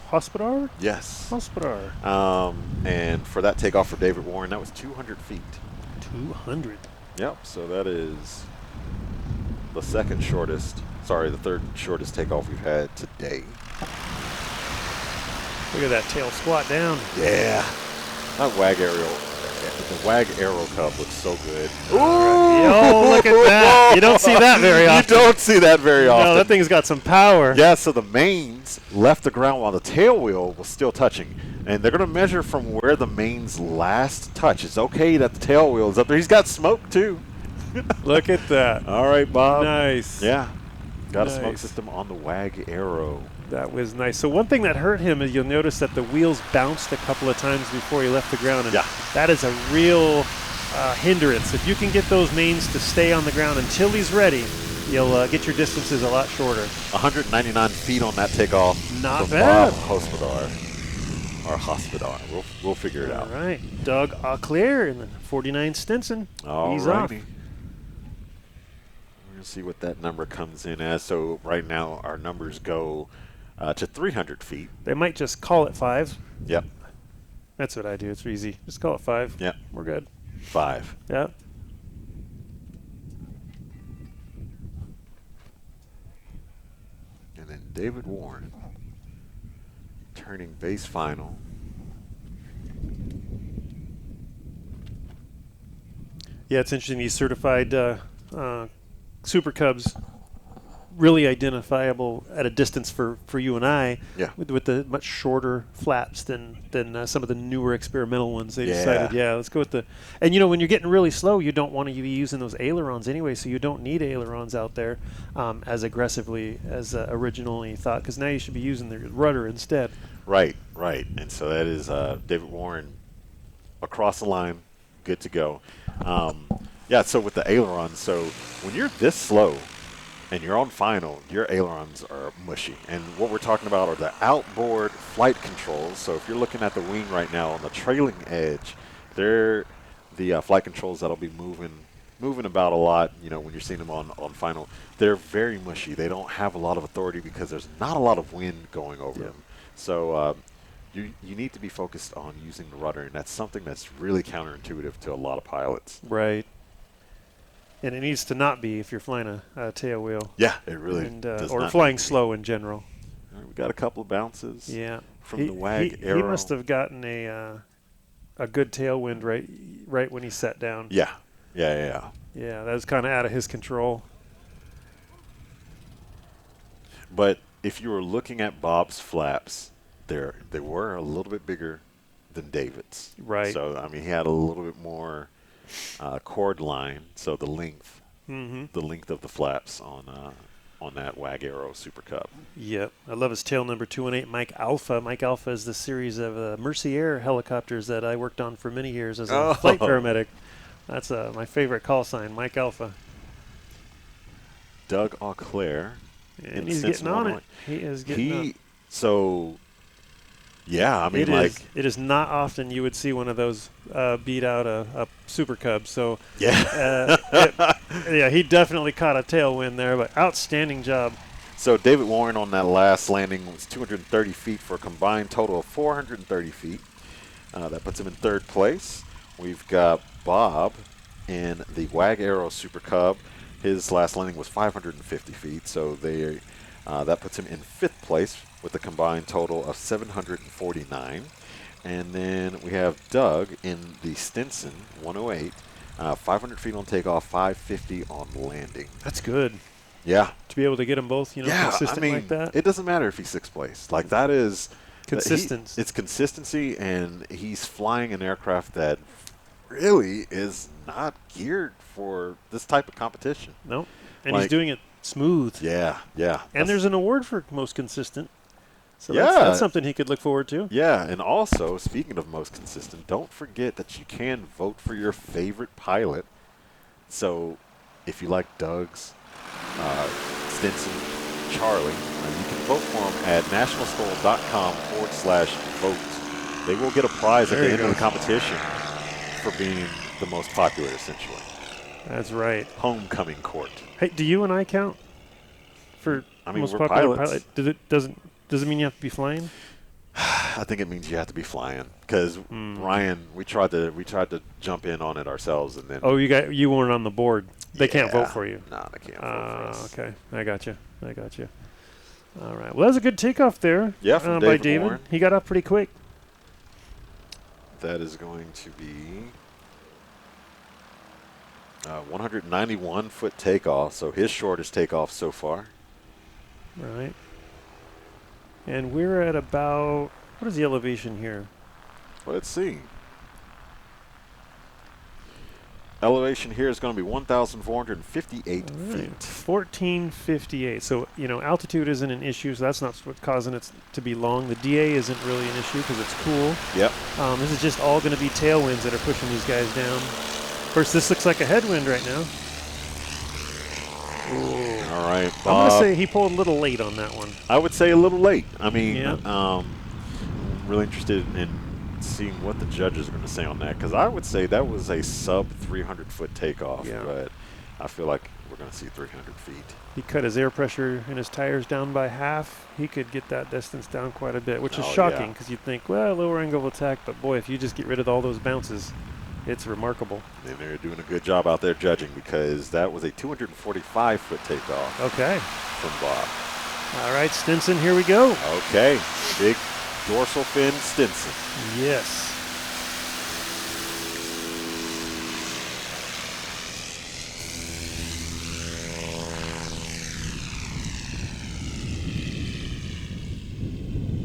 Speaker 3: Hospodar?
Speaker 2: Yes.
Speaker 3: Hospodar.
Speaker 2: And for that takeoff for David Warren, that was 200 feet.
Speaker 3: 200.
Speaker 2: Yep, so that is the third shortest takeoff we've had today.
Speaker 3: Look at that tail squat down.
Speaker 2: Yeah. That the WAG Aero Cub looks so good.
Speaker 3: Yo, look at that. You don't see that very often.
Speaker 2: You don't see that very often.
Speaker 3: No, that thing's got some power.
Speaker 2: Yeah, so the mains left the ground while the tail wheel was still touching. And they're going to measure from where the mains last touch. It's okay that the tail wheel is up there. He's got smoke, too.
Speaker 3: Look at that.
Speaker 2: All right, Bob.
Speaker 3: Nice.
Speaker 2: Yeah. Got
Speaker 3: Nice.
Speaker 2: a smoke system on the WAG Aero.
Speaker 3: That was nice. So one thing that hurt him is you'll notice that the wheels bounced a couple of times before he left the ground. And
Speaker 2: Yeah.
Speaker 3: that is a real hindrance. If you can get those mains to stay on the ground until he's ready, you'll get your distances a lot shorter.
Speaker 2: 199 feet on that takeoff.
Speaker 3: Not
Speaker 2: from
Speaker 3: bad.
Speaker 2: Bob Hospodar. Or Hospodar. We'll figure it
Speaker 3: All
Speaker 2: out.
Speaker 3: right. Doug Auclair in the 49 Stinson. He's off.
Speaker 2: Alrighty. We're going to see what that number comes in as. So right now our numbers go to 300 feet.
Speaker 3: They might just call it 5.
Speaker 2: Yep.
Speaker 3: That's what I do. It's easy. Just call it 5.
Speaker 2: Yep.
Speaker 3: We're good.
Speaker 2: 5.
Speaker 3: Yeah.
Speaker 2: And then David Warren turning base final.
Speaker 3: Yeah, it's interesting. These certified Super Cubs really identifiable at a distance for you and I.
Speaker 2: Yeah.
Speaker 3: With the much shorter flaps than some of the newer experimental ones. They
Speaker 2: Yeah.
Speaker 3: decided, let's go with the. And when you're getting really slow, you don't want to be using those ailerons anyway, so you don't need ailerons out there as aggressively as originally thought, because now you should be using the rudder instead.
Speaker 2: Right. And so that is David Warren across the line, good to go. So with the ailerons, so when you're this slow and you're on final, your ailerons are mushy. And what we're talking about are the outboard flight controls. So if you're looking at the wing right now on the trailing edge, they're the flight controls that'll be moving about a lot, when you're seeing them on final. They're very mushy. They don't have a lot of authority because there's not a lot of wind going over them. So you need to be focused on using the rudder, and that's something that's really counterintuitive to a lot of pilots.
Speaker 3: Right. And it needs to not be if you're flying a tail wheel.
Speaker 2: Yeah, it really does
Speaker 3: or
Speaker 2: not
Speaker 3: flying
Speaker 2: need to be.
Speaker 3: slow in general.
Speaker 2: All right, we got a couple of bounces.
Speaker 3: Yeah.
Speaker 2: From the WAG Aero.
Speaker 3: He must have gotten a good tailwind right when he sat down.
Speaker 2: Yeah.
Speaker 3: Yeah, that was kind of out of his control.
Speaker 2: But if you were looking at Bob's flaps, they were a little bit bigger than David's.
Speaker 3: Right.
Speaker 2: So he had a little bit more cord line. So the length of the flaps on that WAG Aero Super Cub.
Speaker 3: Yep. I love his tail number 218, Mike Alpha. Mike Alpha is the series of Mercy Air helicopters that I worked on for many years as a flight paramedic. That's my favorite call sign, Mike Alpha.
Speaker 2: Doug Auclair.
Speaker 3: And he's getting on it. He is getting on it.
Speaker 2: So, yeah,
Speaker 3: it is not often you would see one of those beat out a Super Cub. So, he definitely caught a tailwind there, but outstanding job.
Speaker 2: So David Warren on that last landing was 230 feet for a combined total of 430 feet. That puts him in third place. We've got Bob in the WAG Aero Super Cub. His last landing was 550 feet, so that puts him in fifth place with a combined total of 749. And then we have Doug in the Stinson 108, 500 feet on takeoff, 550 on landing.
Speaker 3: That's good.
Speaker 2: Yeah.
Speaker 3: To be able to get them both, consistent like that.
Speaker 2: It doesn't matter if he's sixth place. Like, that is
Speaker 3: consistency.
Speaker 2: It's consistency, and he's flying an aircraft that really is not geared for this type of competition.
Speaker 3: Nope. And he's doing it smooth.
Speaker 2: Yeah.
Speaker 3: And there's an award for most consistent. So that's something he could look forward to.
Speaker 2: Yeah, and also, speaking of most consistent, don't forget that you can vote for your favorite pilot. So if you like Doug's, Stinson, Charlie, you can vote for them at nationalstol.com/vote. They will get a prize at the end of the competition for being the most popular, essentially.
Speaker 3: That's right.
Speaker 2: Homecoming court.
Speaker 3: Hey, do you and I count for
Speaker 2: I mean,
Speaker 3: most
Speaker 2: we're
Speaker 3: popular
Speaker 2: pilots.
Speaker 3: pilot? Does it mean you have to be flying?
Speaker 2: I think it means you have to be flying because Ryan, we tried to jump in on it ourselves, and then
Speaker 3: Oh, you weren't on the board. They can't vote for you.
Speaker 2: No, they can't vote for us.
Speaker 3: Okay, I got you. All right. Well, that was a good takeoff there.
Speaker 2: Yeah, from
Speaker 3: by
Speaker 2: David
Speaker 3: David.
Speaker 2: Warren.
Speaker 3: He got up pretty quick.
Speaker 2: That is going to be 191-foot takeoff, so his shortest takeoff so far.
Speaker 3: Right. And we're at about, what is the elevation here?
Speaker 2: Let's see. Elevation here is going to be 1,458 feet.
Speaker 3: 1458. So, altitude isn't an issue, so that's not what's causing it to be long. The DA isn't really an issue because it's cool.
Speaker 2: Yep.
Speaker 3: This is just all going to be tailwinds that are pushing these guys down. Of course, this looks like a headwind right now. Ooh.
Speaker 2: All right,
Speaker 3: I'm
Speaker 2: Bob.
Speaker 3: going to say he pulled a little late on that one.
Speaker 2: I would say a little late. I mean,
Speaker 3: Yeah.
Speaker 2: really interested in seeing what the judges are going to say on that, because I would say that was a sub 300-foot takeoff,
Speaker 3: Yeah.
Speaker 2: but I feel like we're going to see 300 feet.
Speaker 3: He cut his air pressure in his tires down by half. He could get that distance down quite a bit, which is
Speaker 2: Oh,
Speaker 3: shocking
Speaker 2: yeah.
Speaker 3: because you'd think, well, lower angle of attack, but boy, if you just get rid of all those bounces, it's remarkable.
Speaker 2: And they're doing a good job out there judging, because that was a 245-foot takeoff
Speaker 3: Okay.
Speaker 2: from Bob.
Speaker 3: All right, Stinson, here we go.
Speaker 2: Okay, big dorsal fin Stinson.
Speaker 3: Yes.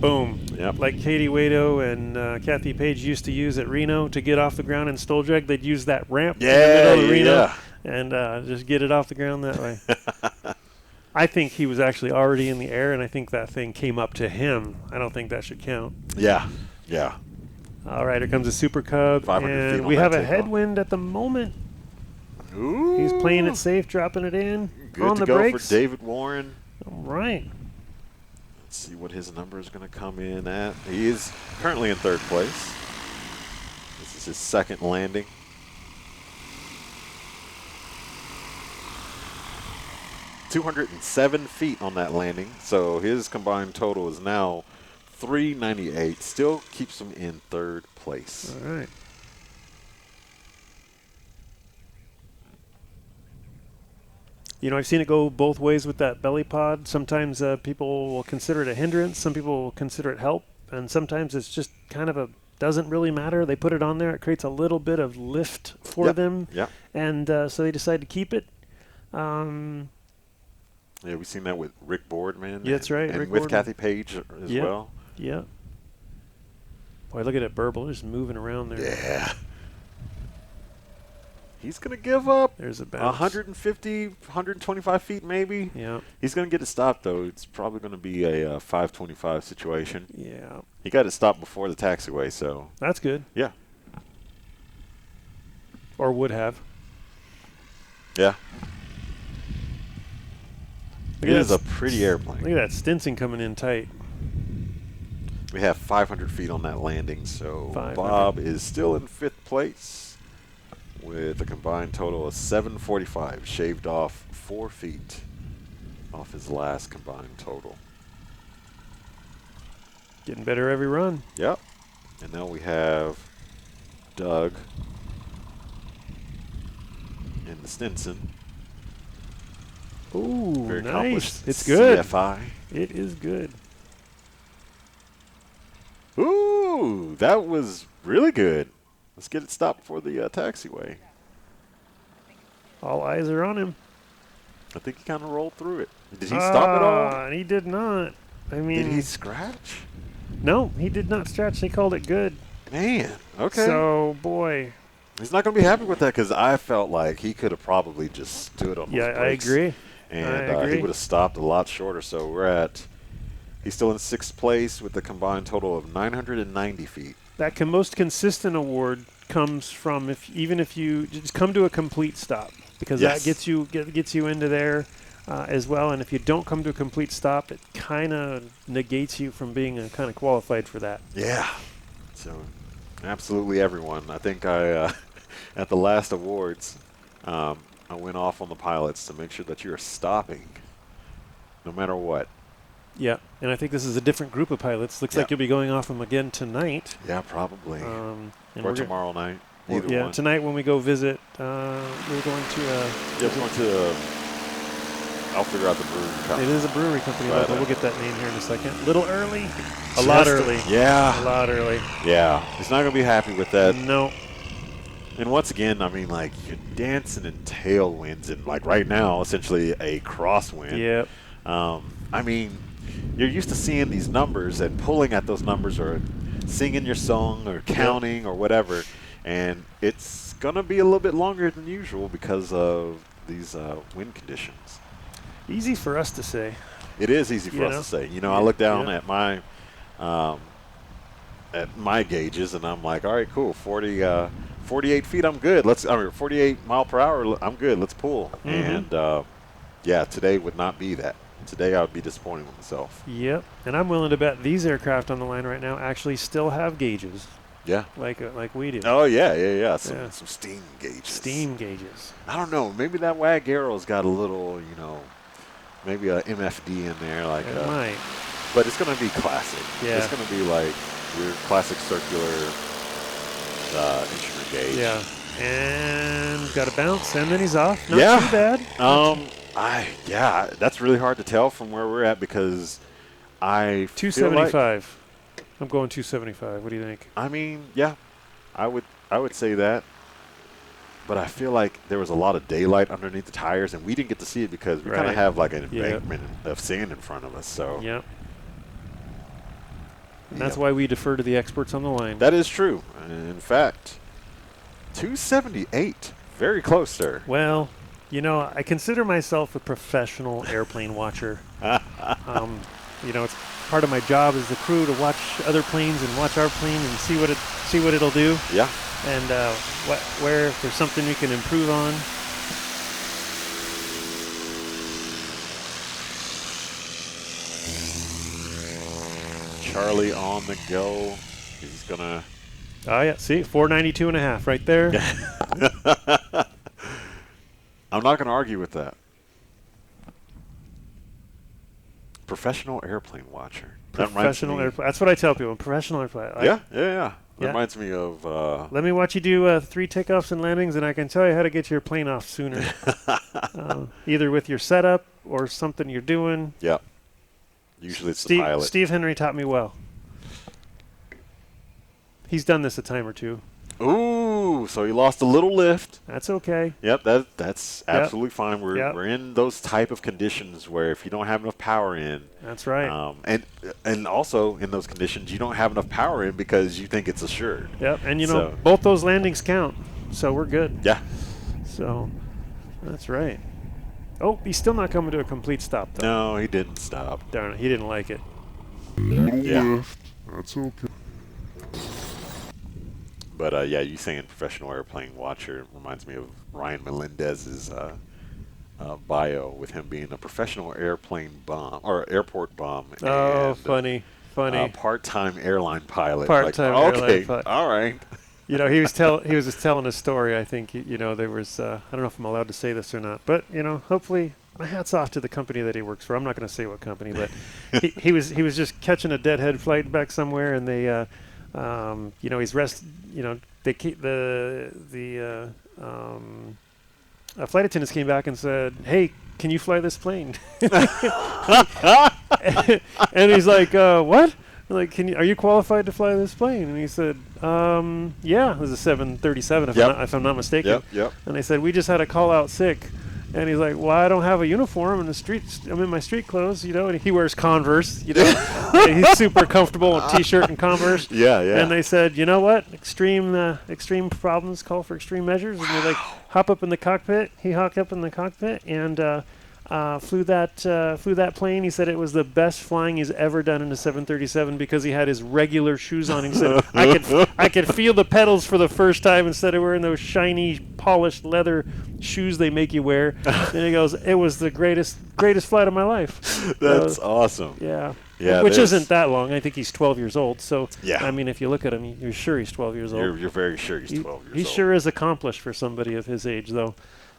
Speaker 3: Boom.
Speaker 2: Yep.
Speaker 3: Like Katie Waito and Kathy Page used to use at Reno to get off the ground in Stol drag. They'd use that ramp in the middle of Reno and just get it off the ground that way. I think he was actually already in the air, and I think that thing came up to him. I don't think that should count.
Speaker 2: Yeah.
Speaker 3: All right, here comes a Super Cub,
Speaker 2: 500 feet
Speaker 3: and
Speaker 2: on
Speaker 3: we
Speaker 2: that
Speaker 3: have a
Speaker 2: takeoff.
Speaker 3: headwind at the moment.
Speaker 2: Ooh.
Speaker 3: He's playing it safe, dropping it in
Speaker 2: Good
Speaker 3: on
Speaker 2: to
Speaker 3: the
Speaker 2: go
Speaker 3: brakes.
Speaker 2: for David Warren.
Speaker 3: All right.
Speaker 2: Let's see what his number is going to come in at. He is currently in third place. This is his second landing. $207 feet on that landing, so his combined total is now 398. Still keeps him in third place.
Speaker 3: All right. I've seen it go both ways with that belly pod. Sometimes people will consider it a hindrance. Some people will consider it help. And sometimes it's just kind of doesn't really matter. They put it on there. It creates a little bit of lift for them.
Speaker 2: Yep.
Speaker 3: And so they decide to keep it.
Speaker 2: Yeah, we've seen that with Rick Boardman.
Speaker 3: Yeah, that's right,
Speaker 2: And
Speaker 3: Rick
Speaker 2: with
Speaker 3: Boardman.
Speaker 2: Kathy Page as
Speaker 3: Yep.
Speaker 2: well.
Speaker 3: Yeah. Boy, look at it, Burble just moving around there.
Speaker 2: Yeah. He's going to give up
Speaker 3: There's a bounce.
Speaker 2: 150, 125 feet maybe.
Speaker 3: Yeah.
Speaker 2: He's going to get it stopped, though. It's probably going to be a 525 situation.
Speaker 3: Yeah.
Speaker 2: He got it stopped before the taxiway, so
Speaker 3: That's good.
Speaker 2: yeah.
Speaker 3: Or would have.
Speaker 2: Yeah.
Speaker 3: Look
Speaker 2: It
Speaker 3: at
Speaker 2: is
Speaker 3: that
Speaker 2: a pretty airplane.
Speaker 3: Look at that Stinson coming in tight.
Speaker 2: We have 500 feet on that landing, so
Speaker 3: 500.
Speaker 2: Bob is still in fifth place with a combined total of 745, shaved off 4 feet off his last combined total.
Speaker 3: Getting better every run.
Speaker 2: Yep. And now we have Doug in the Stinson.
Speaker 3: Ooh,
Speaker 2: Very
Speaker 3: nice.
Speaker 2: accomplished
Speaker 3: It's good.
Speaker 2: CFI.
Speaker 3: It is good.
Speaker 2: Ooh, that was really good. Let's get it stopped before the taxiway.
Speaker 3: All eyes are on him.
Speaker 2: I think he kind of rolled through it. Did he stop at all?
Speaker 3: He did not. I mean,
Speaker 2: Did he scratch?
Speaker 3: No, he did not stretch. They called it good.
Speaker 2: Man, okay.
Speaker 3: So, boy.
Speaker 2: He's not going to be happy with that, because I felt like he could have probably just stood on
Speaker 3: Yeah,
Speaker 2: those
Speaker 3: I
Speaker 2: brakes.
Speaker 3: agree.
Speaker 2: And
Speaker 3: I
Speaker 2: he
Speaker 3: agree.
Speaker 2: would have stopped a lot shorter. So he's still in sixth place with a combined total of 990 feet.
Speaker 3: That most consistent award comes from even if you just come to a complete stop, because
Speaker 2: Yes.
Speaker 3: that gets you into there as well. And if you don't come to a complete stop, it kind of negates you from being kind of qualified for that.
Speaker 2: Yeah. So absolutely everyone. I think I at the last awards, I went off on the pilots to make sure that you are stopping no matter what.
Speaker 3: Yeah, and I think this is a different group of pilots. Looks like you'll be going off them again tonight.
Speaker 2: Yeah, probably.
Speaker 3: And
Speaker 2: or tomorrow night. Either
Speaker 3: yeah,
Speaker 2: one.
Speaker 3: tonight when we go visit, we're going to.
Speaker 2: Yeah, we're going to. I'll figure out the brewery company.
Speaker 3: It is a brewery company, but we'll get that name here in a second. A little early. A
Speaker 2: Just
Speaker 3: lot early.
Speaker 2: Yeah.
Speaker 3: A lot early.
Speaker 2: Yeah. He's not going to be happy with that.
Speaker 3: No.
Speaker 2: And once again, I mean, like, you're dancing in tailwinds and, like, right now, essentially a crosswind.
Speaker 3: Yep.
Speaker 2: I mean, you're used to seeing these numbers and pulling at those numbers or singing your song or counting or whatever. And it's going to be a little bit longer than usual because of these wind conditions.
Speaker 3: Easy for us to say.
Speaker 2: It is easy for us to say. You know, I look down at my gauges and I'm like, all right, cool, 48 feet, I'm good. 48 mile per hour, I'm good. Let's pull. And yeah, today would not be that. Today I would be disappointed with myself.
Speaker 3: Yep. And I'm willing to bet these aircraft on the line right now actually still have gauges.
Speaker 2: Yeah.
Speaker 3: Like we do.
Speaker 2: Oh yeah. Some steam gauges.
Speaker 3: Steam gauges.
Speaker 2: I don't know. Maybe that WAG Arrow's got a little, you know, maybe a MFD in there, like.
Speaker 3: It might.
Speaker 2: But it's gonna be classic.
Speaker 3: Yeah.
Speaker 2: It's gonna be like your classic circular instrument gauge.
Speaker 3: Yeah. And got a bounce, and then he's off. Not too bad.
Speaker 2: That's really hard to tell from where we're at because I
Speaker 3: 275. I'm going 275. What do you think?
Speaker 2: I mean, yeah, I would say that. But I feel like there was a lot of daylight underneath the tires, and we didn't get to see it because we kind of have like an embankment of sand in front of us. So
Speaker 3: yeah. And that's why we defer to the experts on the line.
Speaker 2: That is true. In fact, 278. Very close, sir.
Speaker 3: Well, you know, I consider myself a professional airplane watcher. You know, it's part of my job as the crew to watch other planes and watch our plane and see what it'll do.
Speaker 2: Yeah.
Speaker 3: And where if there's something we can improve on.
Speaker 2: Charlie on the go. He's gonna.
Speaker 3: Oh yeah, see, 492.5 right there.
Speaker 2: I'm not gonna argue with that. Professional airplane watcher.
Speaker 3: Professional airplane. That's what I tell people. Professional airplane.
Speaker 2: Yeah. That reminds me of.
Speaker 3: Let me watch you do 3 takeoffs and landings, and I can tell you how to get your plane off sooner. Either with your setup or something you're doing.
Speaker 2: Yeah. Usually it's the pilot.
Speaker 3: Steve Henry taught me well. He's done this a time or two.
Speaker 2: Ooh, so he lost a little lift.
Speaker 3: That's okay.
Speaker 2: Yep, that's absolutely fine. We're in those type of conditions where if you don't have enough power in.
Speaker 3: That's right.
Speaker 2: And also in those conditions you don't have enough power in because you think it's assured.
Speaker 3: Yep, and you know both those landings count, so we're good.
Speaker 2: Yeah.
Speaker 3: So that's right. Oh, he's still not coming to a complete stop though.
Speaker 2: No, he didn't stop.
Speaker 3: Darn it, he didn't like it.
Speaker 2: Yeah.
Speaker 8: That's okay.
Speaker 2: But yeah, you saying professional airplane watcher reminds me of Ryan Melendez's bio with him being a professional airplane bomb or airport bomb.
Speaker 3: Oh,
Speaker 2: and,
Speaker 3: funny.
Speaker 2: Part-time airline pilot.
Speaker 3: Part-time airline pilot.
Speaker 2: All right.
Speaker 3: You know, he was just telling a story. I think you know there was. I don't know if I'm allowed to say this or not, but you know, hopefully, my hat's off to the company that he works for. I'm not going to say what company, but he was just catching a deadhead flight back somewhere, and they, you know, he's You know, they keep the flight attendants came back and said, "Hey, can you fly this plane?" And he's like, "What?" Like, are you qualified to fly this plane? And he said, "Yeah, it was a 737, if I'm not mistaken."
Speaker 2: Yep.
Speaker 3: And they said, "We just had a call out sick." And he's like, "Well, I don't have a uniform in the streets. I'm in my street clothes, you know." And he wears Converse, you know. And he's super comfortable with T-shirt and Converse.
Speaker 2: Yeah.
Speaker 3: And they said, "You know what? Extreme problems call for extreme measures." And they like hop up in the cockpit. He hopped up in the cockpit and flew that plane. He said it was the best flying he's ever done in a 737 because he had his regular shoes on. He said, I could feel the pedals for the first time instead of wearing those shiny, polished leather shoes they make you wear. And he goes, it was the greatest flight of my life.
Speaker 2: That's awesome.
Speaker 3: Yeah.
Speaker 2: Yeah,
Speaker 3: Which isn't that long. I think he's 12 years old. So,
Speaker 2: yeah.
Speaker 3: I mean, if you look at him, you're sure he's 12 years old.
Speaker 2: You're very sure he's 12 years old.
Speaker 3: He sure is accomplished for somebody of his age, though.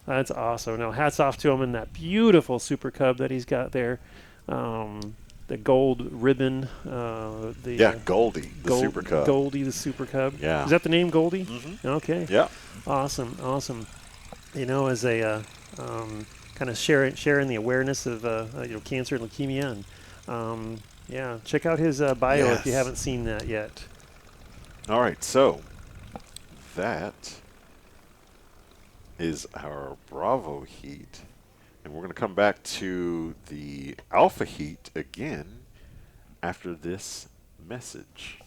Speaker 3: That's awesome. No, hats off to him in that beautiful Super Cub that he's got there. The gold ribbon.
Speaker 2: Goldie, the Super Cub.
Speaker 3: Goldie, the Super Cub.
Speaker 2: Yeah.
Speaker 3: Is that the name, Goldie?
Speaker 2: Mm-hmm.
Speaker 3: Okay.
Speaker 2: Yeah.
Speaker 3: Awesome. As a kind of sharing the awareness of cancer and leukemia, and check out his bio if you haven't seen that yet.
Speaker 2: All right, so that is our Bravo heat. And we're going to come back to the Alpha heat again after this message.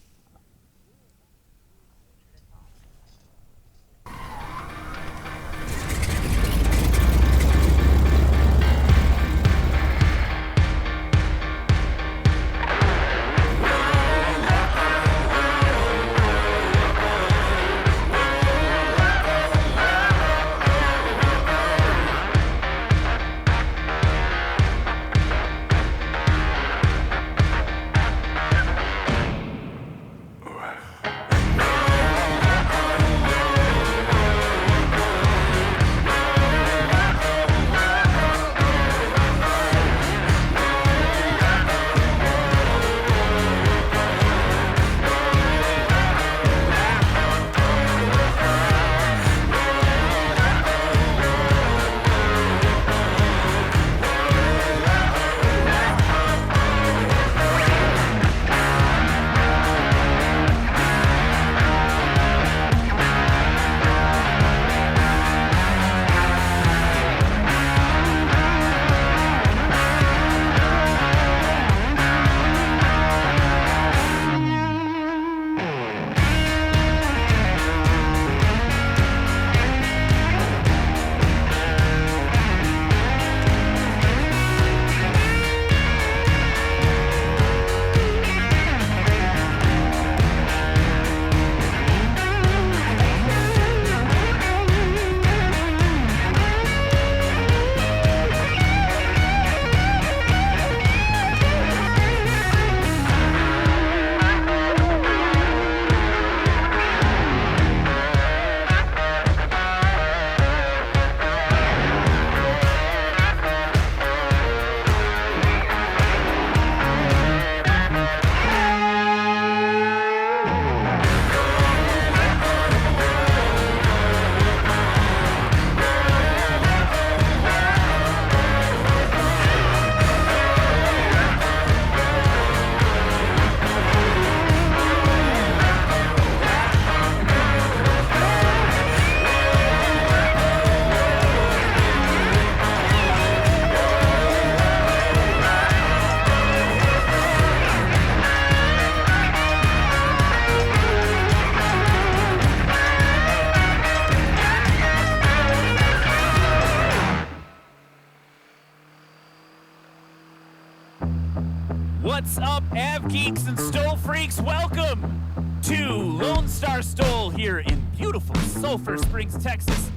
Speaker 5: What's up, Av Geeks and STOL Freaks? Welcome to Lone Star STOL here in beautiful Sulphur Springs, Texas. It's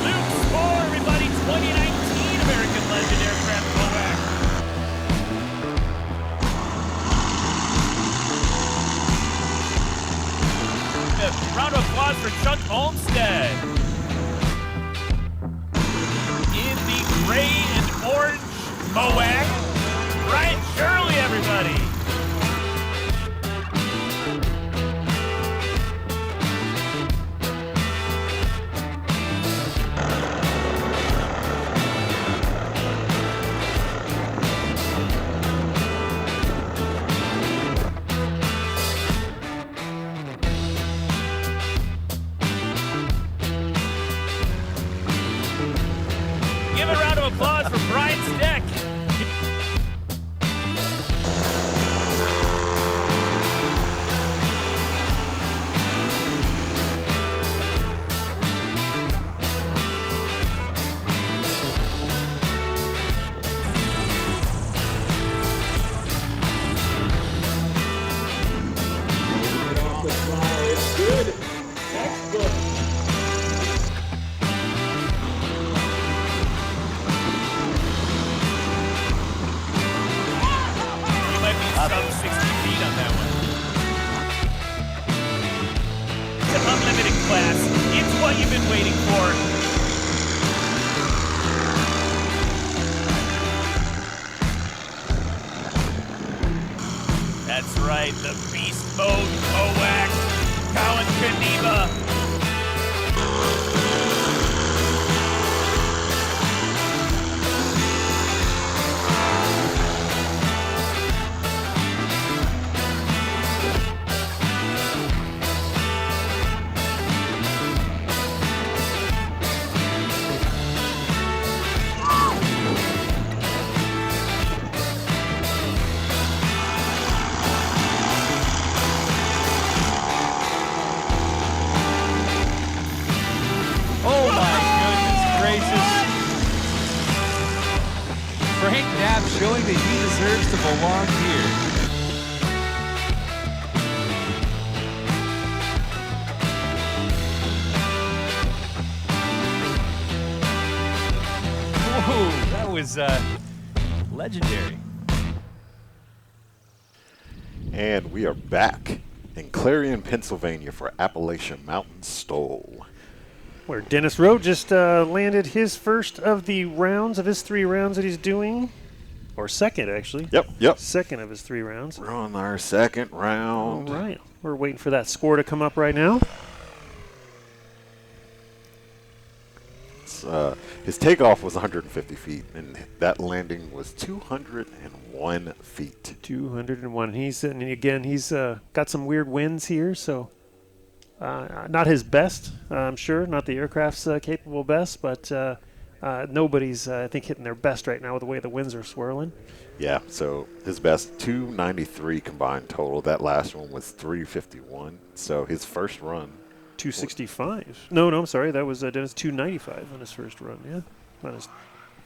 Speaker 5: Luke Spore, everybody, 2019 American Legend Aircraft Medevac. Round of applause for Chuck Olmstead. In the gray and orange Moac, Brian Shirley, everybody. Give a round of applause for Brian Steck. what you've been waiting for. That's right, the beast mode coax, Colin Kaneva.
Speaker 6: Showing that he deserves to belong here. Whoa, that was legendary.
Speaker 2: And we are back in Clarion, Pennsylvania for Appalachian Mountain STOL.
Speaker 3: Where Dennis Rowe just landed his first of the rounds, of his 3 rounds that he's doing. Or second, actually.
Speaker 2: Yep.
Speaker 3: Second of his 3 rounds.
Speaker 2: We're on our second round.
Speaker 3: All right. We're waiting for that score to come up right now.
Speaker 2: His takeoff was 150 feet, and that landing was 201 feet.
Speaker 3: 201. And again, he's got some weird winds here, so not his best, I'm sure. Not the aircraft's capable best, but nobody's, I think, hitting their best right now with the way the winds are swirling.
Speaker 2: Yeah, so his best, 293 combined total. That last one was 351. So his first run.
Speaker 3: 265. No, I'm sorry. That was Dennis 295 on his first run, yeah. On his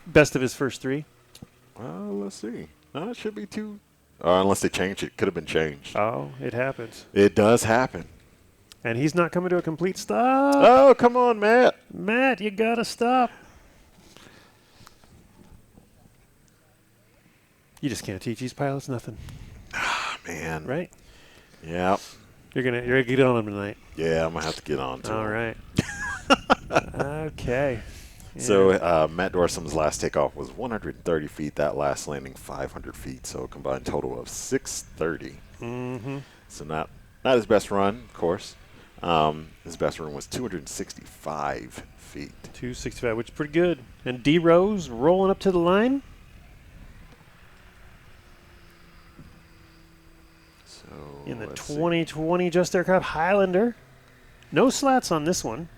Speaker 3: best of his first 3.
Speaker 2: Let's see. No, it should be 2. Unless they changed it. Could have been changed.
Speaker 3: Oh, it happens.
Speaker 2: It does happen.
Speaker 3: And he's not coming to a complete stop.
Speaker 2: Oh, come on, Matt.
Speaker 3: Matt, you got to stop. You just can't teach these pilots nothing.
Speaker 2: Ah, man.
Speaker 3: Right?
Speaker 2: Yeah.
Speaker 3: You're gonna get on them tonight.
Speaker 2: Yeah, I'm gonna have to get on to
Speaker 3: All
Speaker 2: him.
Speaker 3: right. Okay. Yeah.
Speaker 2: So Matt Dorsum's last takeoff was 130 feet. That last landing 500 feet. So a combined total of 630.
Speaker 3: Mm-hmm.
Speaker 2: So not his best run, of course. His best run was 265 feet.
Speaker 3: 265, which is pretty good. And D Rose rolling up to the line. In the 2020 Just Aircraft Highlander. No slats on this one.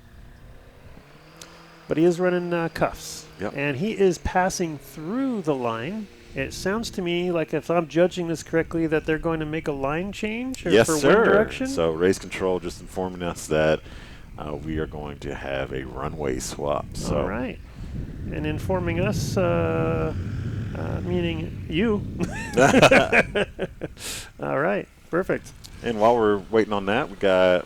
Speaker 3: But he is running cuffs.
Speaker 2: Yep.
Speaker 3: And he is passing through the line. It sounds to me like, if I'm judging this correctly, that they're going to make a line change for
Speaker 2: yes,
Speaker 3: wind
Speaker 2: sir.
Speaker 3: direction.
Speaker 2: So Race Control just informing us that we are going to have a runway swap. So.
Speaker 3: All right. And informing us, meaning you. All right. Perfect.
Speaker 2: And while we're waiting on that,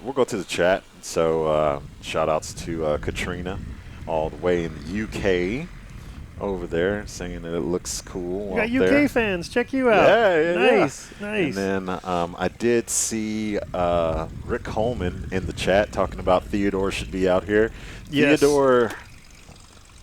Speaker 2: we'll go to the chat. So shout outs to Katrina all the way in the UK over there, saying that it looks cool.
Speaker 3: You got
Speaker 2: out
Speaker 3: UK
Speaker 2: there.
Speaker 3: fans. Check you out.
Speaker 2: Yeah.
Speaker 3: Nice.
Speaker 2: And then I did see Rick Holman in the chat talking about Theodore should be out here.
Speaker 3: Yes.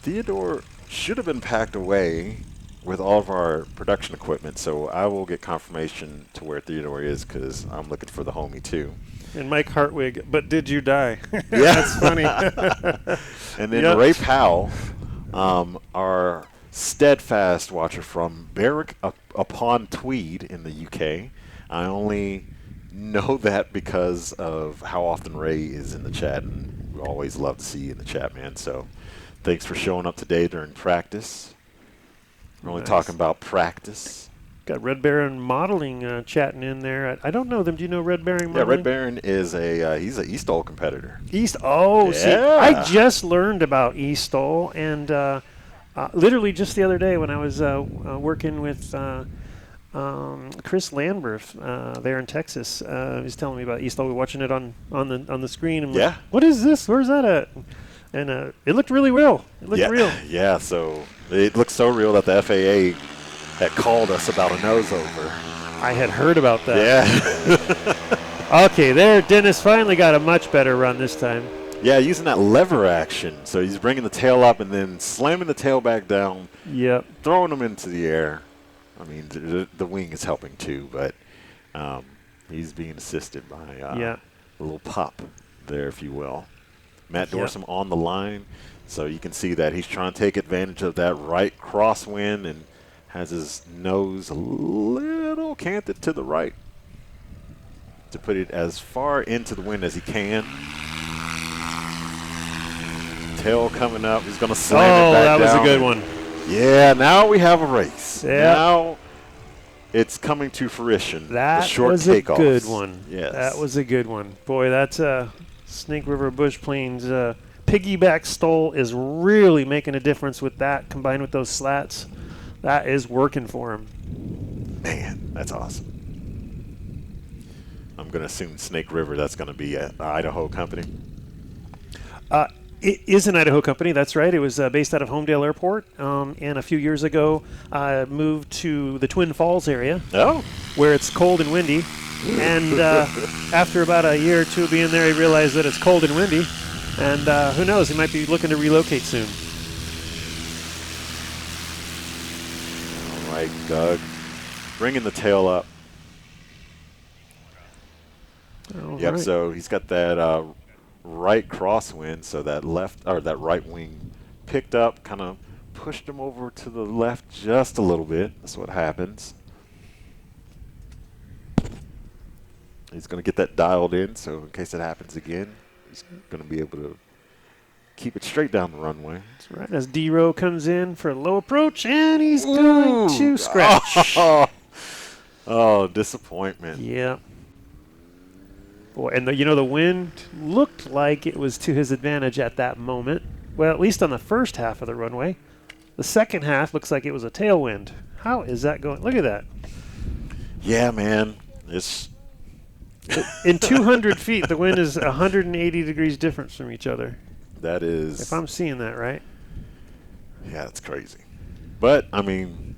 Speaker 2: Theodore should have been packed away with all of our production equipment, so I will get confirmation to where Theodore is because I'm looking for the homie too.
Speaker 3: And Mike Hartwig, but did you die?
Speaker 2: Yeah.
Speaker 3: That's funny.
Speaker 2: And then Ray Powell, our steadfast watcher from Berwick upon Tweed in the UK. I only know that because of how often Ray is in the chat, and we always love to see you in the chat, man. So thanks for showing up today during practice. We're only talking about practice.
Speaker 3: Got Red Baron Modeling chatting in there. I don't know them. Do you know Red Baron Modeling?
Speaker 2: Yeah, Red Baron is he's an STOL competitor.
Speaker 3: Oh,
Speaker 2: yeah.
Speaker 3: See, I just learned about STOL, and literally just the other day when I was working with Chris Landberth there in Texas, he was telling me about STOL. We were watching it on the screen. And
Speaker 2: yeah.
Speaker 3: Like, what is this? Where's that at? And it looked really real. It looked real.
Speaker 2: Yeah, so it looked so real that the FAA had called us about a nose over.
Speaker 3: I had heard about that.
Speaker 2: Yeah.
Speaker 3: Okay, there, Dennis finally got a much better run this time.
Speaker 2: Yeah, using that lever action. So he's bringing the tail up and then slamming the tail back down.
Speaker 3: Yep.
Speaker 2: Throwing them into the air. I mean, the wing is helping too, but he's being assisted by a little pop there, if you will. Matt Dorsum on the line, so you can see that he's trying to take advantage of that right crosswind and has his nose a little canted to the right to put it as far into the wind as he can. Tail coming up. He's going to slam it back down.
Speaker 3: Oh, that was a good one.
Speaker 2: Yeah, now we have a race.
Speaker 3: Yeah.
Speaker 2: Now it's coming to fruition.
Speaker 3: That
Speaker 2: the short
Speaker 3: was
Speaker 2: takeoffs.
Speaker 3: a good one.
Speaker 2: Yes.
Speaker 3: That was a good one. Boy, that's Snake River Bush Plains piggyback STOL is really making a difference with that, combined with those slats. That is working for him.
Speaker 2: Man, that's awesome. I'm going to assume Snake River, that's going to be an Idaho company.
Speaker 3: It is an Idaho company, that's right. It was based out of Homedale Airport, and a few years ago moved to the Twin Falls area, where it's cold and windy. And after about a year or two being there, he realized that it's cold and windy, and who knows, he might be looking to relocate soon.
Speaker 2: All right, Doug, bringing the tail up. Yep, so he's got that right crosswind, so that that right wing picked up, kind of pushed him over to the left just a little bit. That's what happens. He's going to get that dialed in, so in case it happens again, he's going to be able to keep it straight down the runway.
Speaker 3: That's right. As D-Row comes in for a low approach, and he's going to scratch.
Speaker 2: Oh, disappointment.
Speaker 3: Yeah. Boy, and the wind looked like it was to his advantage at that moment. Well, at least on the first half of the runway. The second half looks like it was a tailwind. How is that going? Look at that.
Speaker 2: Yeah, man. It's
Speaker 3: in 200 feet, the wind is 180 degrees difference from each other.
Speaker 2: That is.
Speaker 3: If I'm seeing that right.
Speaker 2: Yeah, that's crazy. But, I mean,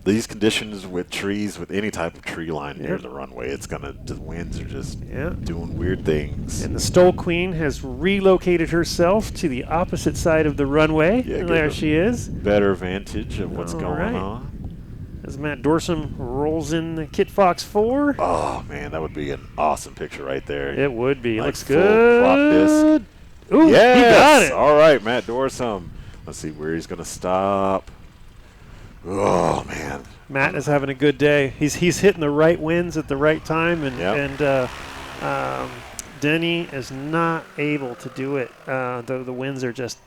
Speaker 2: these conditions with trees, with any type of tree line near the runway, the winds are just doing weird things.
Speaker 3: And the STOL Queen has relocated herself to the opposite side of the runway.
Speaker 2: Yeah,
Speaker 3: and there she is.
Speaker 2: Better vantage of what's going on.
Speaker 3: As Matt Dorsum rolls in the Kit Fox 4.
Speaker 2: Oh, man, that would be an awesome picture right there.
Speaker 3: It would be.
Speaker 2: Like
Speaker 3: Looks good.
Speaker 2: Prop disc.
Speaker 3: Ooh,
Speaker 2: yes!
Speaker 3: He got it.
Speaker 2: All right, Matt Dorsum. Let's see where he's going to stop. Oh, man.
Speaker 3: Matt is having a good day. He's hitting the right winds at the right time, and Denny is not able to do it. The winds are just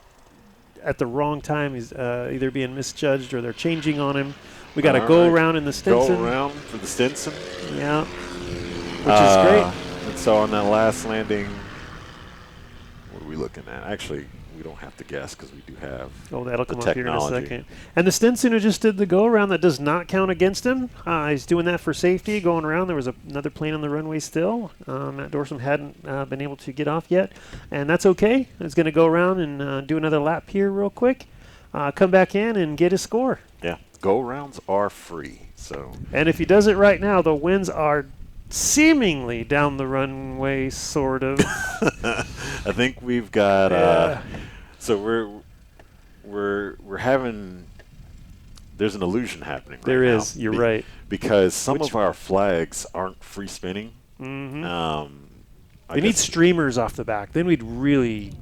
Speaker 3: at the wrong time. He's either being misjudged or they're changing on him. We got a go around in the Stinson.
Speaker 2: Go around for the Stinson.
Speaker 3: Yeah, which is great.
Speaker 2: And so on that last landing, what are we looking at? Actually, we don't have to guess because we do have
Speaker 3: that'll come
Speaker 2: the
Speaker 3: up here in a
Speaker 2: technology.
Speaker 3: second. And the Stinson who just did the go around, that does not count against him. He's doing that for safety, going around. There was another plane on the runway still. Matt Dorsum hadn't been able to get off yet, and that's okay. He's going to go around and do another lap here real quick, come back in and get his score.
Speaker 2: Yeah, go rounds are free. So.
Speaker 3: And if he does it right now, the winds are seemingly down the runway, sort of.
Speaker 2: I think we've got. So we're having. There's an illusion happening.
Speaker 3: There
Speaker 2: right
Speaker 3: is.
Speaker 2: now
Speaker 3: You're right.
Speaker 2: Because some of our flags aren't free spinning.
Speaker 3: Mm-hmm. They need streamers off the back. Then we'd really.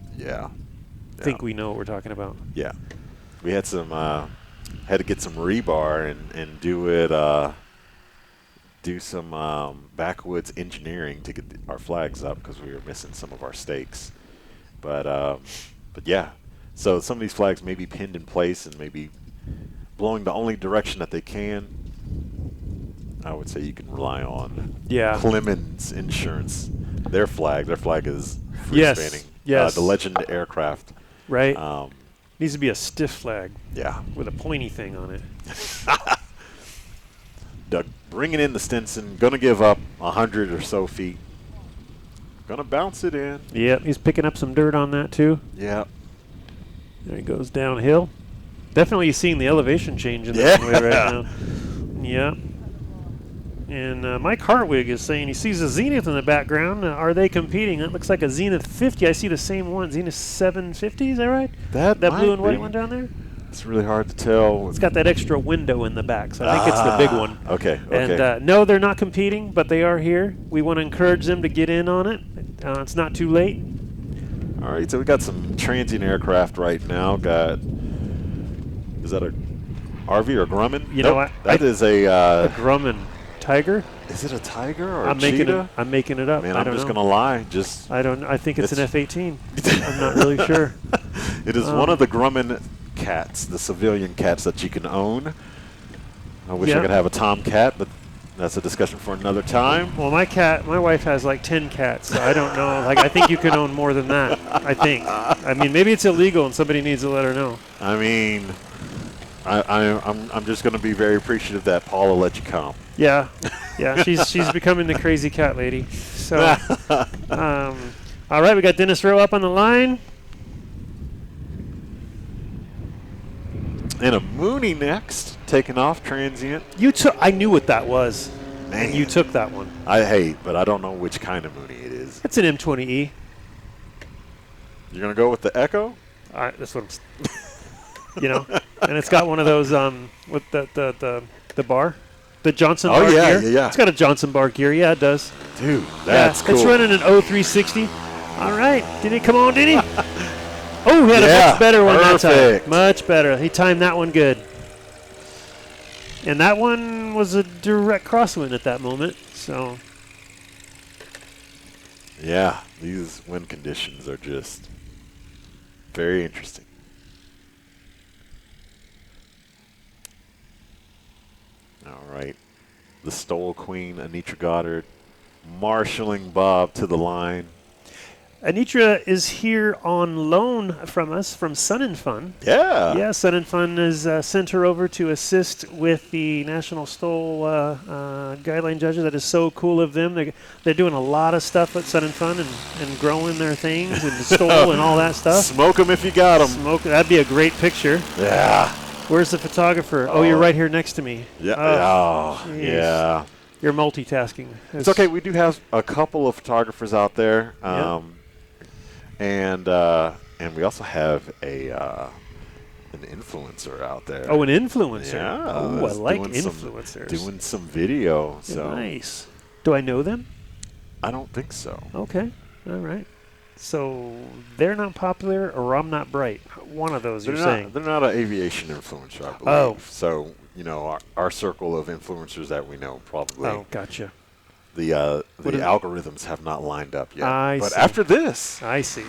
Speaker 3: Think we know what we're talking about.
Speaker 2: Yeah, we had some. Had to get some rebar and do it. Do some backwoods engineering to get our flags up because we were missing some of our stakes. But yeah, so some of these flags may be pinned in place and maybe blowing the only direction that they can. I would say you can rely on Clemens Insurance. Their flag is free spanning.
Speaker 3: Yes.
Speaker 2: The Legend aircraft.
Speaker 3: Right. Needs to be a stiff flag.
Speaker 2: Yeah.
Speaker 3: With a pointy thing on it.
Speaker 2: Doug bringing in the Stinson, going to give up 100 or so feet. Going to bounce it in.
Speaker 3: Yep, he's picking up some dirt on that too.
Speaker 2: Yeah.
Speaker 3: There he goes downhill. Definitely seeing the elevation change in the runway right now. Yeah. And Mike Hartwig is saying he sees a Zenith in the background. Are they competing? It looks like a Zenith 50. I see the same one, Zenith 750. Is that right?
Speaker 2: That
Speaker 3: blue and white
Speaker 2: be.
Speaker 3: one down there?
Speaker 2: It's really hard to tell.
Speaker 3: It's got that extra window in the back, so I think it's the big one.
Speaker 2: Okay.
Speaker 3: And no, they're not competing, but they are here. We want to encourage them to get in on it. It's not too late.
Speaker 2: All right, so we got some transient aircraft right now. Is that a RV or Grumman?
Speaker 3: You know what?
Speaker 2: That is a
Speaker 3: Grumman Tiger.
Speaker 2: Is it a Tiger or
Speaker 3: I'm
Speaker 2: a
Speaker 3: making
Speaker 2: cheetah?
Speaker 3: I'm making it up.
Speaker 2: Man,
Speaker 3: I
Speaker 2: I'm
Speaker 3: don't
Speaker 2: just
Speaker 3: know.
Speaker 2: gonna lie.
Speaker 3: I think it's an F-18. I'm not really sure.
Speaker 2: It is one of the Grumman cats, the civilian cats that you can own. I wish I could have a Tomcat, but that's a discussion for another time.
Speaker 3: Well, my wife has like 10 cats, so I don't know. Like, I think you can own more than that. I think. I mean, maybe it's illegal, and somebody needs to let her know.
Speaker 2: I mean, I'm just going to be very appreciative that Paula let you come.
Speaker 3: Yeah, she's becoming the crazy cat lady. So, all right, we got Dennis Rowe up on the line.
Speaker 2: And a Mooney next, taking off transient.
Speaker 3: I knew what that was.
Speaker 2: Man.
Speaker 3: And you took that one.
Speaker 2: I hate, but I don't know which kind of Mooney it is.
Speaker 3: It's an M20E.
Speaker 2: You're going to go with the Echo?
Speaker 3: That's what I'm. And it's got one of those with the bar, the Johnson bar gear.
Speaker 2: Yeah.
Speaker 3: It's got a Johnson bar gear. Yeah, it does.
Speaker 2: Dude, that's cool.
Speaker 3: It's running an 0360. All right, did he come on? Did he? Oh, he had a much better one that time. Much better. He timed that one good. And that one was a direct crosswind at that moment. So.
Speaker 2: Yeah, these wind conditions are just very interesting. All right. The STOL Queen, Anitra Goddard, marshaling Bob to the line.
Speaker 3: Anitra is here on loan from us from Sun and Fun.
Speaker 2: Yeah.
Speaker 3: Yeah, Sun and Fun has sent her over to assist with the National STOL guideline judges. That is so cool of them. They're doing a lot of stuff at Sun and Fun and growing their things and STOL and all that stuff.
Speaker 2: Smoke them if you got them.
Speaker 3: That'd be a great picture.
Speaker 2: Yeah.
Speaker 3: Where's the photographer? Oh, you're right here next to me.
Speaker 2: Yeah. Yeah.
Speaker 3: You're multitasking.
Speaker 2: It's okay. We do have a couple of photographers out there. And we also have an influencer out there.
Speaker 3: Oh, an influencer.
Speaker 2: Yeah.
Speaker 3: Oh, I like influencers.
Speaker 2: Doing some video. So
Speaker 3: nice. Do I know them?
Speaker 2: I don't think so.
Speaker 3: Okay. All right. So they're not popular, or I'm not bright. One of those you're saying.
Speaker 2: They're not an aviation influencer, I believe.
Speaker 3: Oh.
Speaker 2: So, our circle of influencers that we know probably.
Speaker 3: Oh, gotcha.
Speaker 2: The algorithms have not lined up yet. But
Speaker 3: see.
Speaker 2: after this,
Speaker 3: I see.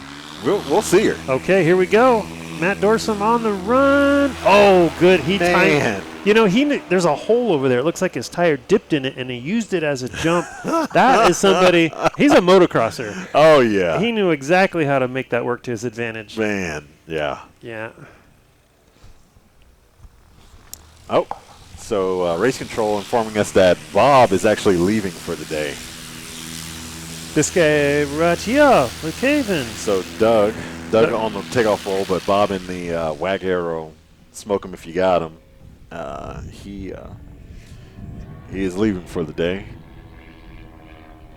Speaker 2: We'll see her.
Speaker 3: Okay, here we go. Matt Dorsum on the run. Oh, good. He timed. There's a hole over there. It looks like his tire dipped in it, and he used it as a jump. That is somebody. He's a motocrosser.
Speaker 2: Oh, yeah.
Speaker 3: He knew exactly how to make that work to his advantage.
Speaker 2: Man, yeah.
Speaker 3: Yeah.
Speaker 2: Oh. So Race Control informing us that Bob is actually leaving for the day.
Speaker 3: This guy right here, okay then.
Speaker 2: So Doug on the takeoff roll, but Bob in the Wag Arrow, smoke him if you got him. He is leaving for the day.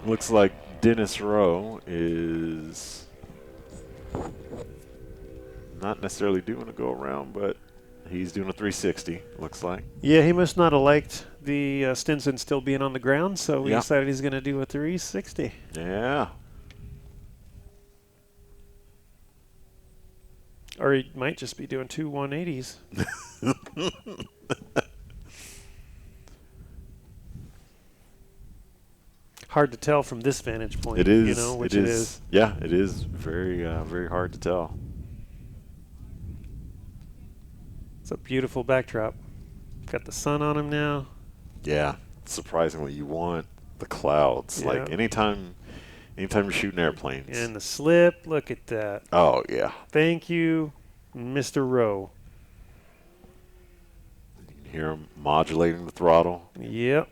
Speaker 2: Looks like Dennis Rowe is not necessarily doing a go around, but he's doing a 360, looks like.
Speaker 3: Yeah, he must not have liked the Stinson still being on the ground, so he decided he's going to do a 360.
Speaker 2: Yeah.
Speaker 3: Or he might just be doing two 180s. Hard to tell from this vantage point.
Speaker 2: It is.
Speaker 3: Which it is.
Speaker 2: Yeah, it is very, very hard to tell.
Speaker 3: It's a beautiful backdrop. Got the sun on him now.
Speaker 2: Yeah, surprisingly, you want the clouds.
Speaker 3: Yeah.
Speaker 2: Like anytime you're shooting airplanes.
Speaker 3: And the slip, look at that.
Speaker 2: Oh, yeah.
Speaker 3: Thank you, Mr. Rowe.
Speaker 2: You can hear him modulating the throttle.
Speaker 3: Yep.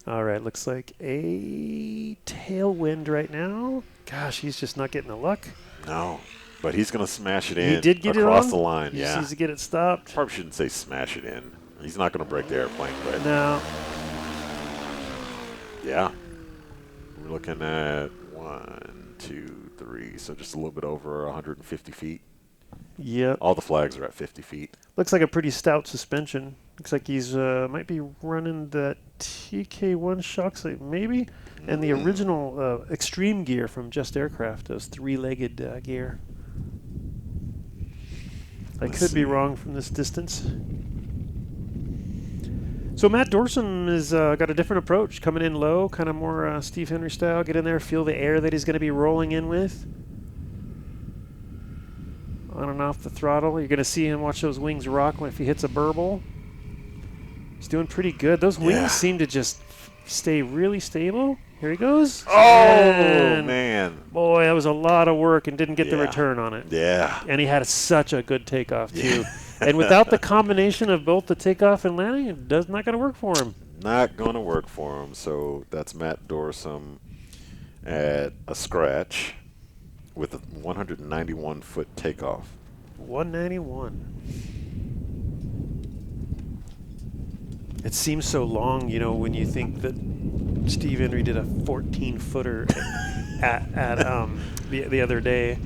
Speaker 3: All right, looks like a tailwind right now. Gosh, he's just not getting the luck.
Speaker 2: No. But he's going to smash it in.
Speaker 3: He did get
Speaker 2: across
Speaker 3: it on?
Speaker 2: the line.
Speaker 3: He
Speaker 2: Yeah.
Speaker 3: just needs to get it stopped.
Speaker 2: Probably shouldn't say smash it in. He's not going to break the airplane, but
Speaker 3: No.
Speaker 2: Yeah. We're looking at 1, 2, 3, so just a little bit over 150 feet.
Speaker 3: Yep.
Speaker 2: All the flags are at 50 feet.
Speaker 3: Looks like a pretty stout suspension. Looks like he's might be running that TK1 shocks, maybe, and the original extreme gear from Just Aircraft, those 3-legged gear. I could be wrong from this distance. So Matt Dorsum has got a different approach, coming in low, kind of more Steve Henry style. Get in there, feel the air that he's going to be rolling in with. On and off the throttle. You're going to see him watch those wings rock if he hits a burble. He's doing pretty good. Those wings seem to just stay really stable. Here he goes.
Speaker 2: Oh,
Speaker 3: and
Speaker 2: man.
Speaker 3: Boy, that was a lot of work and didn't get the return on it.
Speaker 2: Yeah.
Speaker 3: And he had such a good takeoff, too. And without the combination of both the takeoff and landing, it's not going to work for him.
Speaker 2: Not going to work for him. So that's Matt Dorsum at a scratch with a 191-foot takeoff.
Speaker 3: 191. It seems so long, when you think that Steve Henry did a 14-footer at the other day,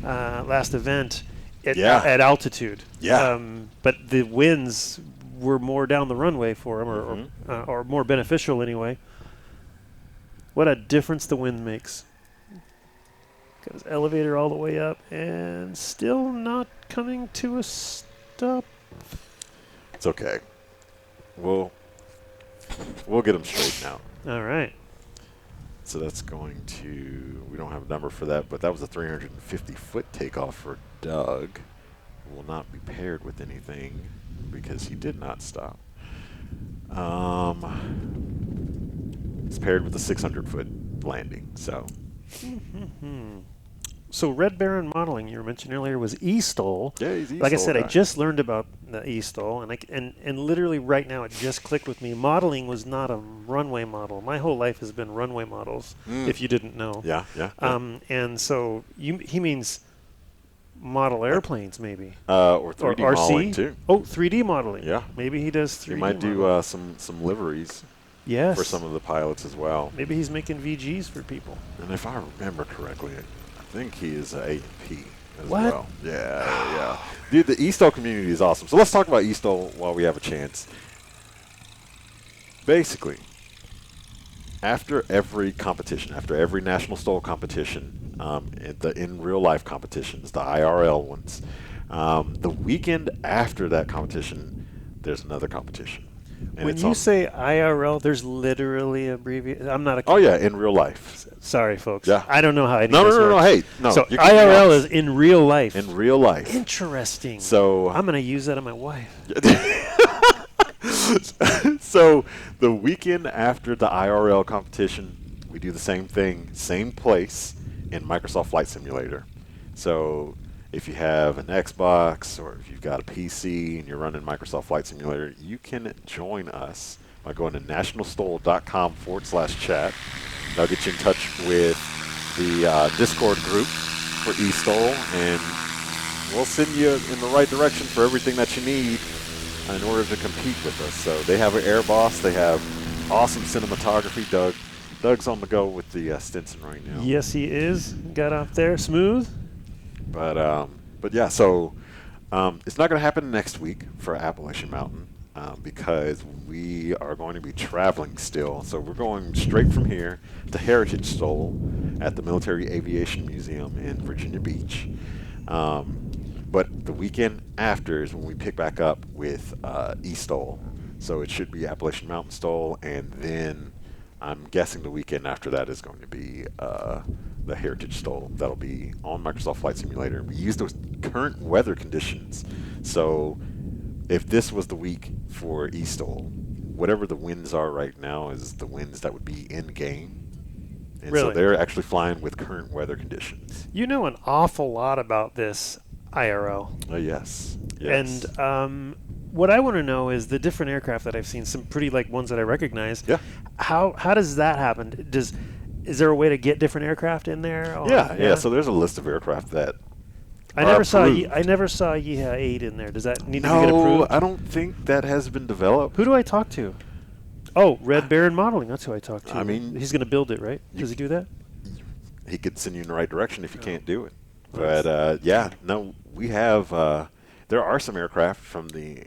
Speaker 3: last event at altitude.
Speaker 2: Yeah.
Speaker 3: But the winds were more down the runway for him, or more beneficial anyway. What a difference the wind makes. Got his elevator all the way up and still not coming to a stop.
Speaker 2: It's okay. We'll get him straight now.
Speaker 3: All right.
Speaker 2: So that's going to, we don't have a number for that, but that was a 350-foot takeoff for Doug. Will not be paired with anything because he did not stop. It's paired with a 600-foot landing. So.
Speaker 3: So Red Baron modeling you were mentioning earlier was STOL.
Speaker 2: Yeah, he's
Speaker 3: Like I said,
Speaker 2: guy.
Speaker 3: I just learned about the STOL, and literally right now it just clicked with me. Modeling was not a runway model. My whole life has been runway models. If you didn't know.
Speaker 2: Yeah.
Speaker 3: And so he means model airplanes, maybe.
Speaker 2: Or 3D
Speaker 3: or RC
Speaker 2: modeling too.
Speaker 3: Oh, 3D modeling.
Speaker 2: Yeah.
Speaker 3: Maybe he does 3D.
Speaker 2: He might do some liveries
Speaker 3: yes.
Speaker 2: for some of the pilots as well.
Speaker 3: Maybe he's making VGs for people.
Speaker 2: And if I remember correctly, I think he is a A&P as
Speaker 3: What?
Speaker 2: well. Yeah. Dude, the STOL community is awesome. So let's talk about STOL while we have a chance. Basically, after every competition, after every national STOL competition, in real life competitions, the IRL ones, the weekend after that competition, there's another competition. And
Speaker 3: When you say IRL, there's literally abbreviation. I'm not a.
Speaker 2: Oh yeah, in real life.
Speaker 3: Sorry, folks.
Speaker 2: Yeah.
Speaker 3: I don't know how any
Speaker 2: No,
Speaker 3: of this
Speaker 2: no, no,
Speaker 3: works.
Speaker 2: hey, no.
Speaker 3: So
Speaker 2: you can be
Speaker 3: IRL
Speaker 2: honest.
Speaker 3: is in real life.
Speaker 2: In real life.
Speaker 3: Interesting.
Speaker 2: So
Speaker 3: I'm gonna use that on my wife.
Speaker 2: So the weekend after the IRL competition, we do the same thing, same place in Microsoft Flight Simulator. So if you have an Xbox or if you've got a PC and you're running Microsoft Flight Simulator, you can join us by going to nationalstol.com/chat. That'll get you in touch with the Discord group for STOL, and we'll send you in the right direction for everything that you need in order to compete with us. So they have an Air Boss. They have awesome cinematography. Doug's on the go with the Stinson right now.
Speaker 3: Yes, he is. Got off there smooth.
Speaker 2: But yeah, so it's not going to happen next week for Appalachian Mountain because we are going to be traveling still. So we're going straight from here to Heritage STOL at the Military Aviation Museum in Virginia Beach. But the weekend after is when we pick back up with STOL. So it should be Appalachian Mountain STOL, and then I'm guessing the weekend after that is going to be the Heritage STOL. That'll be on Microsoft Flight Simulator. We use those current weather conditions. So if this was the week for STOL, whatever the winds are right now is the winds that would be in game. And
Speaker 3: Really?
Speaker 2: so they're actually flying with current weather conditions.
Speaker 3: You know an awful lot about this IRL.
Speaker 2: Yes.
Speaker 3: And what I want to know is the different aircraft that I've seen, some pretty ones that I recognize.
Speaker 2: Yeah.
Speaker 3: How does that happen? Is there a way to get different aircraft in there? Or,
Speaker 2: Yeah. So there's a list of aircraft that
Speaker 3: I
Speaker 2: are
Speaker 3: never saw
Speaker 2: approved.
Speaker 3: I never saw Yeehaw 8 in there. Does that need to get approved?
Speaker 2: I don't think that has been developed.
Speaker 3: Who do I talk to? Oh, Red Baron Modeling. That's who I talked to.
Speaker 2: I mean,
Speaker 3: he's going to build it, right? Does he do that?
Speaker 2: He could send you in the right direction if you can't do it.
Speaker 3: Nice.
Speaker 2: But we have. There are some aircraft from the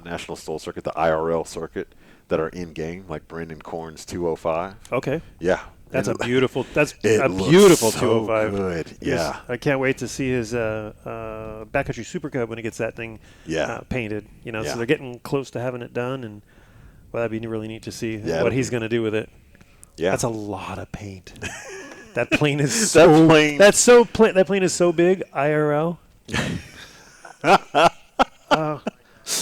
Speaker 2: National STOL circuit, the IRL circuit, that are in game, like Brendan Korn's 205.
Speaker 3: Okay.
Speaker 2: Yeah,
Speaker 3: That's a
Speaker 2: And
Speaker 3: beautiful. That's
Speaker 2: it
Speaker 3: a
Speaker 2: looks
Speaker 3: beautiful
Speaker 2: so
Speaker 3: 205.
Speaker 2: good.
Speaker 3: Yes.
Speaker 2: Yeah.
Speaker 3: I can't wait to see his backcountry Super Cub when he gets that thing painted.
Speaker 2: Yeah.
Speaker 3: So they're getting close to having it done, and that'd be really neat to see
Speaker 2: Yeah,
Speaker 3: what he's going to do with it.
Speaker 2: Yeah.
Speaker 3: That's a lot of paint. That plane is
Speaker 2: That
Speaker 3: so.
Speaker 2: plane-
Speaker 3: That plane is so big. IRL.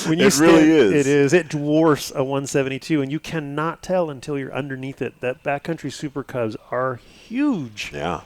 Speaker 3: When you
Speaker 2: It really is.
Speaker 3: It is. It dwarfs a 172, and you cannot tell until you're underneath it. That backcountry Super Cubs are huge.
Speaker 2: Yeah.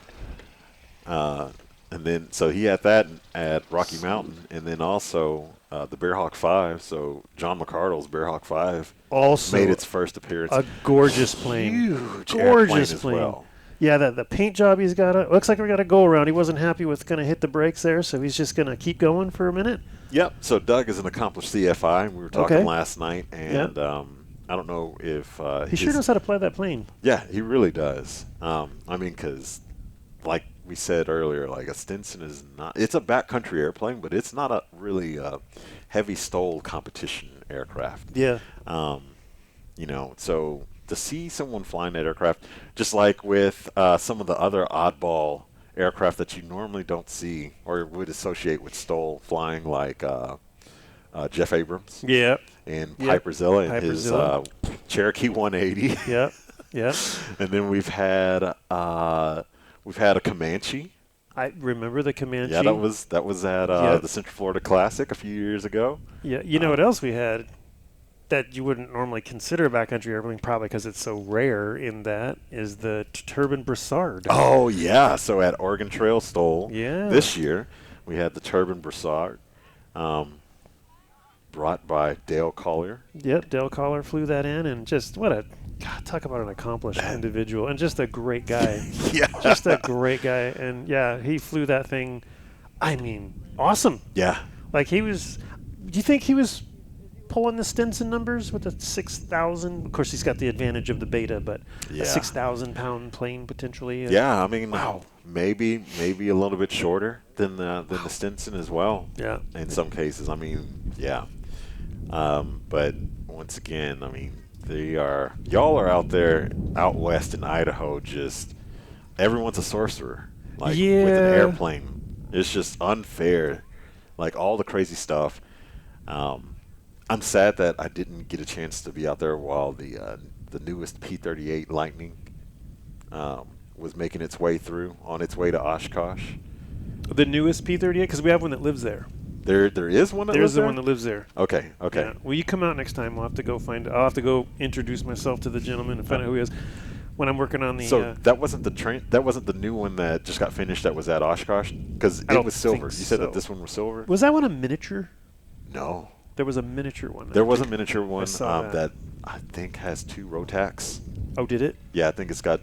Speaker 2: And then, so he had that at Rocky Mountain, and then also the Bearhawk 5. So John McCardle's Bearhawk 5
Speaker 3: Also
Speaker 2: made its first appearance.
Speaker 3: a gorgeous plane.
Speaker 2: Huge
Speaker 3: Gorgeous
Speaker 2: airplane as
Speaker 3: plane.
Speaker 2: well.
Speaker 3: Yeah, the paint job he's got. Looks like we got a go around. He wasn't happy with going to hit the brakes there, so he's just going to keep going for a minute.
Speaker 2: Yep. So Doug is an accomplished CFI. We were talking
Speaker 3: Okay.
Speaker 2: last night, and I don't know if
Speaker 3: He sure knows how to fly that plane.
Speaker 2: Yeah, he really does. I mean, because like we said earlier, like a Stinson is not. It's a backcountry airplane, but it's not a really heavy STOL competition aircraft.
Speaker 3: Yeah.
Speaker 2: So to see someone flying that aircraft, just like with some of the other oddball aircraft that you normally don't see or would associate with STOL flying, like Jeff Abrams
Speaker 3: Yeah.
Speaker 2: and
Speaker 3: Yep.
Speaker 2: Piperzilla and his
Speaker 3: Piperzilla.
Speaker 2: Cherokee 180.
Speaker 3: Yep. Yep.
Speaker 2: And then we've had a Comanche.
Speaker 3: I remember the Comanche.
Speaker 2: Yeah, that was at
Speaker 3: Yep.
Speaker 2: the Central Florida Classic a few years ago.
Speaker 3: Yeah. You know what else we had that you wouldn't normally consider a backcountry airplane, probably because it's so rare in that, is the Turbine Brassard.
Speaker 2: Oh yeah, so at Oregon Trail STOL
Speaker 3: Yeah.
Speaker 2: this year we had the Turbine Brassard, brought by Dale Collier.
Speaker 3: Yep, Dale Collar flew that in, and just talk about an accomplished individual, and just a great guy.
Speaker 2: Yeah,
Speaker 3: Just a great guy, and yeah, he flew that thing. I mean, awesome.
Speaker 2: yeah,
Speaker 3: Like he was. Do you think he was pulling the Stinson numbers with the 6,000? Of course, he's got the advantage of the Beta, but
Speaker 2: Yeah.
Speaker 3: a 6,000-pound plane potentially.
Speaker 2: yeah. I mean,
Speaker 3: Wow.
Speaker 2: maybe a little bit shorter than the Stinson as well.
Speaker 3: Yeah.
Speaker 2: In some cases, I mean, yeah. But once again, I mean, y'all are out there out west in Idaho. Just everyone's a sorcerer, like with an
Speaker 3: Yeah.
Speaker 2: airplane. It's just unfair, like all the crazy stuff. I'm sad that I didn't get a chance to be out there while the newest P-38 Lightning was making its way on its way to Oshkosh.
Speaker 3: The newest P-38, because we have one that lives there.
Speaker 2: There is one that
Speaker 3: There's
Speaker 2: lives
Speaker 3: the
Speaker 2: there?
Speaker 3: one that lives there.
Speaker 2: Okay.
Speaker 3: Yeah. Will you come out next time? We'll have to go find. I'll have to go introduce myself to the gentleman and find out who he is. When I'm working on the.
Speaker 2: So that wasn't the train. That wasn't the new one that just got finished. That was at Oshkosh because
Speaker 3: I
Speaker 2: it
Speaker 3: don't
Speaker 2: was silver.
Speaker 3: think
Speaker 2: You said
Speaker 3: so.
Speaker 2: that this one was silver.
Speaker 3: Was that one a miniature?
Speaker 2: No,
Speaker 3: There was a miniature one.
Speaker 2: there was a miniature one
Speaker 3: saw that.
Speaker 2: that I think has 2 Rotax.
Speaker 3: Oh, did it?
Speaker 2: Yeah, I think it's got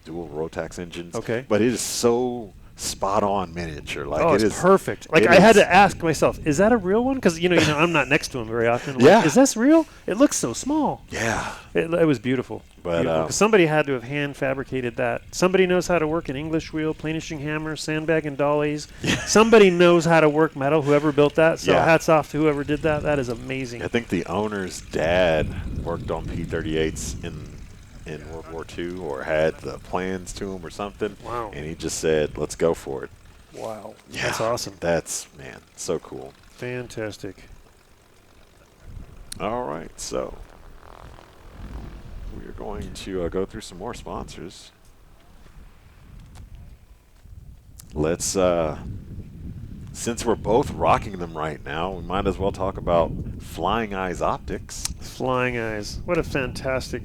Speaker 2: dual Rotax engines.
Speaker 3: Okay.
Speaker 2: But it is so spot on miniature. Like
Speaker 3: Oh,
Speaker 2: it
Speaker 3: it's
Speaker 2: is
Speaker 3: perfect. Like
Speaker 2: it
Speaker 3: I had
Speaker 2: is-
Speaker 3: to ask myself, is that a real one? Because you know, I'm not next to him very often. I'm like,
Speaker 2: Yeah.
Speaker 3: is this real? It looks so small.
Speaker 2: Yeah.
Speaker 3: It was beautiful.
Speaker 2: But,
Speaker 3: Beautiful. 'Cause somebody had to have hand fabricated that. Somebody knows how to work an English wheel, planishing hammer, sandbag, and dollies. Somebody knows how to work metal. Whoever built that. So
Speaker 2: Yeah.
Speaker 3: hats off to whoever did that. That is amazing.
Speaker 2: I think the owner's dad worked on P-38s in World War II or had the plans to him or something.
Speaker 3: Wow.
Speaker 2: And he just said, let's go for it.
Speaker 3: Wow.
Speaker 2: Yeah,
Speaker 3: That's awesome.
Speaker 2: That's, man, so cool.
Speaker 3: Fantastic.
Speaker 2: All right, so we're going to go through some more sponsors. Let's, since we're both rocking them right now, we might as well talk about Flying Eyes Optics.
Speaker 3: Flying Eyes. What a fantastic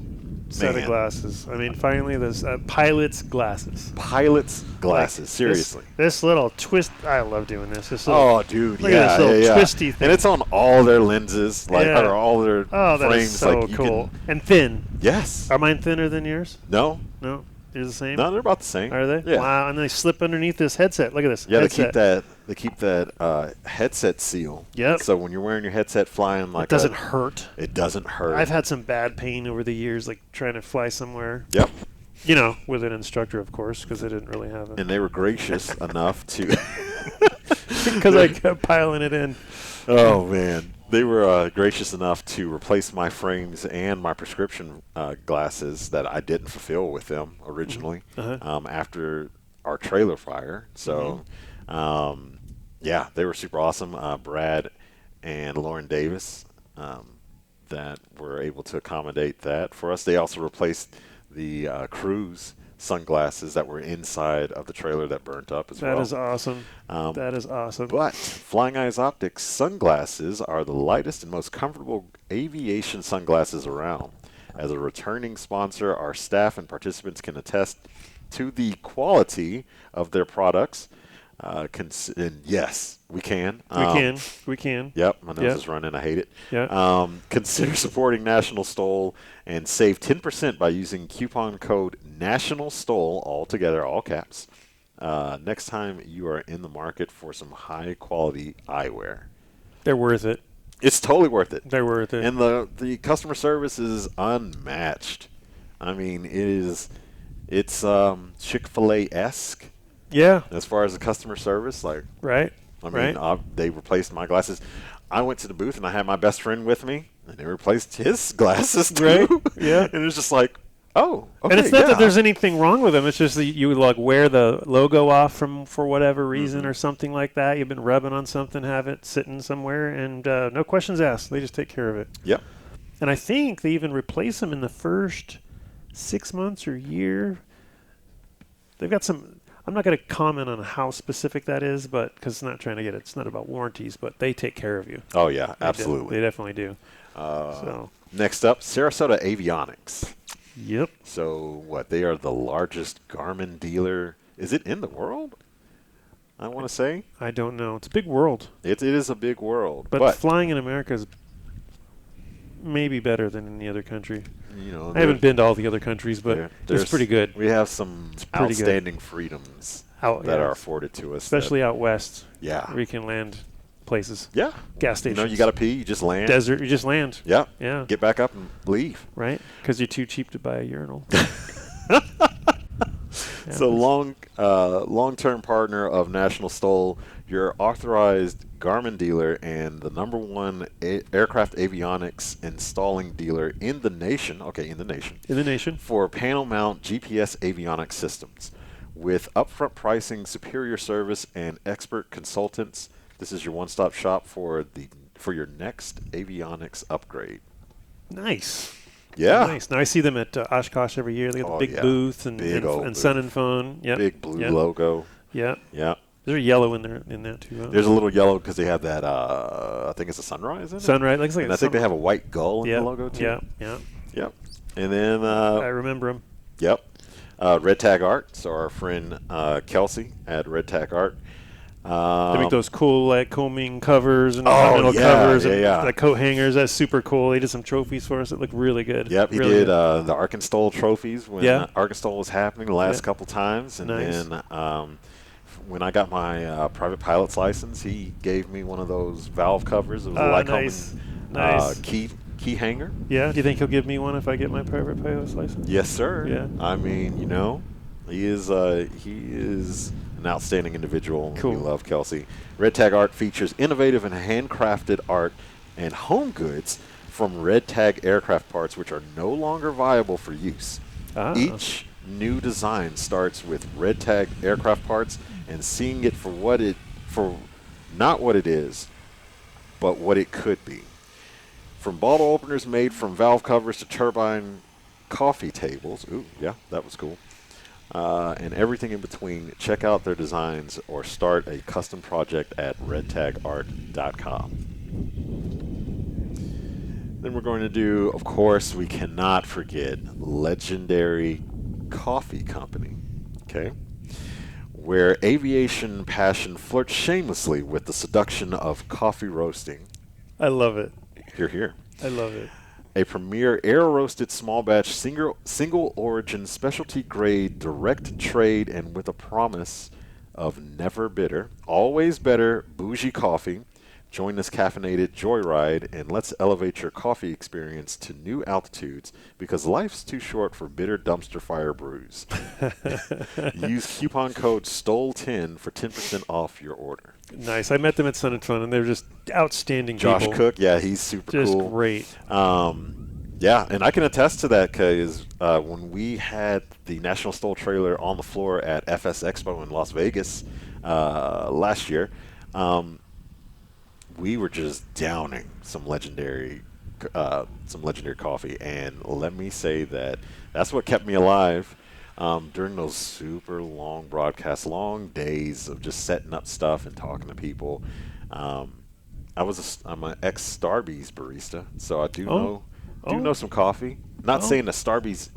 Speaker 3: set
Speaker 2: Man.
Speaker 3: of glasses. I mean, finally, there's pilot's glasses.
Speaker 2: Pilot's glasses,
Speaker 3: Like,
Speaker 2: seriously.
Speaker 3: This little twist. I love doing this. This little,
Speaker 2: Oh, dude,
Speaker 3: look
Speaker 2: yeah,
Speaker 3: at this little
Speaker 2: yeah.
Speaker 3: twisty thing.
Speaker 2: And it's on all their lenses, like
Speaker 3: Yeah.
Speaker 2: or all their
Speaker 3: Oh, that
Speaker 2: frames.
Speaker 3: is so
Speaker 2: like you
Speaker 3: cool.
Speaker 2: Can,
Speaker 3: And thin.
Speaker 2: yes.
Speaker 3: Are mine thinner than yours?
Speaker 2: No.
Speaker 3: No. They're the same?
Speaker 2: No, they're about the same.
Speaker 3: Are they?
Speaker 2: Yeah.
Speaker 3: Wow, and they slip underneath this headset. Look at this
Speaker 2: Yeah,
Speaker 3: headset.
Speaker 2: they keep that headset seal.
Speaker 3: Yep.
Speaker 2: So when you're wearing your headset flying like
Speaker 3: It doesn't hurt.
Speaker 2: It doesn't hurt.
Speaker 3: I've had some bad pain over the years, like trying to fly somewhere.
Speaker 2: Yep.
Speaker 3: You know, with an instructor, of course, because I didn't really have it.
Speaker 2: And they were gracious enough to.
Speaker 3: Because I kept piling it in.
Speaker 2: Oh man, they were gracious enough to replace my frames and my prescription glasses that I didn't fulfill with them originally after our trailer fire. So, yeah, they were super awesome. Brad and Lauren Davis that were able to accommodate that for us. They also replaced the cruise sunglasses that were inside of the trailer that burnt up as well.
Speaker 3: That is awesome. That is awesome.
Speaker 2: But Flying Eyes Optics sunglasses are the lightest and most comfortable aviation sunglasses around. As a returning sponsor, our staff and participants can attest to the quality of their products. And yes, we can.
Speaker 3: We can.
Speaker 2: Yep, my nose is running. I hate it.
Speaker 3: Yeah.
Speaker 2: Consider supporting National STOL and save 10% by using coupon code National STOL, all together, all caps, next time you are in the market for some high-quality eyewear.
Speaker 3: They're worth it.
Speaker 2: It's totally worth it.
Speaker 3: They're worth it.
Speaker 2: And the customer service is unmatched. I mean, it's Chick-fil-A-esque.
Speaker 3: Yeah.
Speaker 2: As far as the customer service, like,
Speaker 3: right.
Speaker 2: I mean, they replaced my glasses. I went to the booth and I had my best friend with me, and they replaced his glasses too.
Speaker 3: Right. Yeah.
Speaker 2: And it was just like, oh, okay.
Speaker 3: And it's not that there's anything wrong with them. It's just that you like wear the logo off for whatever reason or something like that. You've been rubbing on something, have it sitting somewhere, and no questions asked. They just take care of it.
Speaker 2: Yep.
Speaker 3: And I think they even replace them in the first 6 months or year. They've got some. I'm not going to comment on how specific that is, but because it's not trying to get it. It's not about warranties, but they take care of you.
Speaker 2: Oh yeah, absolutely.
Speaker 3: They definitely do. So
Speaker 2: next up, Sarasota Avionics.
Speaker 3: Yep.
Speaker 2: So what? They are the largest Garmin dealer. Is it in the world? I want to say.
Speaker 3: I don't know. It's a big world.
Speaker 2: It is a big world.
Speaker 3: But flying in America is maybe better than in the other country.
Speaker 2: You know,
Speaker 3: I haven't been to all the other countries, but it's pretty good.
Speaker 2: We have some outstanding freedoms that are afforded to us.
Speaker 3: Especially out west.
Speaker 2: Yeah.
Speaker 3: Where you can land places.
Speaker 2: Yeah.
Speaker 3: Gas stations.
Speaker 2: You know, you got to pee, you just land.
Speaker 3: Desert, you just land.
Speaker 2: Yeah.
Speaker 3: Yeah.
Speaker 2: Get back up and leave.
Speaker 3: Right? Because you're too cheap to buy a urinal.
Speaker 2: So long-term partner of National STOL, your authorized Garmin dealer and the #1 aircraft avionics installing dealer in the nation. Okay, in the nation. For panel mount GPS avionics systems. With upfront pricing, superior service, and expert consultants, this is your one-stop shop for your next avionics upgrade.
Speaker 3: Nice.
Speaker 2: Yeah.
Speaker 3: Nice. Now I see them at Oshkosh every year. They got the big booth and Sun and Phone. Yep.
Speaker 2: Big blue logo.
Speaker 3: Yeah.
Speaker 2: Yeah.
Speaker 3: There's a yellow in there in that too.
Speaker 2: There's a little yellow because they have that. I think it's a sunrise in it.
Speaker 3: Sunrise. Looks like
Speaker 2: and I think they have a white gull in the logo too.
Speaker 3: Yeah. Yeah.
Speaker 2: Yep. And then
Speaker 3: I remember them.
Speaker 2: Yep. Red Tag Art. So our friend Kelsey at Red Tag Art.
Speaker 3: They make those cool like combing covers and covers and like coat hangers. That's super cool. He did some trophies for us that look really good.
Speaker 2: Yep, he did the Arkansas trophies when Arkansas was happening the last couple times, and then when I got my private pilot's license, he gave me one of those valve covers. It was nice. Key hanger.
Speaker 3: Yeah. Do you think he'll give me one if I get my private pilot's license?
Speaker 2: Yes, sir.
Speaker 3: Yeah.
Speaker 2: I mean, you know, he is an outstanding individual.
Speaker 3: Cool.
Speaker 2: We love Kelsey. Red Tag Art features innovative and handcrafted art and home goods from Red Tag aircraft parts, which are no longer viable for use. Each new design starts with Red Tag aircraft parts and seeing it for not what it is, but what it could be. From bottle openers made from valve covers to turbine coffee tables. Ooh, yeah, that was cool. And everything in between. Check out their designs or start a custom project at redtagart.com. Then we're going to do, of course, we cannot forget Legendary Coffee Company, okay? Where aviation passion flirts shamelessly with the seduction of coffee roasting.
Speaker 3: I love it.
Speaker 2: Hear, hear.
Speaker 3: I love it.
Speaker 2: a premier air-roasted small batch single origin specialty grade direct trade and with a promise of never bitter, always better bougie coffee. Join this caffeinated joyride and let's elevate your coffee experience to new altitudes because life's too short for bitter dumpster fire brews. Use coupon code STOL10 for 10% off your order.
Speaker 3: Nice. I met them at Sun and Fun, and they're just outstanding
Speaker 2: Josh
Speaker 3: people.
Speaker 2: Cook, yeah, he's super
Speaker 3: Just
Speaker 2: cool.
Speaker 3: great.
Speaker 2: Yeah, and I can attest to that because when we had the National STOL trailer on the floor at FS Expo in Las Vegas last year, we were just downing some legendary coffee, and let me say that that's what kept me alive during those super long broadcasts, long days of just setting up stuff and talking to people. I'm an ex Starbucks barista, so I do know some coffee. Not saying that Starbucks,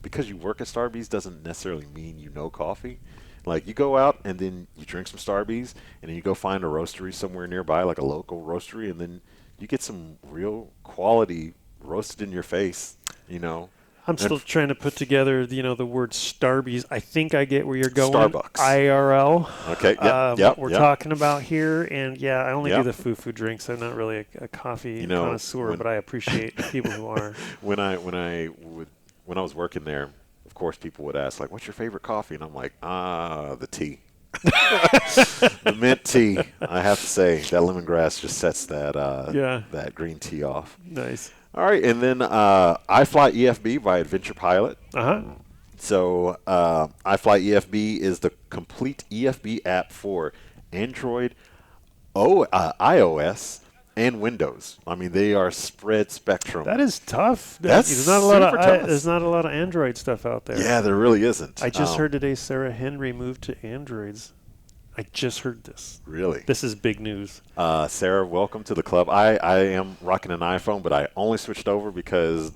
Speaker 2: because you work at Starbucks, doesn't necessarily mean you know coffee. Like, you go out and then you drink some Starbucks, and then you go find a roastery somewhere nearby, like a local roastery, and then you get some real quality roasted in your face, you know.
Speaker 3: I'm still trying to put together, the word Starbucks. I think I get where you're going.
Speaker 2: Starbucks.
Speaker 3: IRL.
Speaker 2: Okay,
Speaker 3: what we're talking about here. And, yeah, I only do the foo-foo drinks. I'm not really a coffee connoisseur, but I appreciate people who are.
Speaker 2: When I was working there, of course, people would ask, like, what's your favorite coffee? And I'm like, the tea. The mint tea. I have to say, that lemongrass just sets that green tea off.
Speaker 3: Nice.
Speaker 2: All right, and then iFly EFB by Adventure Pilot. So iFly EFB is the complete EFB app for Android, iOS, and Windows. I mean, they are spread spectrum.
Speaker 3: That is tough.
Speaker 2: There's
Speaker 3: not a lot of Android stuff out there.
Speaker 2: Yeah, there really isn't.
Speaker 3: I just heard today Sarah Henry moved to Androids. I just heard this.
Speaker 2: Really?
Speaker 3: This is big news.
Speaker 2: Sarah, welcome to the club. I am rocking an iPhone, but I only switched over because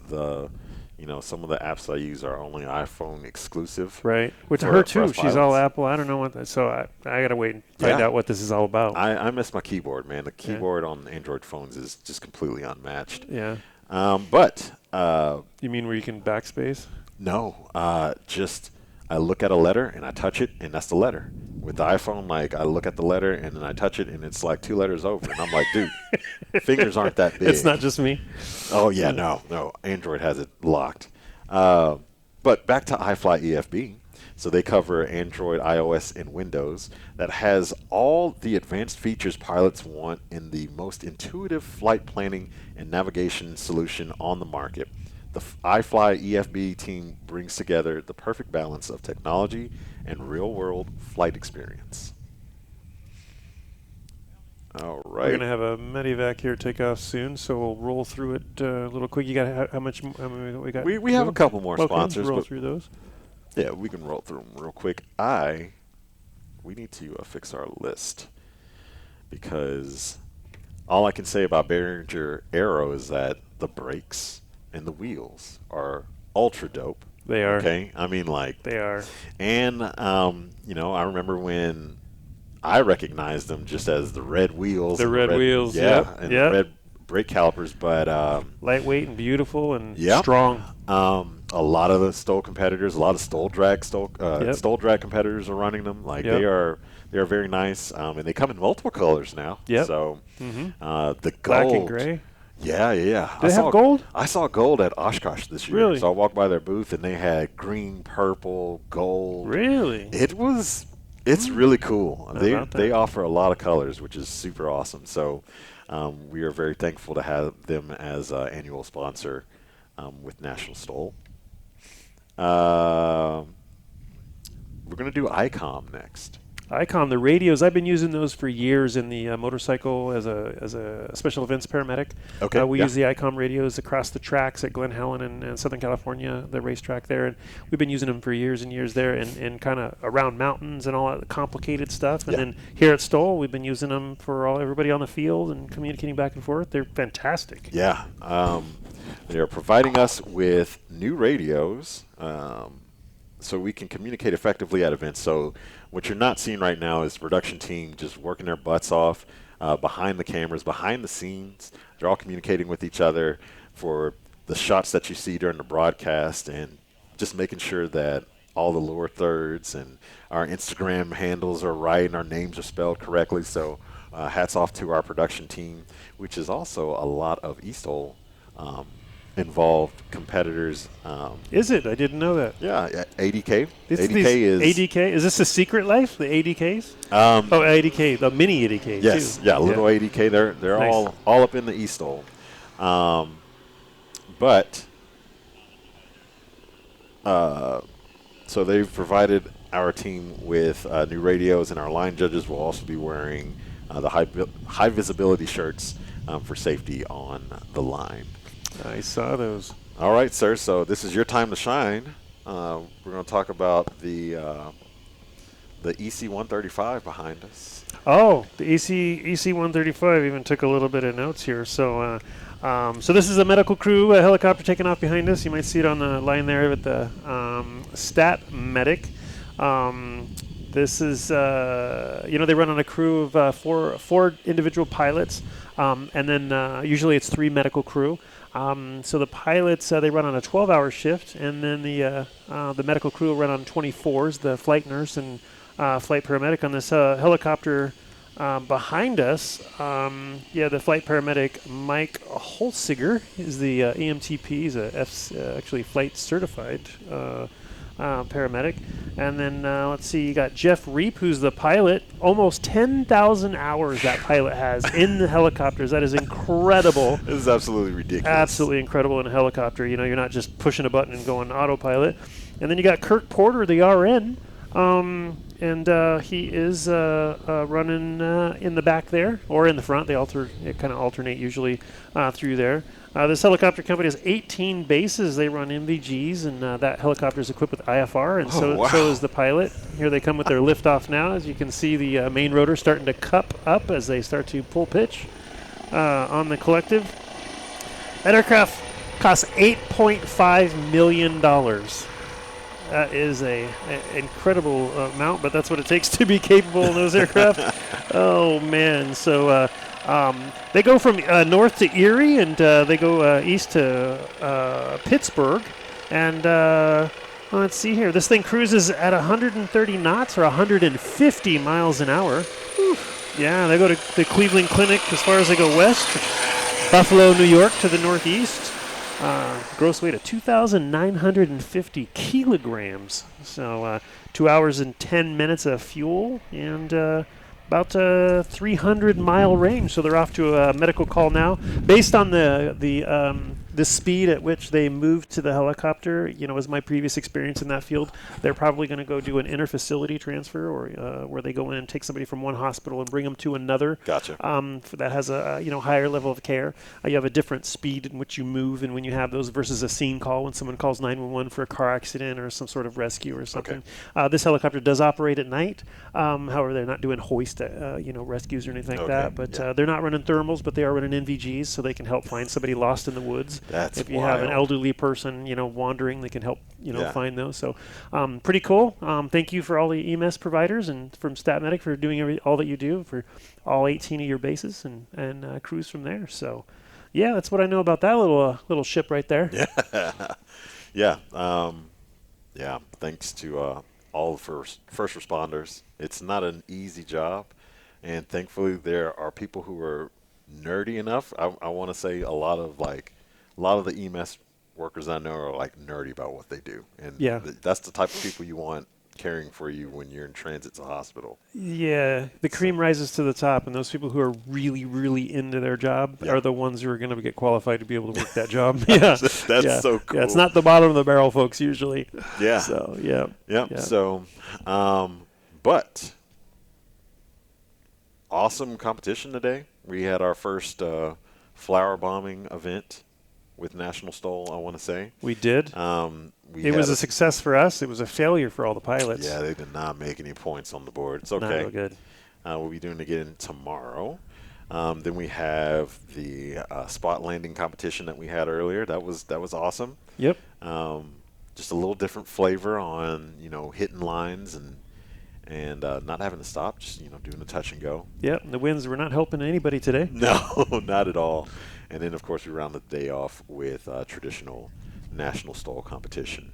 Speaker 2: some of the apps I use are only iPhone exclusive.
Speaker 3: Right. With her too. She's all Apple. I don't know what that. So I got to wait and find out what this is all about.
Speaker 2: I miss my keyboard, man. The keyboard on Android phones is just completely unmatched.
Speaker 3: Yeah.
Speaker 2: But
Speaker 3: you mean where you can backspace?
Speaker 2: No. Just I look at a letter and I touch it, and that's the letter. With the iPhone, like, I look at the letter and then I touch it, and it's like 2 letters over, and I'm like, dude, fingers aren't that big.
Speaker 3: It's not just me.
Speaker 2: Oh yeah, no. Android has it locked. But back to iFly EFB. So they cover Android, iOS, and Windows. That has all the advanced features pilots want in the most intuitive flight planning and navigation solution on the market. The iFly EFB team brings together the perfect balance of technology and real-world flight experience. All right.
Speaker 3: We're going to have a Medevac here take off soon, so we'll roll through it a little quick. You got how much we got?
Speaker 2: We have a couple more sponsors.
Speaker 3: Roll through those.
Speaker 2: Yeah, we can roll through them real quick. We need to fix our list because all I can say about Behringer Aero is that the brakes and the wheels are ultra dope.
Speaker 3: They are.
Speaker 2: Okay, I mean, like,
Speaker 3: they are.
Speaker 2: And I remember when I recognized them just as the red wheels.
Speaker 3: The red wheels,
Speaker 2: and the red brake calipers, but
Speaker 3: lightweight and beautiful and strong.
Speaker 2: A lot of the STOL competitors, a lot of STOL drag competitors are running them. Like, they are very nice, and they come in multiple colors now.
Speaker 3: Yep.
Speaker 2: So the gold,
Speaker 3: black and gray.
Speaker 2: Yeah.
Speaker 3: Do they have gold?
Speaker 2: I saw gold at Oshkosh this year.
Speaker 3: Really?
Speaker 2: So I walked by their booth, and they had green, purple, gold.
Speaker 3: Really?
Speaker 2: It's really cool. They offer a lot of colors, which is super awesome. So we are very thankful to have them as an annual sponsor with National STOL. We're going to do ICOM next.
Speaker 3: ICOM, the radios, I've been using those for years in the motorcycle as a special events paramedic.
Speaker 2: Okay.
Speaker 3: We use the ICOM radios across the tracks at Glen Helen and Southern California, the racetrack there. And we've been using them for years and years there and kind of around mountains and all that complicated stuff. And then here at STOL, we've been using them for everybody on the field and communicating back and forth. They're fantastic.
Speaker 2: Yeah. They are providing us with new radios so we can communicate effectively at events. So what you're not seeing right now is the production team just working their butts off behind the cameras, behind the scenes. They're all communicating with each other for the shots that you see during the broadcast, and just making sure that all the lower thirds and our Instagram handles are right and our names are spelled correctly. So hats off to our production team, which is also a lot of STOL involved competitors.
Speaker 3: Is it? I didn't know that.
Speaker 2: Yeah, ADK.
Speaker 3: It's
Speaker 2: ADK
Speaker 3: these
Speaker 2: is
Speaker 3: ADK. Is this the Secret Life? The ADKs? ADK, the mini ADK.
Speaker 2: yes,
Speaker 3: too.
Speaker 2: yeah, little ADK. They're
Speaker 3: Nice.
Speaker 2: all up in the STOL. But so they've provided our team with new radios, and our line judges will also be wearing the high visibility shirts for safety on the line.
Speaker 3: I saw those.
Speaker 2: All right, sir. So this is your time to shine. We're going to talk about the EC-135 behind us.
Speaker 3: Oh, the EC-135 even took a little bit of notes here. So so this is a medical crew helicopter taking off behind us. You might see it on the line there with the stat medic. This is, they run on a crew of four individual pilots, and then usually it's 3 medical crew. So the pilots, they run on a 12-hour shift, and then the medical crew will run on 24s, the flight nurse and flight paramedic on this helicopter behind us. The flight paramedic Mike Holsiger is the EMTP. He's actually flight certified paramedic. And then let's see, you got Jeff Reap, who's the pilot. Almost 10,000 hours that pilot has in the helicopters. That is incredible.
Speaker 2: This is absolutely ridiculous.
Speaker 3: Absolutely incredible in a helicopter. You know, you're not just pushing a button and going autopilot. And then you got Kirk Porter, the RN. And he is running in the back there, or in the front. They kind of alternate usually through there. This helicopter company has 18 bases. They run MVGs, and that helicopter is equipped with IFR, and so is the pilot. Here they come with their liftoff now. As you can see, the main rotor starting to cup up as they start to pull pitch on the collective. That aircraft costs $8.5 million. That is an incredible amount, but that's what it takes to be capable in those aircraft. Oh, man. So they go from north to Erie, and they go east to Pittsburgh. And let's see here. This thing cruises at 130 knots or 150 miles an hour. Whew. Yeah, they go to the Cleveland Clinic as far as they go west. Buffalo, New York to the northeast. Gross weight of 2,950 kilograms. So 2 hours and 10 minutes of fuel and about 300-mile range. So they're off to a medical call now. Based on the speed at which they moved to the helicopter, as my previous experience in that field, they're probably going to go do an inter-facility transfer, or where they go in and take somebody from one hospital and bring them to another.
Speaker 2: Gotcha.
Speaker 3: That has a higher level of care. You have a different speed in which you move, and when you have those versus a scene call when someone calls 911 for a car accident or some sort of rescue or something. Okay. This helicopter does operate at night. However, they're not doing hoist, rescues or anything like that. But they're not running thermals, but they are running NVGs, so they can help find somebody lost in the woods.
Speaker 2: That's
Speaker 3: if you
Speaker 2: wild.
Speaker 3: have an elderly person, wandering, they can help, find those. So, pretty cool. Thank you for all the EMS providers and from StatMedic for doing all that you do for all 18 of your bases and cruise from there. So, yeah, that's what I know about that little ship right there.
Speaker 2: Yeah. Yeah. Thanks to all the first responders. It's not an easy job, and thankfully there are people who are nerdy enough. I want to say a lot of the EMS workers I know are nerdy about what they do, and that's the type of people you want caring for you when you're in transit to hospital.
Speaker 3: Yeah, the cream rises to the top, and those people who are really, really into their job are the ones who are going to get qualified to be able to work that job.
Speaker 2: That's so cool.
Speaker 3: Yeah, it's not the bottom of the barrel, folks, usually.
Speaker 2: Yeah.
Speaker 3: So, yeah.
Speaker 2: So, but awesome competition today. We had our first flower bombing event with National STOL, I want to say.
Speaker 3: We did. It was a success for us. It was a failure for all the pilots.
Speaker 2: Yeah, they did not make any points on the board. It's okay.
Speaker 3: Not good.
Speaker 2: We'll be doing it again tomorrow. Then we have the spot landing competition that we had earlier. That was awesome.
Speaker 3: Yep.
Speaker 2: Just a little different flavor on hitting lines and not having to stop, just doing the touch and go.
Speaker 3: Yep, the winds were not helping anybody today.
Speaker 2: No, not at all. And then, of course, we round the day off with traditional national STOL competition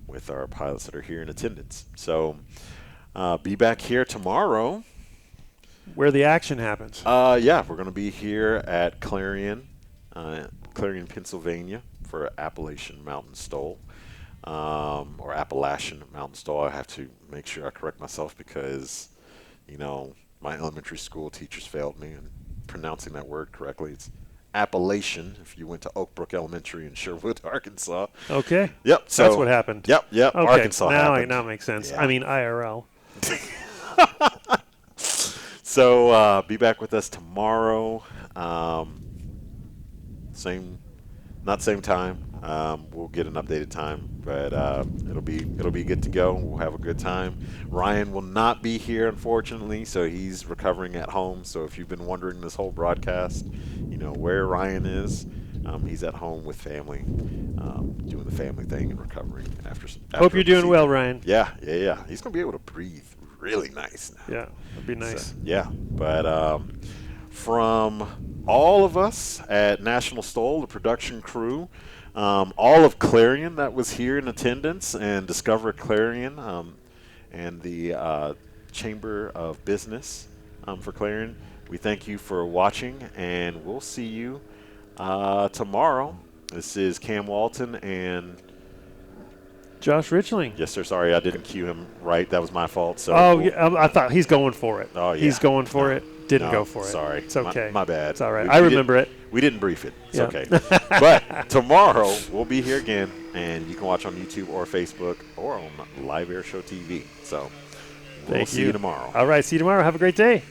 Speaker 2: with our pilots that are here in attendance. So be back here tomorrow.
Speaker 3: Where the action happens.
Speaker 2: Yeah, we're going to be here at Clarion, Pennsylvania for Appalachian Mountain STOL. Or Appalachian Mountain STOL. I have to make sure I correct myself because, my elementary school teachers failed me in pronouncing that word correctly. It's Appalachian if you went to Oak Brook Elementary in Sherwood, Arkansas.
Speaker 3: Okay.
Speaker 2: Yep. So
Speaker 3: that's what happened.
Speaker 2: Yep.
Speaker 3: Okay.
Speaker 2: Arkansas happened.
Speaker 3: Now it makes sense.
Speaker 2: Yeah.
Speaker 3: I mean, IRL.
Speaker 2: So be back with us tomorrow. Not same time. We'll get an updated time, but it'll be good to go. We'll have a good time. Ryan will not be here, unfortunately, so he's recovering at home. So if you've been wondering this whole broadcast, where Ryan is, he's at home with family, doing the family thing and recovering after
Speaker 3: Hope you're doing well, Ryan.
Speaker 2: Yeah. He's gonna be able to breathe really nice now.
Speaker 3: Yeah, that'd be nice.
Speaker 2: So, yeah, but from all of us at National STOL, the production crew, all of Clarion that was here in attendance, and Discover Clarion, and the Chamber of Business for Clarion, we thank you for watching, and we'll see you tomorrow. This is Cam Walton and
Speaker 3: Josh Richling.
Speaker 2: yes, sir. Sorry, I didn't cue him right. That was my fault. So
Speaker 3: Yeah, I thought he's going for it.
Speaker 2: Oh, yeah.
Speaker 3: He's going for
Speaker 2: No.
Speaker 3: it. Didn't
Speaker 2: No,
Speaker 3: go for it.
Speaker 2: sorry.
Speaker 3: It's okay.
Speaker 2: My bad.
Speaker 3: It's all right.
Speaker 2: We
Speaker 3: I remember it.
Speaker 2: We didn't brief it. It's
Speaker 3: Yeah.
Speaker 2: okay. But tomorrow we'll be here again, and you can watch on YouTube or Facebook or on Live Air Show TV. So we'll see you tomorrow.
Speaker 3: All right. See you tomorrow. Have a great day.